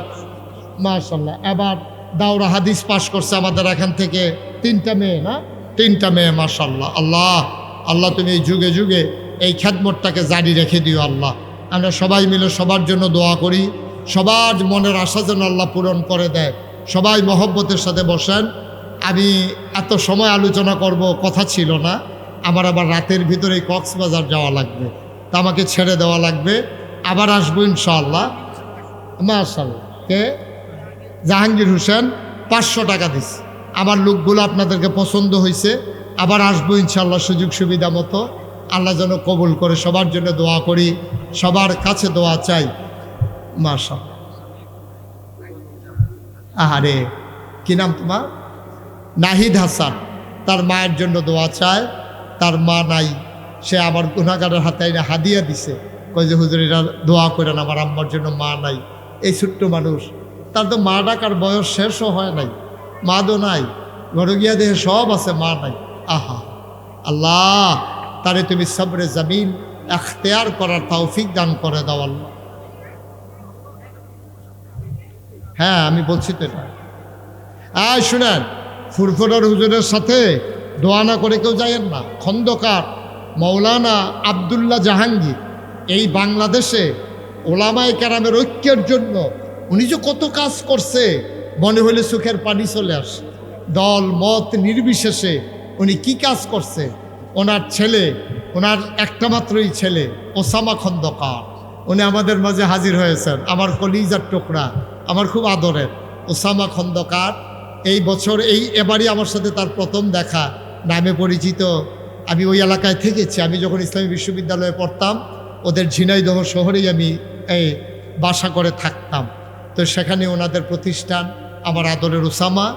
মাশাআল্লাহ। এবার দাওরা হাদিস পাশ করছে আমাদের এখান থেকে 3টা মেয়ে, না 3টা মেয়ে, মাশাআল্লাহ। আল্লাহ আল্লাহ তুমি এই যুগে যুগে এই খেদমতটাকে জারি রেখে দিও আল্লাহ। আমরা সবাই মিলে সবার জন্য দোয়া করি, সবার মনের আশা যেন আল্লাহ পূরণ করে দেয়। সবাই মহব্বতের সাথে বসেন। আমি এত সময় আলোচনা করব কথা ছিল না, আমার আবার রাতের ভিতরেই কক্সবাজার যাওয়া লাগবে, তা আমাকে ছেড়ে দেওয়া লাগবে। আবার আসবো ইনশাআল্লাহ। মাশাআল্লাহ। কে? জাহাঙ্গীর হোসেন 500 টাকা দিছে। আমার লোকগুলো আপনাদেরকে পছন্দ হয়েছে। আবার আসবো ইনশাআল্লাহ সুযোগ সুবিধা মতো। আল্লাহ যেন কবুল করে। সবার জন্য দোয়া করি, সবার কাছে দোয়া চাই। মাশাআল্লাহ। আহারে, কি নাম তোমার? নাহিদ হাসান। তার মায়ের জন্য দোয়া চায়, তার মা নাই, সে আবার গুনাহগারের হাতে এনে হাদিয়া দিছে। কই যে হুজুর এরা দোয়া করেন, আমার আম্মার জন্য মা নাই। এই ছোট্ট মানুষ, তার তো মা ডাকার বয়স শেষও হয় নাই, মা তো নাই, ঘরে গিয়া দেহে সব আছে, মা নাই। আহা আল্লাহ, তারে তুমি সবরে জামিন এখতিয়ার করার তৌফিক দান করে দাও আল্লাহ। হ্যাঁ, আমি বলছি তো এটা। শুনেন, ফুরফুরার হুজুরের সাথে দোয়া না করে কেউ যায়েন না। খন্দকার মৌলানা আবদুল্লাহ জাহাঙ্গীর এই বাংলাদেশে ওলামায়ে কেরামের ঐক্যের জন্য উনি যে কত কাজ করছে, মনে হলে চোখের পানি চলে আসে। দল মত নির্বিশেষে উনি কি কাজ করছে। ওনার ছেলে, ওনার একটা মাত্রই ছেলে ওসামা খন্দকার, উনি আমাদের মাঝে হাজির হয়েছেন। আমার কলিজার টুকরা, আমার খুব আদরের ওসামা খন্দকার। এই বছর এবারই আমার সাথে তার প্রথম দেখা, নামে পরিচিত। আমি ওই এলাকায় থেকেছি। আমি যখন ইসলামী বিশ্ববিদ্যালয়ে পড়তাম, ওদের ঝিনাইদহ শহরেই আমি বাসা করে থাকতাম। তো সেখানে ওনাদের প্রতিষ্ঠান। আমার আদরের ওসামা,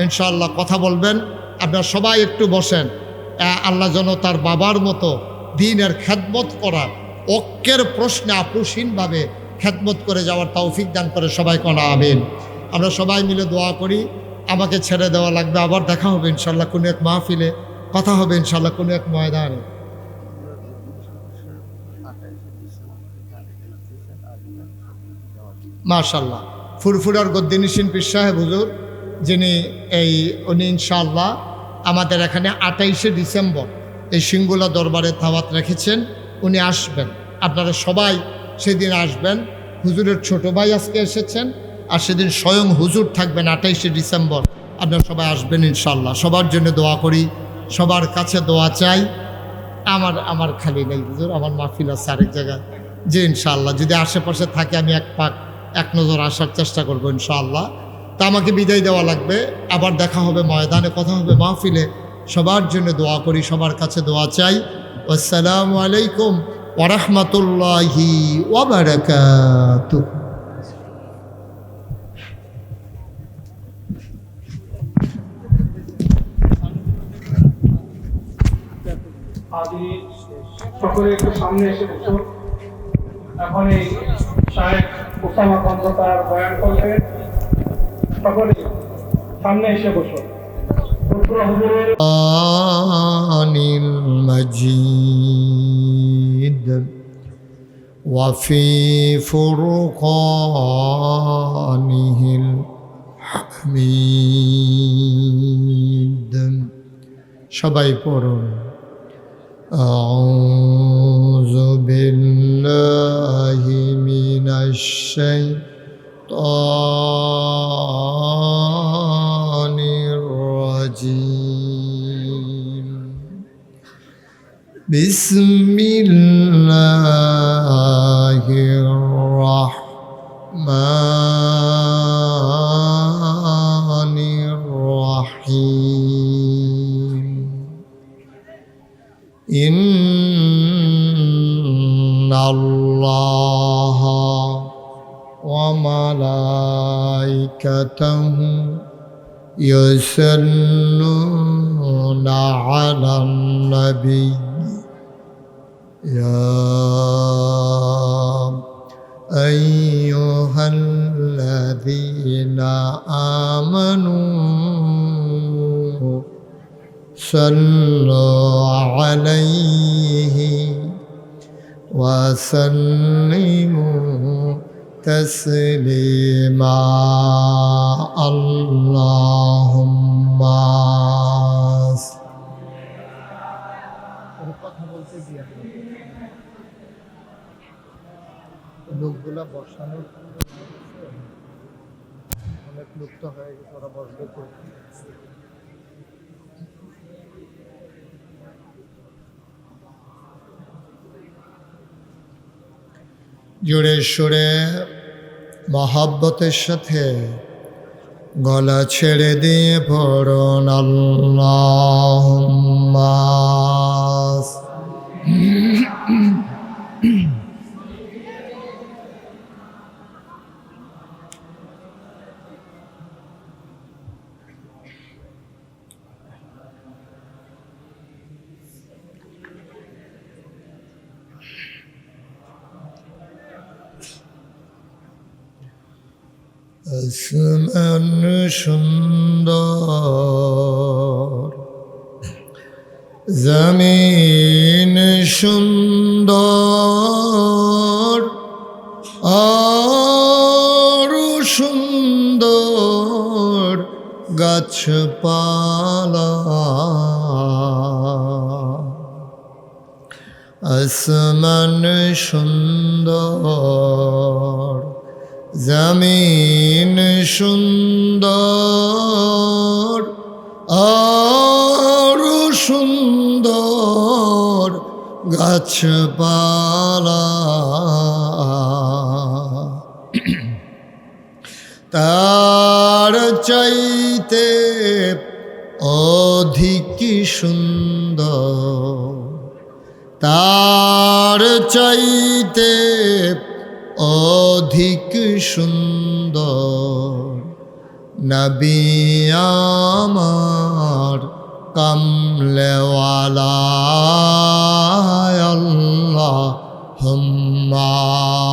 ইনশাআল্লাহ কথা বলবেন। আপনারা সবাই একটু বসেন। আল্লাহ যেন তার বাবার মতো দ্বীনের খেদমত করার, ঐক্যের প্রশ্নে আপোষহীনভাবে খেদমত করে যাওয়ার তৌফিক দান করে। সবাই কোন আমিন। আমরা সবাই মিলে দোয়া করি। আমাকে ছেড়ে দেওয়া লাগবে, আবার দেখা হবে ইনশাল্লাহ কোনো এক মাহফিলে, কথা হবে ইনশাল্লাহ কোনো এক ময়দানে। মাশাল্লাহ, ফুরফুরার গদ্দিনিসিন পীর সাহেব হুজুর, যিনি উনি ইনশাআল্লাহ আমাদের এখানে 28শে ডিসেম্বর এই সিঙ্গুলা দরবারে দাওয়াত রেখেছেন। উনি আসবেন, আপনারা সবাই সেদিন আসবেন। হুজুরের ছোট ভাই আজকে এসেছেন, আর সেদিন স্বয়ং হুজুর থাকবেন 28শে ডিসেম্বর। আপনারা সবাই আসবেন ইনশাআল্লাহ। সবার জন্য দোয়া করি, সবার কাছে দোয়া চাই। আমার খালি নেই হুজুর, আমার মাহফিল আছে আরেক জায়গায়। যে ইনশাআল্লাহ যদি আশেপাশে থাকে আমি এক নজর আসার চেষ্টা করবো ইনশাআল্লাহ। তা আমাকে বিদায় দেওয়া লাগবে, আবার দেখা হবে ময়দানে, কথা হবে মাহফিলে। সবার জন্য দোয়া করি, সবার কাছে দোয়া চাই। আসসালামু আলাইকুম ওয়া রাহমাতুল্লাহি ওয়া বারাকাতুহু। আদি সকলে একটু সামনে এসে বসো। এখন এই শায়েখ ওসামা খন্দকার বয়ান করবেন, সকলে সামনে এসে বসো। আনিল মাজিদ ওয়াফি ফুরকানিহিল হামিদ। সবাই পড়ুন। আউযু বিল্লাহি মিনাশ শাইতানির রাজিম। বিসমিল্লাহির রাহমানির রাহিম। ইন্নাল্লাহা ওয়া মালাইকাতাহু ইউসাল্লুনা আলান নবী ইয়া আইয়ুহাল্লাযীনা আমানু সাল্লু আলাইহি ওয়া সাল্লিমু তাসলিমা। আল্লাহুম্মা কথা বলতে দিয়ে লোকগুলা বসানোর অনেক লোক তো হয়ে গেছে, ওরা বসবে তো। জোরে সোরে মহাব্বতের সাথে গলা ছেড়ে দিয়ে পড়ুন আল্লাহুম্মা। আসমান সুন্দর, জমিন সুন্দর, আরো সুন্দর গাছপালা। আসমান সুন্দর, জমিন সুন্দর, আরো সুন্দর গাছপালা। তার চাইতে অধিক সুন্দর, তার চাইতে অধিক সুন্দর নবী আমার কামলেওয়ালা হাম্মাস।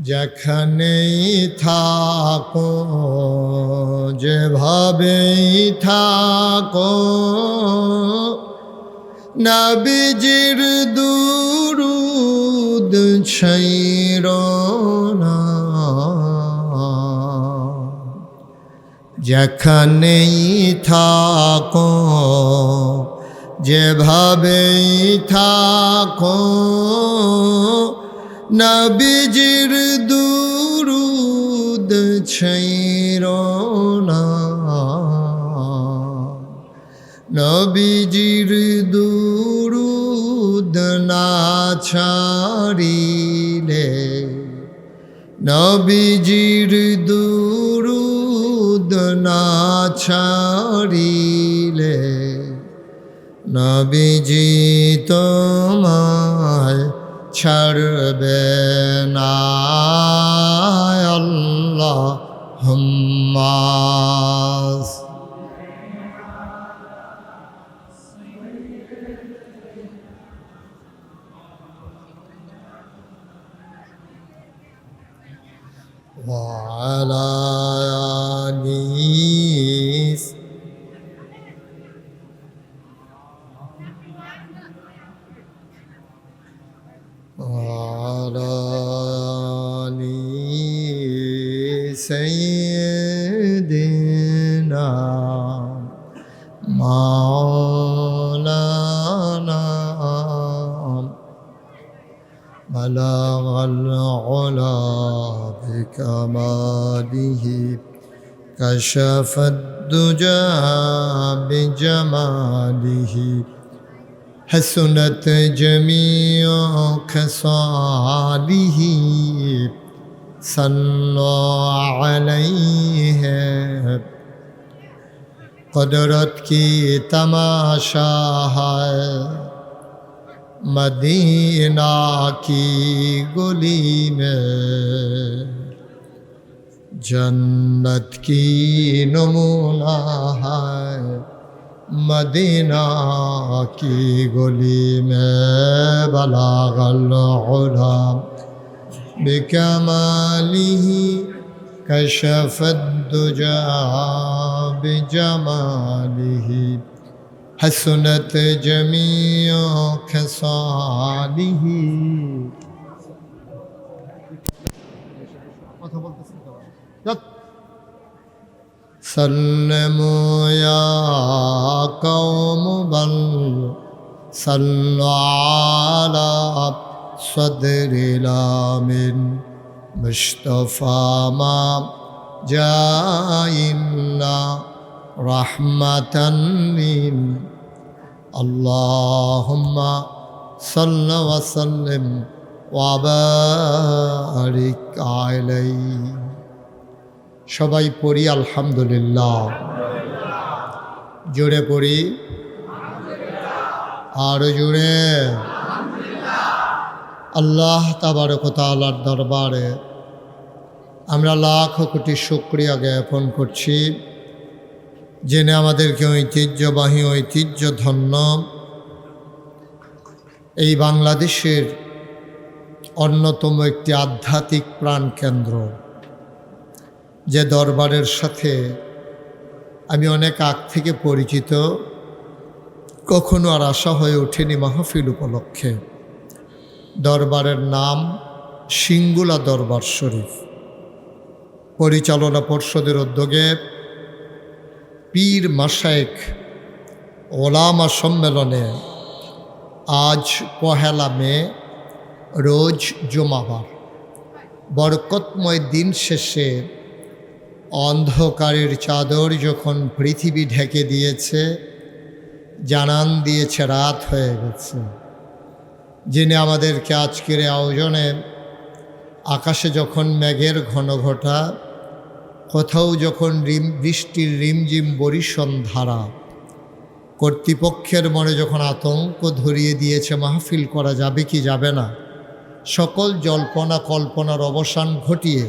যেখানেই থাকো যেভাবেই থাকো নবীজির দুরূদ ছাইরো না। যেখানেই থাকো যেভাবেই থাকো নবীজির দুরূদ ছাইরো না। নবীজির দুরূদ না ছাড়িলে নবীজির দুরূদ না ছাড়িলে নবীজি তোমায় ছাড়বে না। আল্লাহুম্মা ওয়া আলা আলিহি وعلى آل سيدنا مولانا بلغ العلا بكماله كشف الدجى بجماله حسنت جميع خصاله صلوا عليه قدرت کی تماشا ہے مدینہ کی گلی میں جنت کی نمونہ ہے مدینہ کی گلی میں بلغ العلا بکمالہ کشف الدجى بجمالہ حسنت جمیع خصالہ۔ سلموا یا قوم بل صلوا علی صدر الامن مصطفى ما جاء إلا رحمة للعالمين اللهم صل وسلم وبارك عليه। সবাই পড়ি আলহামদুলিল্লাহ, জোরে পড়ি আরো জোরে। আল্লাহ তাবারক ওয়া তাআলার দরবারে আমরা লাখ কোটি শুকরিয়া জ্ঞাপন করছি, জেনে আমাদেরকে ঐতিহ্যবাহী ঐতিহ্যধন্য এই বাংলাদেশের অন্যতম একটি আধ্যাত্মিক প্রাণকেন্দ্র, যে দরবারের সাথে আমি অনেক আগ থেকে পরিচিত, কখনো আর আশা হয়ে ওঠেনি মাহফিল উপলক্ষে। দরবারের নাম সিঙ্গুলা দরবার শরীফ। পরিচালনা পর্ষদের উদ্যোগে পীর মাশায়েখ ওলামা সম্মেলনে আজ 1 মে রোজ জুমাবার বরকতময় দিন শেষে অন্ধকারের চাদর যখন পৃথিবী ঢেকে দিয়েছে, জানান দিয়েছে রাত হয়ে গেছে, যিনি আমাদেরকে আজকের আয়োজনে আকাশে যখন মেঘের ঘনঘটা, কোথাও যখন বৃষ্টির রিমঝিম বরিশন ধারা, কর্তৃপক্ষের মনে যখন আতঙ্ক ধরিয়ে দিয়েছে মাহফিল করা যাবে কি যাবে না, সকল জল্পনা কল্পনার অবসান ঘটিয়ে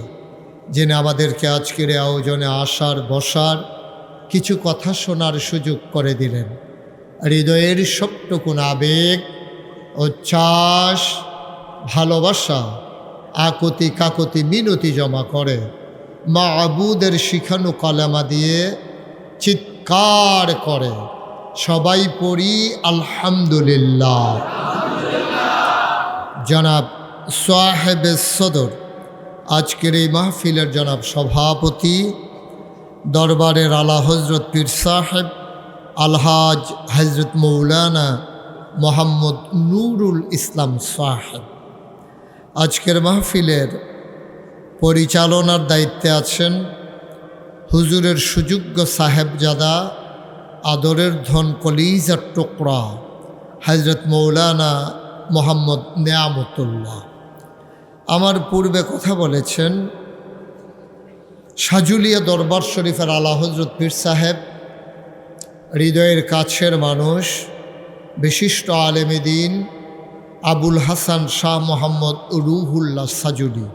যিনি আমাদেরকে আজকের এই আয়োজনে আসার বসার কিছু কথা শোনার সুযোগ করে দিলেন, হৃদয়ের সবটুকুন আবেগ, উচ্ছ্বাস, ভালোবাসা, আকুতি কাকুতি মিনতি জমা করে মাবুদের শিখানো কালেমা দিয়ে চিৎকার করে সবাই পড়ি আলহামদুলিল্লাহ। জনাব সাহেবে সদর, আজকের এই মাহফিলের জনাব সভাপতি, দরবারের আলা হজরত পীর সাহেব আলহাজ হজরত মৌলানা মোহাম্মদ নুরুল ইসলাম সাহেব, আজকের মাহফিলের পরিচালনার দায়িত্বে আছেন হুজুরের সুযোগ্য সাহেবজাদা, আদরের ধন কলিজার টুকরা হজরত মৌলানা মোহাম্মদ নেয়ামতুল্লাহ। আমার পূর্বে কথা বলেছেন সাজুলিয়া দরবার শরীফের আলা হজরত পীর সাহেব, হৃদয়ের কাছের মানুষ, বিশিষ্ট আলেমে দ্বীন আবুল হাসান শাহ মোহাম্মদ রুহুল্লাহ সাজুলি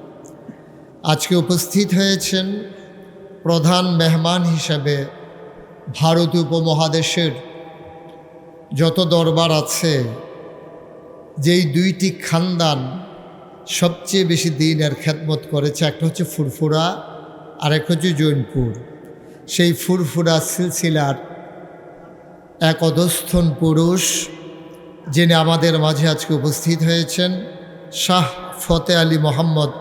আজকে উপস্থিত হয়েছেন প্রধান মেহমান হিসেবে। ভারত উপমহাদেশের যত দরবার আছে, যেই দুইটি খানদান সবচেয়ে বেশি দিনের খেদমত করেছে, একটা হচ্ছে ফুরফুরা আর একটা হচ্ছে জৈনপুর। সেই ফুরফুরা সিলসিলার এক অধস্থন পুরুষ যিনি আমাদের মাঝে আজকে উপস্থিত হয়েছেন, শাহ ফতে আলী মোহাম্মদ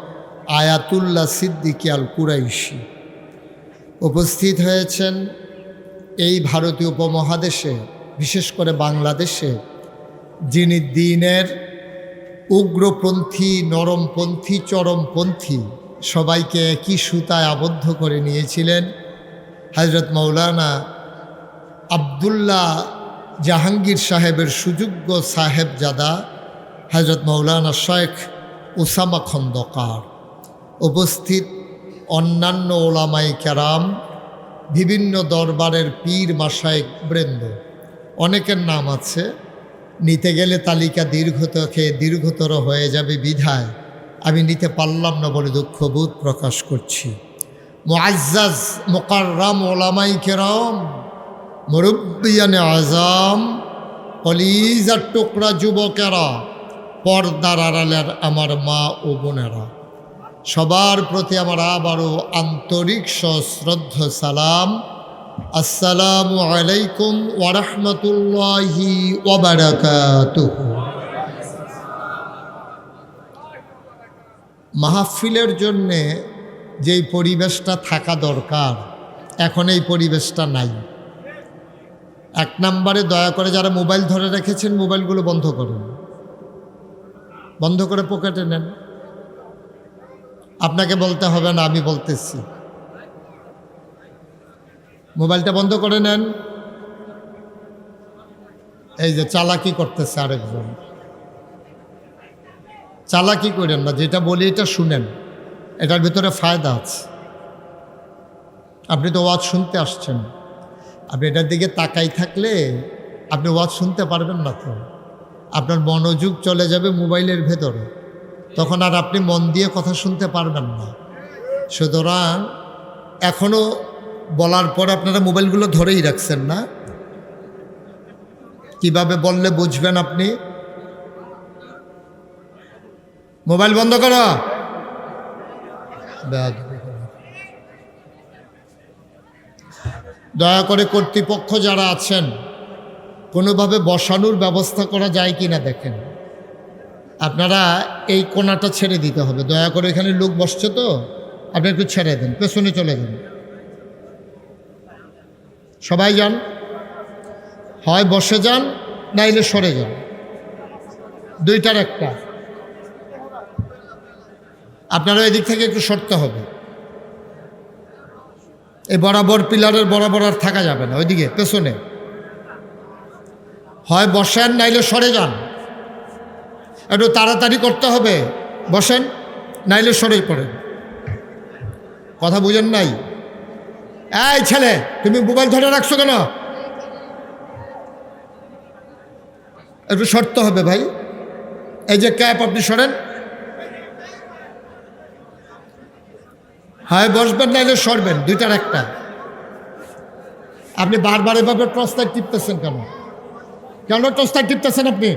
আয়াতুল্লাহ সিদ্দিকী আল কুরাইশি উপস্থিত হয়েছেন। এই ভারতীয় উপমহাদেশে, বিশেষ করে বাংলাদেশে, যিনি দ্বীনের উগ্রপন্থী, নরমপন্থী, চরমপন্থী সবাইকে একই সুতায় আবদ্ধ করে নিয়েছিলেন, হজরত মৌলানা আবদুল্লাহ জাহাঙ্গীর সাহেবের সুযোগ্য সাহেবজাদা হজরত মৌলানা শেখ উসামা খন্দকার, উপস্থিত অন্যান্য ওলামাই কেরাম, বিভিন্ন দরবারের পীর মাশায়েখ বৃন্দ, অনেকের নাম আছে, নিতে গেলে তালিকা দীর্ঘতর হয়ে যাবে বিধায় আমি নিতে পারলাম না বলে দুঃখবোধ প্রকাশ করছি। মুআজ্জাজ মুকাররাম ওলামাই কেরাম, মুরব্বিয়ানে আজম, কলিজার টুকরা যুবকেরা, পর্দার আড়ালের আমার মা ও বোনেরা, সবার প্রতি আমার আবারও আন্তরিক সশ্রদ্ধ সালাম। আসসালামু আলাইকুম ওয়া রাহমাতুল্লাহি ওয়া বারাকাতুহু। মাহফিলের জন্যে যেই পরিবেশটা থাকা দরকার, এখন এই পরিবেশটা নাই। এক নম্বরে দয়া করে যারা মোবাইল ধরে রেখেছেন, মোবাইলগুলো বন্ধ করুন, বন্ধ করে পকেটে নেন। আপনাকে বলতে হবে না, আমি বলতেছি। মোবাইলটা বন্ধ করে নেন। এই যে চালাকি করতেছে আরেকজন, চালাকি করেন না, যেটা বলি এটা শুনেন, এটার ভিতরে ফায়দা আছে। আপনি তো ওয়াজ শুনতে আসছেন, আপনি এটার দিকে তাকাই থাকলে আপনি ওয়াজ শুনতে পারবেন না, তো আপনার মনোযোগ চলে যাবে মোবাইলের ভেতরে, তখন আর আপনি মন দিয়ে কথা শুনতে পারবেন না। সুতরাং এখনও বলার পর আপনারা মোবাইলগুলো ধরেই রাখছেন না, কিভাবে বললে বুঝবেন আপনি? মোবাইল বন্ধ করো। দয়া করে কর্তৃপক্ষ যারা আছেন, কোনোভাবে বসানোর ব্যবস্থা করা যায় কিনা দেখেন। আপনারা এই কোণাটা ছেড়ে দিতে হবে, দয়া করে। এখানে লোক বসছে তো, আপনি একটু ছেড়ে দেন, পেছনে চলে যান, সবাই যান, হয় বসে যান নাইলে সরে যান, দুইটার একটা। আপনারা এদিক থেকে একটু সরতে হবে, এই বরাবর পিলারের বরাবর আর থাকা যাবে না, ওইদিকে পেছনে হয় বসেন নাইলে সরে যান। একটু তাড়াতাড়ি করতে হবে, বসেন নাইলে সরে পড়েন। কথা বুঝেন নাই? এই ছেলে, তুমি মোবাইল ধরে রাখছো কেন? একটু সরতে হবে ভাই। এই যে ক্যাপ, আপনি সরেন। হ্যাঁ বসবেন, না এলে সরবেন, দুইটার একটা। আপনি বারবার এভাবে টর্চলাইট টিপতেছেন কেন? কেন টর্চলাইট টিপতেছেন আপনি?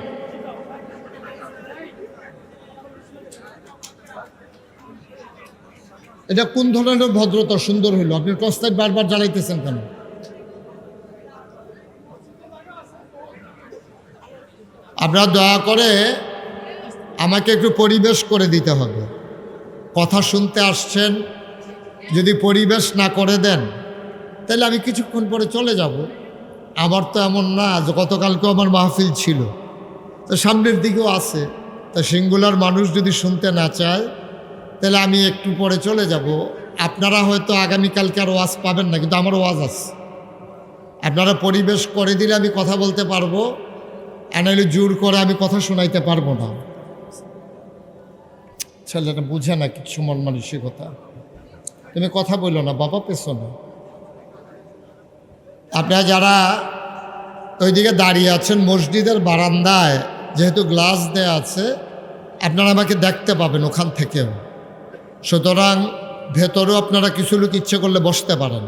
এটা কোন ধরনের ভদ্রতা? সুন্দর হইল, আপনি টর্চলাইট বারবার জ্বালাইতেছেন কেন? আপনারা দয়া করে আমাকে একটু পরিবেশ করে দিতে হবে। কথা শুনতে আসছেন, যদি পরিবেশ না করে দেন তাহলে আমি কিছুক্ষণ পরে চলে যাব। আমার তো এমন না যে গতকালকেও আমার মাহফিল ছিল, তো সামনের দিকেও আছে, তা সিঙ্গুলার মানুষ যদি শুনতে না চায় তাহলে আমি একটু পরে চলে যাব। আপনারা হয়তো আগামীকালকে আর ওয়াজ পাবেন না, কিন্তু আমার ওয়াজ আছে। আপনারা পরিবেশ করে দিলে আমি কথা বলতে পারবো, আর নাহলে জোর করে আমি কথা শোনাইতে পারবো না। ছেলেটা বুঝে না কিছু মন মানসিকতা। তুমি কথা বললো না বাবা, পেছনে। আপনারা যারা ওইদিকে দাঁড়িয়ে আছেন মসজিদের বারান্দায়, যেহেতু গ্লাস দেয়া আছে, আপনারা আমাকে দেখতে পাবেন ওখান থেকেও। সুতরাং ভেতরেও আপনারা কিছু লোক ইচ্ছে করলে বসতে পারেন।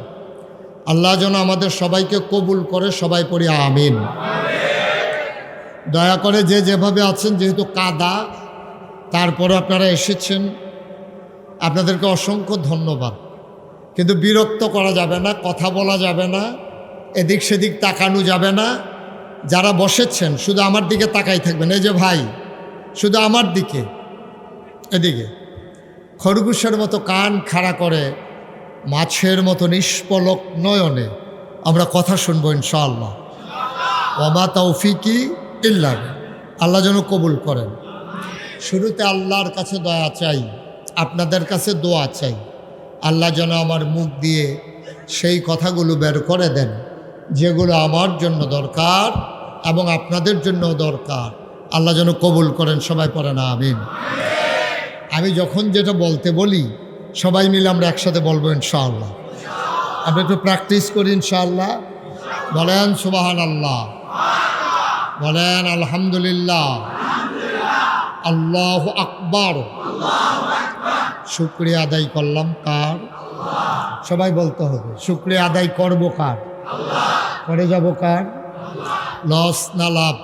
আল্লাহ যেন আমাদের সবাইকে কবুল করে, সবাই পড়ি আমিন। দয়া করে যে যেভাবে আছেন, যেহেতু কাদা, তারপরে আপনারা এসেছেন, আপনাদেরকে অসংখ্য ধন্যবাদ। কিন্তু বিরক্ত করা যাবে না, কথা বলা যাবে না, এদিক সেদিক তাকানো যাবে না। যারা বসেছেন শুধু আমার দিকে তাকাই থাকবেন। এই যে ভাই, শুধু আমার দিকে, এদিকে খরগোশের মতো কান খাড়া করে, মাছের মতো নিষ্পলক নয়নে আমরা কথা শুনবো ইনশাআল্লাহ। ওমা তৌফিকি ইল্লা বিল্লাহ। আল্লাহ যেন কবুল করেন। শুরুতে আল্লাহর কাছে দয়া চাই, আপনাদের কাছে দোয়া চাই। আল্লাহ যেন আমার মুখ দিয়ে সেই কথাগুলো বের করে দেন যেগুলো আমার জন্য দরকার এবং আপনাদের জন্য দরকার। আল্লাহ যেন কবুল করেন, সবাই পড়েন আমিন। আমি যখন যেটা বলতে বলি সবাই মিলে আমরা একসাথে বলবো ইনশাআল্লাহ। আপনি একটু প্র্যাকটিস করি ইনশাআল্লাহ। বলেন সুবহানাল্লাহ, বলেন আলহামদুলিল্লাহ, আল্লাহু আকবার। শুকরিয়া আদায় করলাম কার? সবাই বলতে হবে, শুকরিয়া আদায় করবো কার? করে যাব কার? লস না লাভ?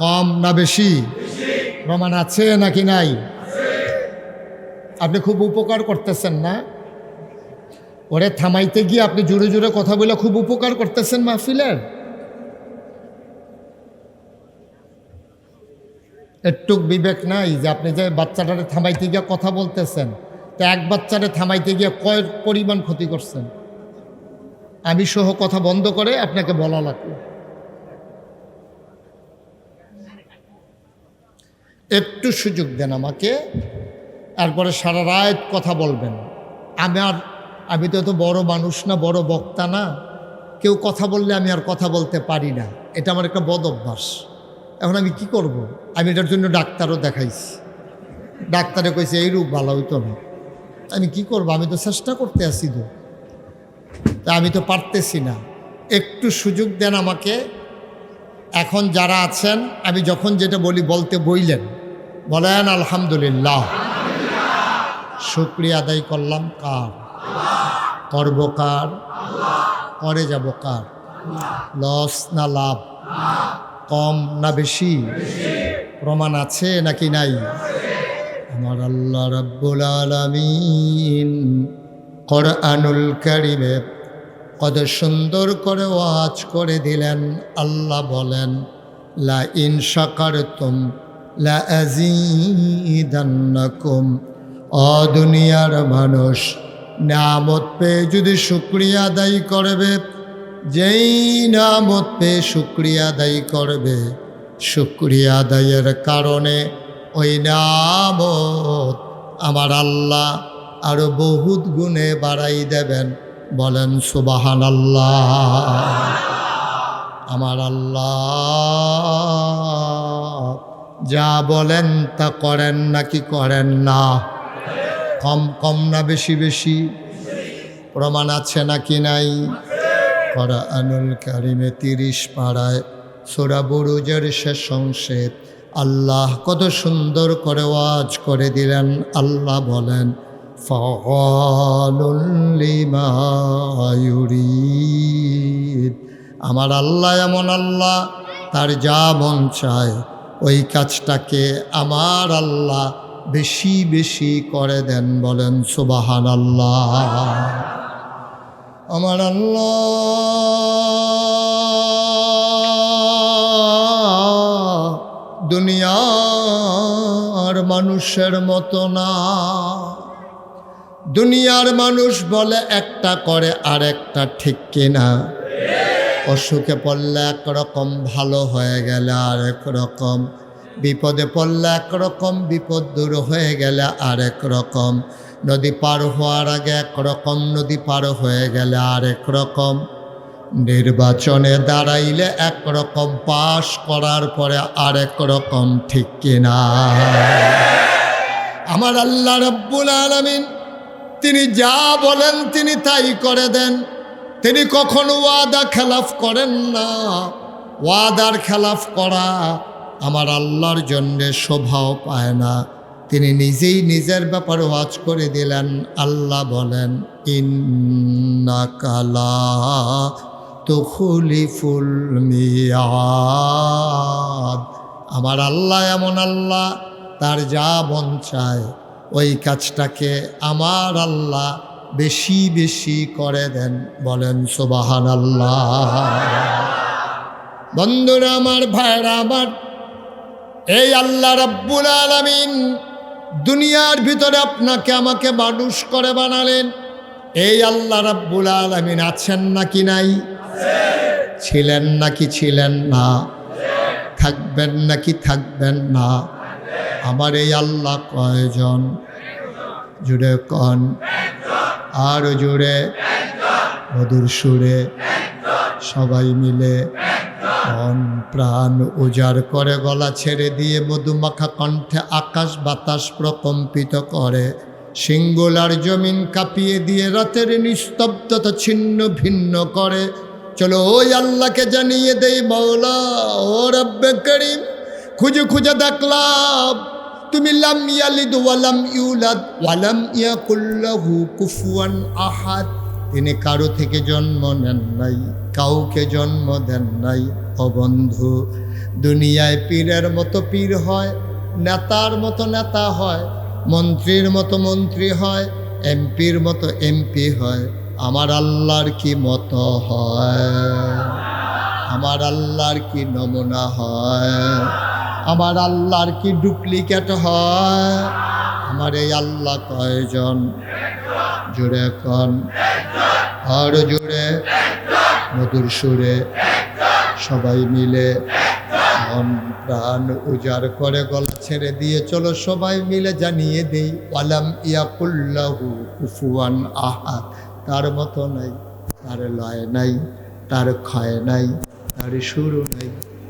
কম না বেশি? প্রমাণ আছে নাকি নাই? আপনি খুব উপকার করতেছেন না? ওরে থামাইতে গিয়ে আপনি জোরে জোরে কথা বলে খুব উপকার করতেছেন মাহফিলের। একটু বিবেক নাই যে আপনি যে বাচ্চাটারে থামাইতে গিয়ে কথা বলতেছেন, তো এক বাচ্চারে থামাইতে গিয়ে কয় পরিমাণ ক্ষতি করছেন? আমি সহ কথা বন্ধ করে আপনাকে বলা লাগলো। একটু সুযোগ দেন আমাকে, তারপরে সারা রাত কথা বলবেন। আমি তো এত বড় মানুষ না, বড় বক্তা না। কেউ কথা বললে আমি আর কথা বলতে পারি না, এটা আমার একটা বদ অভ্যাস। এখন আমি কি করব? আমি এটার জন্য ডাক্তারও দেখাইছি, ডাক্তারে কইছে এই রোগ ভালো হইতো না। আমি কি করব? আমি তো চেষ্টা করতে আসি, তো তা আমি তো পারতেছি না। একটু সুযোগ দেন আমাকে। এখন যারা আছেন, আমি যখন যেটা বলি বলতে বইলেন, বলেন আলহামদুলিল্লাহ। শুকরিয়া আদায় করলাম কার? করব কার? করে যাব কার? লস না লাভ? কম না বেশি? প্রমাণ আছে নাকি নাই? আমার আল্লাহ রাব্বুল আলামিন কোরআনুল কারীমে কত সুন্দর করে ওয়াজ করে দিলেন। আল্লাহ বলেন, লা ইন শাকারতুম লা আযীদান্নাকুম। ও দুনিয়ার মানুষ, নিয়ামত পেয়ে যদি শুকরিয়া আদায় করবে, যেই নিয়ামত পেয়ে শুকরিয়া আদায় করবে, শুকরিয়া আদায়ের কারণে ওই নিয়ামত আমার আল্লাহ আরো বহুত গুণে বাড়াই দেবেন। বলেন সুবহানাল্লাহ। আমার আল্লাহ যা বলেন তা করেন নাকি করেন না? কম কম না বেশি বেশি? প্রমাণ আছে নাকি নাই? কোরআনুল কারিমে 30 পারায় সূরা বুরুজের শেষ অংশে আল্লাহ কত সুন্দর করে ওয়াজ করে দিলেন। আল্লাহ বলেন ফাআলুল লিমা ইউরিদ। আমার আল্লাহ এমন আল্লাহ, তার যা মন চায় ওই কাজটাকে আমার আল্লাহ বেশি বেশি করে দেন। বলেন সুবহানাল্লাহ। আমার আল্লাহ দুনিয়ার মানুষের মতো না। দুনিয়ার মানুষ বলে একটা করে আর একটা, ঠিক কিনা? অসুখে পড়লে একরকম, ভালো হয়ে গেলে আরেক রকম, বিপদে পড়লে একরকম, বিপদ দূর হয়ে গেলে আরেক রকম, নদী পার হওয়ার আগে একরকম, নদী পার হয়ে গেলে আরেক রকম, নির্বাচনে দাঁড়াইলে একরকম, পাশ করার পরে আরেক রকম, ঠিক কিনা? আমার আল্লাহ রাব্বুল আলামিন তিনি যা বলেন তিনি তাই করে দেন। তিনি কখনো ওয়াদা খেলাফ করেন না। ওয়াদার খেলাফ করা আমার আল্লাহর জন্যে শোভাও পায় না। তিনি নিজেই নিজের ব্যাপারে ওয়াজ করে দিলেন। আল্লাহ বলেন ইন্নাকা লা তুখলিফুল মিয়াদ। আমার আল্লাহ এমন আল্লাহ, তার যা মন চায় ওই কাজটাকে আমার আল্লাহ বেশি বেশি করে দেন। বলেন সুবহানাল্লাহ। বন্ধুরা আমার, ভাইরা আমার, এই আল্লাহ রাব্বুল আলামিন দুনিয়ার ভিতরে আপনাকে আমাকে মানুষ করে বানালেন। এই আল্লাহ রাব্বুল আলামিন আছেন নাকি নাই? ছিলেন নাকি ছিলেন না? থাকবেন নাকি থাকবেন না? আমার এই আল্লাহ কয়জন? জুড়ে কন, আর জুড়ে, মধুর সুরে সবাই মিলে মন প্রাণ উজাড় করে গলা ছেড়ে দিয়ে মধুমাখা কণ্ঠে আকাশ বাতাস প্রকম্পিত করে, সিঙ্গুলার জমিন কাঁপিয়ে দিয়ে রাতের নিস্তব্ধতা ছিন্ন ভিন্ন করে। চলো ওই আল্লাহকে জানিয়ে দেই মাওলা ও রব্বে করিম, খুঁজে খুঁজে দেখলাম তুমি লাম ইয়ালিদ ওয়ালাম ইউলাদ ওয়ালাম ইয়াকুল লাহু কুফুয়ান আহাদ। তিনি কারো থেকে জন্ম নেন নাই, কাউকে জন্ম দেন নাই। ও বন্ধু, দুনিয়ায় পীরের মতো পীর হয়, নেতার মতো নেতা হয়, মন্ত্রীর মতো মন্ত্রী হয়, এমপির মতো এমপি হয়। আমার আল্লাহর কি মতো হয়? আমার আল্লাহর কি নমুনা হয়? আমার আল্লাহর কি ডুপ্লিকেট হয়? আমার এই আল্লাহ কয়জন? জুড়ে কন, আর জুড়ে, মধুর সুরে সবাই মিলে মন প্রাণ উজাড় করে গলা ছেড়ে দিয়ে চলো সবাই মিলে জানিয়ে দেই ওয়ালাম ইয়াকুল্লাহু কুফুয়ান আহাদ। তার মতো নাই, তার লয় নাই, তার ক্ষয় নাই, তার শুরু নাই,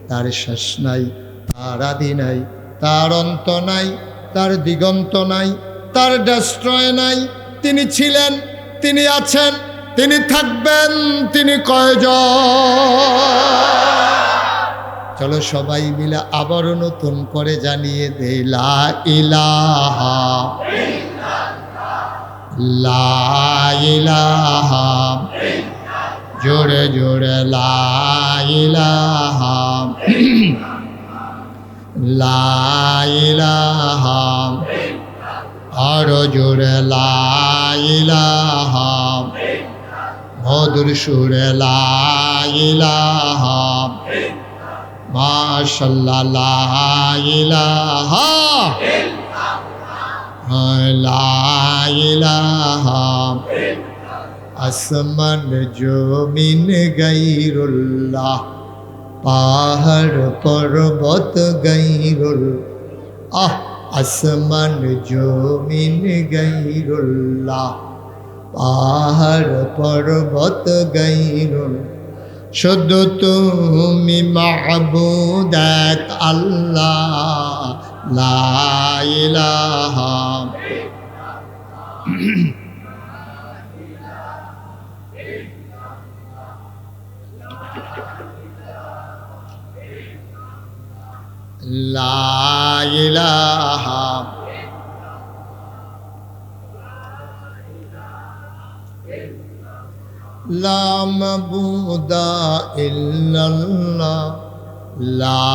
তার শেষ নাই, তার আদি নাই, তার অন্ত নাই, তার দিগন্ত নাই, তার ডেস্ট্রয় নাই। তিনি ছিলেন, তিনি আছেন, তিনি থাকবেন, তিনি কয়জন? চলো সবাই মিলে আবারও নতুন করে জানিয়ে দেই লা ইলাহা লা ইলাহা, জোরে জোরে লা ইলাহা লা ইলাহা, আরো জোরে লা ইলাহা, মধুর সুরে লা ইলাহা, মাশাআল্লাহ লা ইলাহা লা ইলাহা। আসমান জমিন গায়রুল্লাহ, পাহাড় পর্বত গায়রুল্লাহ। আসমান জমিন গায়রুল্লাহ, পাহাড় পর্বত গায়রুল্লাহ। শুধু তুমি মাহবুদ এক আল্লাহ, লা ইলাহা লা মাবুদা ইল্লাল্লাহ লা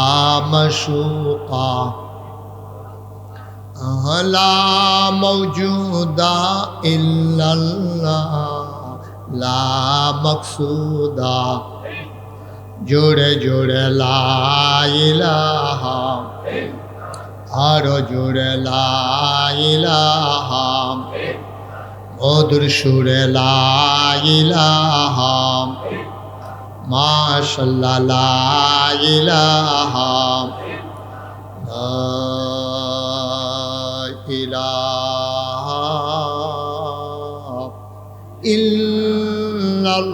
মাশুকা লা মাওজুদা ইল্লাল্লাহ লা মাকসুদা জোরে জোরে লা ইলাহা আরো জোরে লা ইলাহা মধুর সুরে লা ইলাহা মাশাআল্লাহ লা ইলাহা লা ইলাহা ইল্লাল্লাহ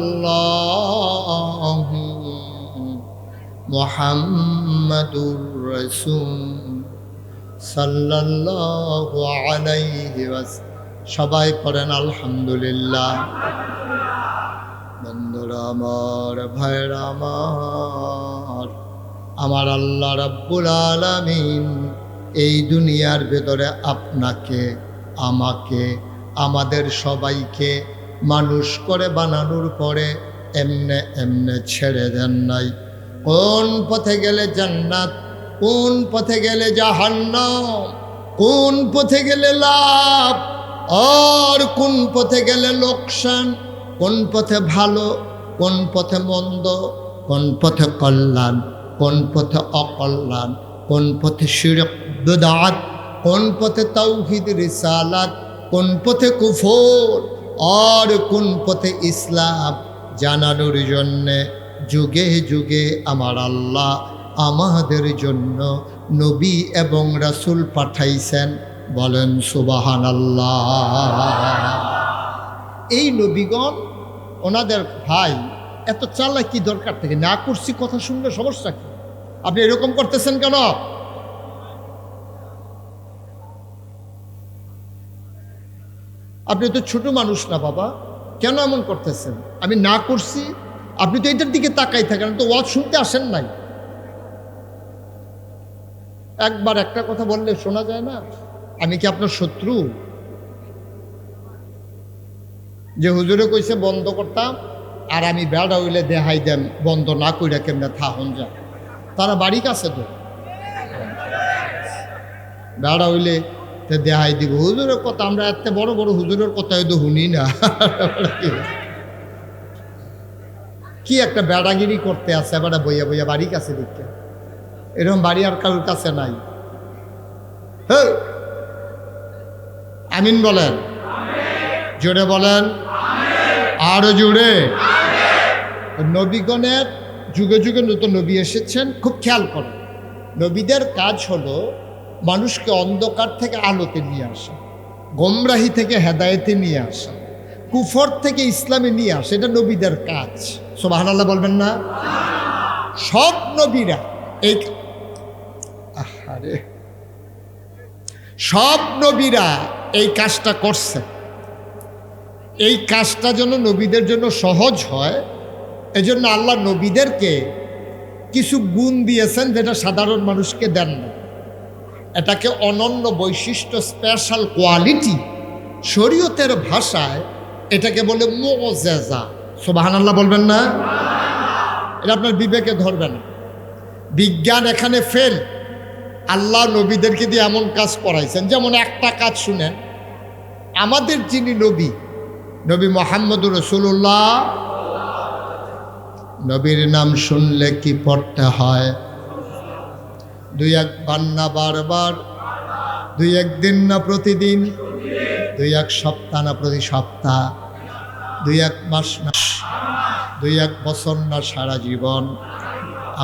মুহাম্মাদুর রাসূল সাল্লাল্লাহু আলাইহি ওয়াসাল্লাম। সবাই পড়েন আলহামদুলিল্লাহ। বন্ধুরা আমার, ভাইরা আমার আল্লাহ রাব্বুল আলামিন এই দুনিয়ার ভেতরে আপনাকে, আমাকে, আমাদের সবাইকে মানুষ করে বানানোর পরে এমনে এমনে ছেড়ে দেন নাই। কোন পথে গেলে জান্নাত, কোন পথে গেলে জাহান্নাম, কোন পথে গেলে লাভ আর কোন পথে গেলে লোকসান, কোন পথে ভালো, কোন পথে মন্দ, কোন পথে কল্যাণ, কোন পথে অকল্যাণ, কোন পথে শিরক বিদআত, কোন পথে তাওহীদ রিসালাত, কোন পথে কুফর আর কোন পথে ইসলাম জানানোর জন্যে যুগে যুগে আমার আল্লাহ আমাদের জন্য নবী এবং রাসূল পাঠাইছেন। বলেন সুবহানাল্লাহ। এই নবীগণ ওনাদের ভাই এত চালাকি দরকার থেকে না করছি কথা শুনলে সমস্যা কি? আপনি এরকম করতেছেন কেন? আপনি তো ছোট মানুষ না বাবা, কেন এমন করতেছেন? আমি না করছি, আপনি তো এটার দিকে তাকাই থাকেন, তো ওয়াজ শুনতে আসেন নাই। একবার একটা কথা বললে শোনা যায় না? আমি কি আপনার শত্রু যে হুজুরে কইছে বন্ধ করতাম আর আমি বেড়া হইলে দেখাই দেন বন্ধ না কইরা কেমনে থাহন যা? তারা বাড়ি কাছে তো বেড়া হইলে দেখাই দিব। হুজুরের কথা আমরা এত বড় বড় হুজুরের কথা হয়তো শুনি না। কি একটা বেড়াগিরি করতে আছে এবার বইয়া বইয়া বাড়ি কাছে দেখতে, এরকম বাড়ি আর কারোর কাছে নাই। হ্যাঁ, আমিন বলেন, জোরে বলেন, আরো জোরে। নবীগণের যুগে যুগে নতুন নবী এসেছেন, খুব খেয়াল করেন। নবীদের কাজ হলো মানুষকে অন্ধকার থেকে আলোতে নিয়ে আসা, গোমরাহি থেকে হেদায়েতে নিয়ে আসা, কুফর থেকে ইসলামে নিয়ে আসা। এটা নবীদের কাজ। সুবহানাল্লাহ বলবেন না? সব নবীরা এই সব নবীরা এই কাজটা করছে। এই কাজটা যেন নবীদের জন্য সহজ হয়, এজন্য আল্লাহ নবীদেরকে কিছু গুণ দিয়েছেন যেটা সাধারণ মানুষকে দেন না। এটাকে অনন্য বৈশিষ্ট্য, স্পেশাল কোয়ালিটি। শরীয়তের ভাষায় এটাকে বলে মুআজিজা। সুবহানাল্লাহ বলবেন না? এটা আপনার বিবেকে ধরবে না। বিজ্ঞান এখানে ফেল। আল্লাহ নবীদেরকে দিয়ে এমন কাজ করাইছেন, যেমন একটা কাজ শুনেন। আমাদের যিনি নবী, নবী মুহাম্মদুর রাসূলুল্লাহ, নবীর নাম শুনলে কি পড়তে হয়? দুই একবার না বারবার, দুই একদিন না প্রতিদিন, দুই এক সপ্তাহ না প্রতি সপ্তাহ, দুই এক মাস না, দুই এক বছর না সারা জীবন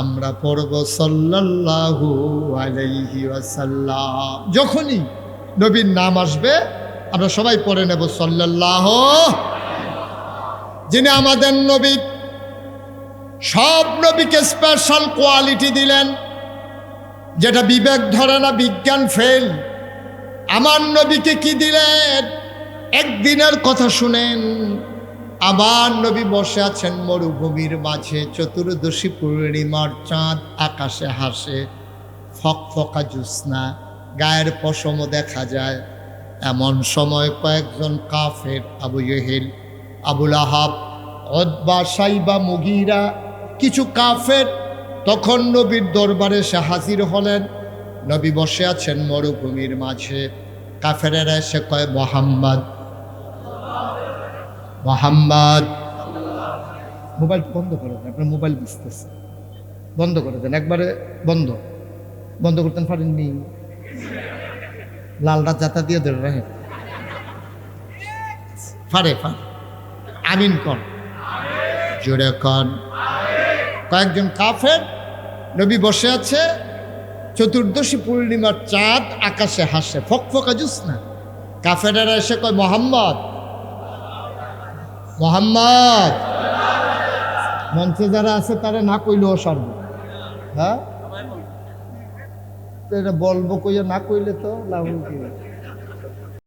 আমরা পড়ব সাল্লাল্লাহু আলাইহি ওয়াসাল্লাম। যখনই নবীর নাম আসবে আমরা সবাই পড়ে নেব সাল্লাল্লাহু। যিনি আমাদের নবী, সব নবীকে স্পেশাল কোয়ালিটি দিলেন যেটা বিবেক ধরে না, বিজ্ঞান ফেল। আমার নবীকে কি দিলেন? একদিনের কথা শুনেন। আমার নবী বসে আছেন মরুভূমির মাঝে, চতুর্দশী পূর্ণিমার চাঁদ আকাশে হাসে, ফকফকা জ্যোৎস্না, গায়ের পশমও দেখা যায়। এমন সময় কয়েকজন কাফের, আবু জেহেল, আবুল আহাব, উতবা, সাইবা, মুগীরা, কিছু কাফের তখন নবীর দরবারে এসে হাজির হলেন। নবী বসে আছেন মরুভূমির মাঝে। কাফেরেরা এসে কয়, মোহাম্মদ, মোহাম্মদ। মোবাইল বন্ধ করে দেন, আপনার মোবাইল বুঝতেছে, বন্ধ করে দেন, একবারে বন্ধ। বন্ধ করতেন পারেননি? লালটা জাতা দিয়ে ধরে রাখেন। ফারে ফারে আমিন কন, জোরে কন। কয়েকজন কাফের, নবী বসে আছে, চতুর্দশী পূর্ণিমার চাঁদ আকাশে হাসে, ফকফকা জ্যোৎস্না। কাফেরেরা এসে কয়, মোহাম্মদ, মোহাম্মদ। মঞ্চে যারা আছে তারা না কইলেও সারব। হ্যাঁ, তো এটা বলবো কইয়া না কইলে তো লাভ কি?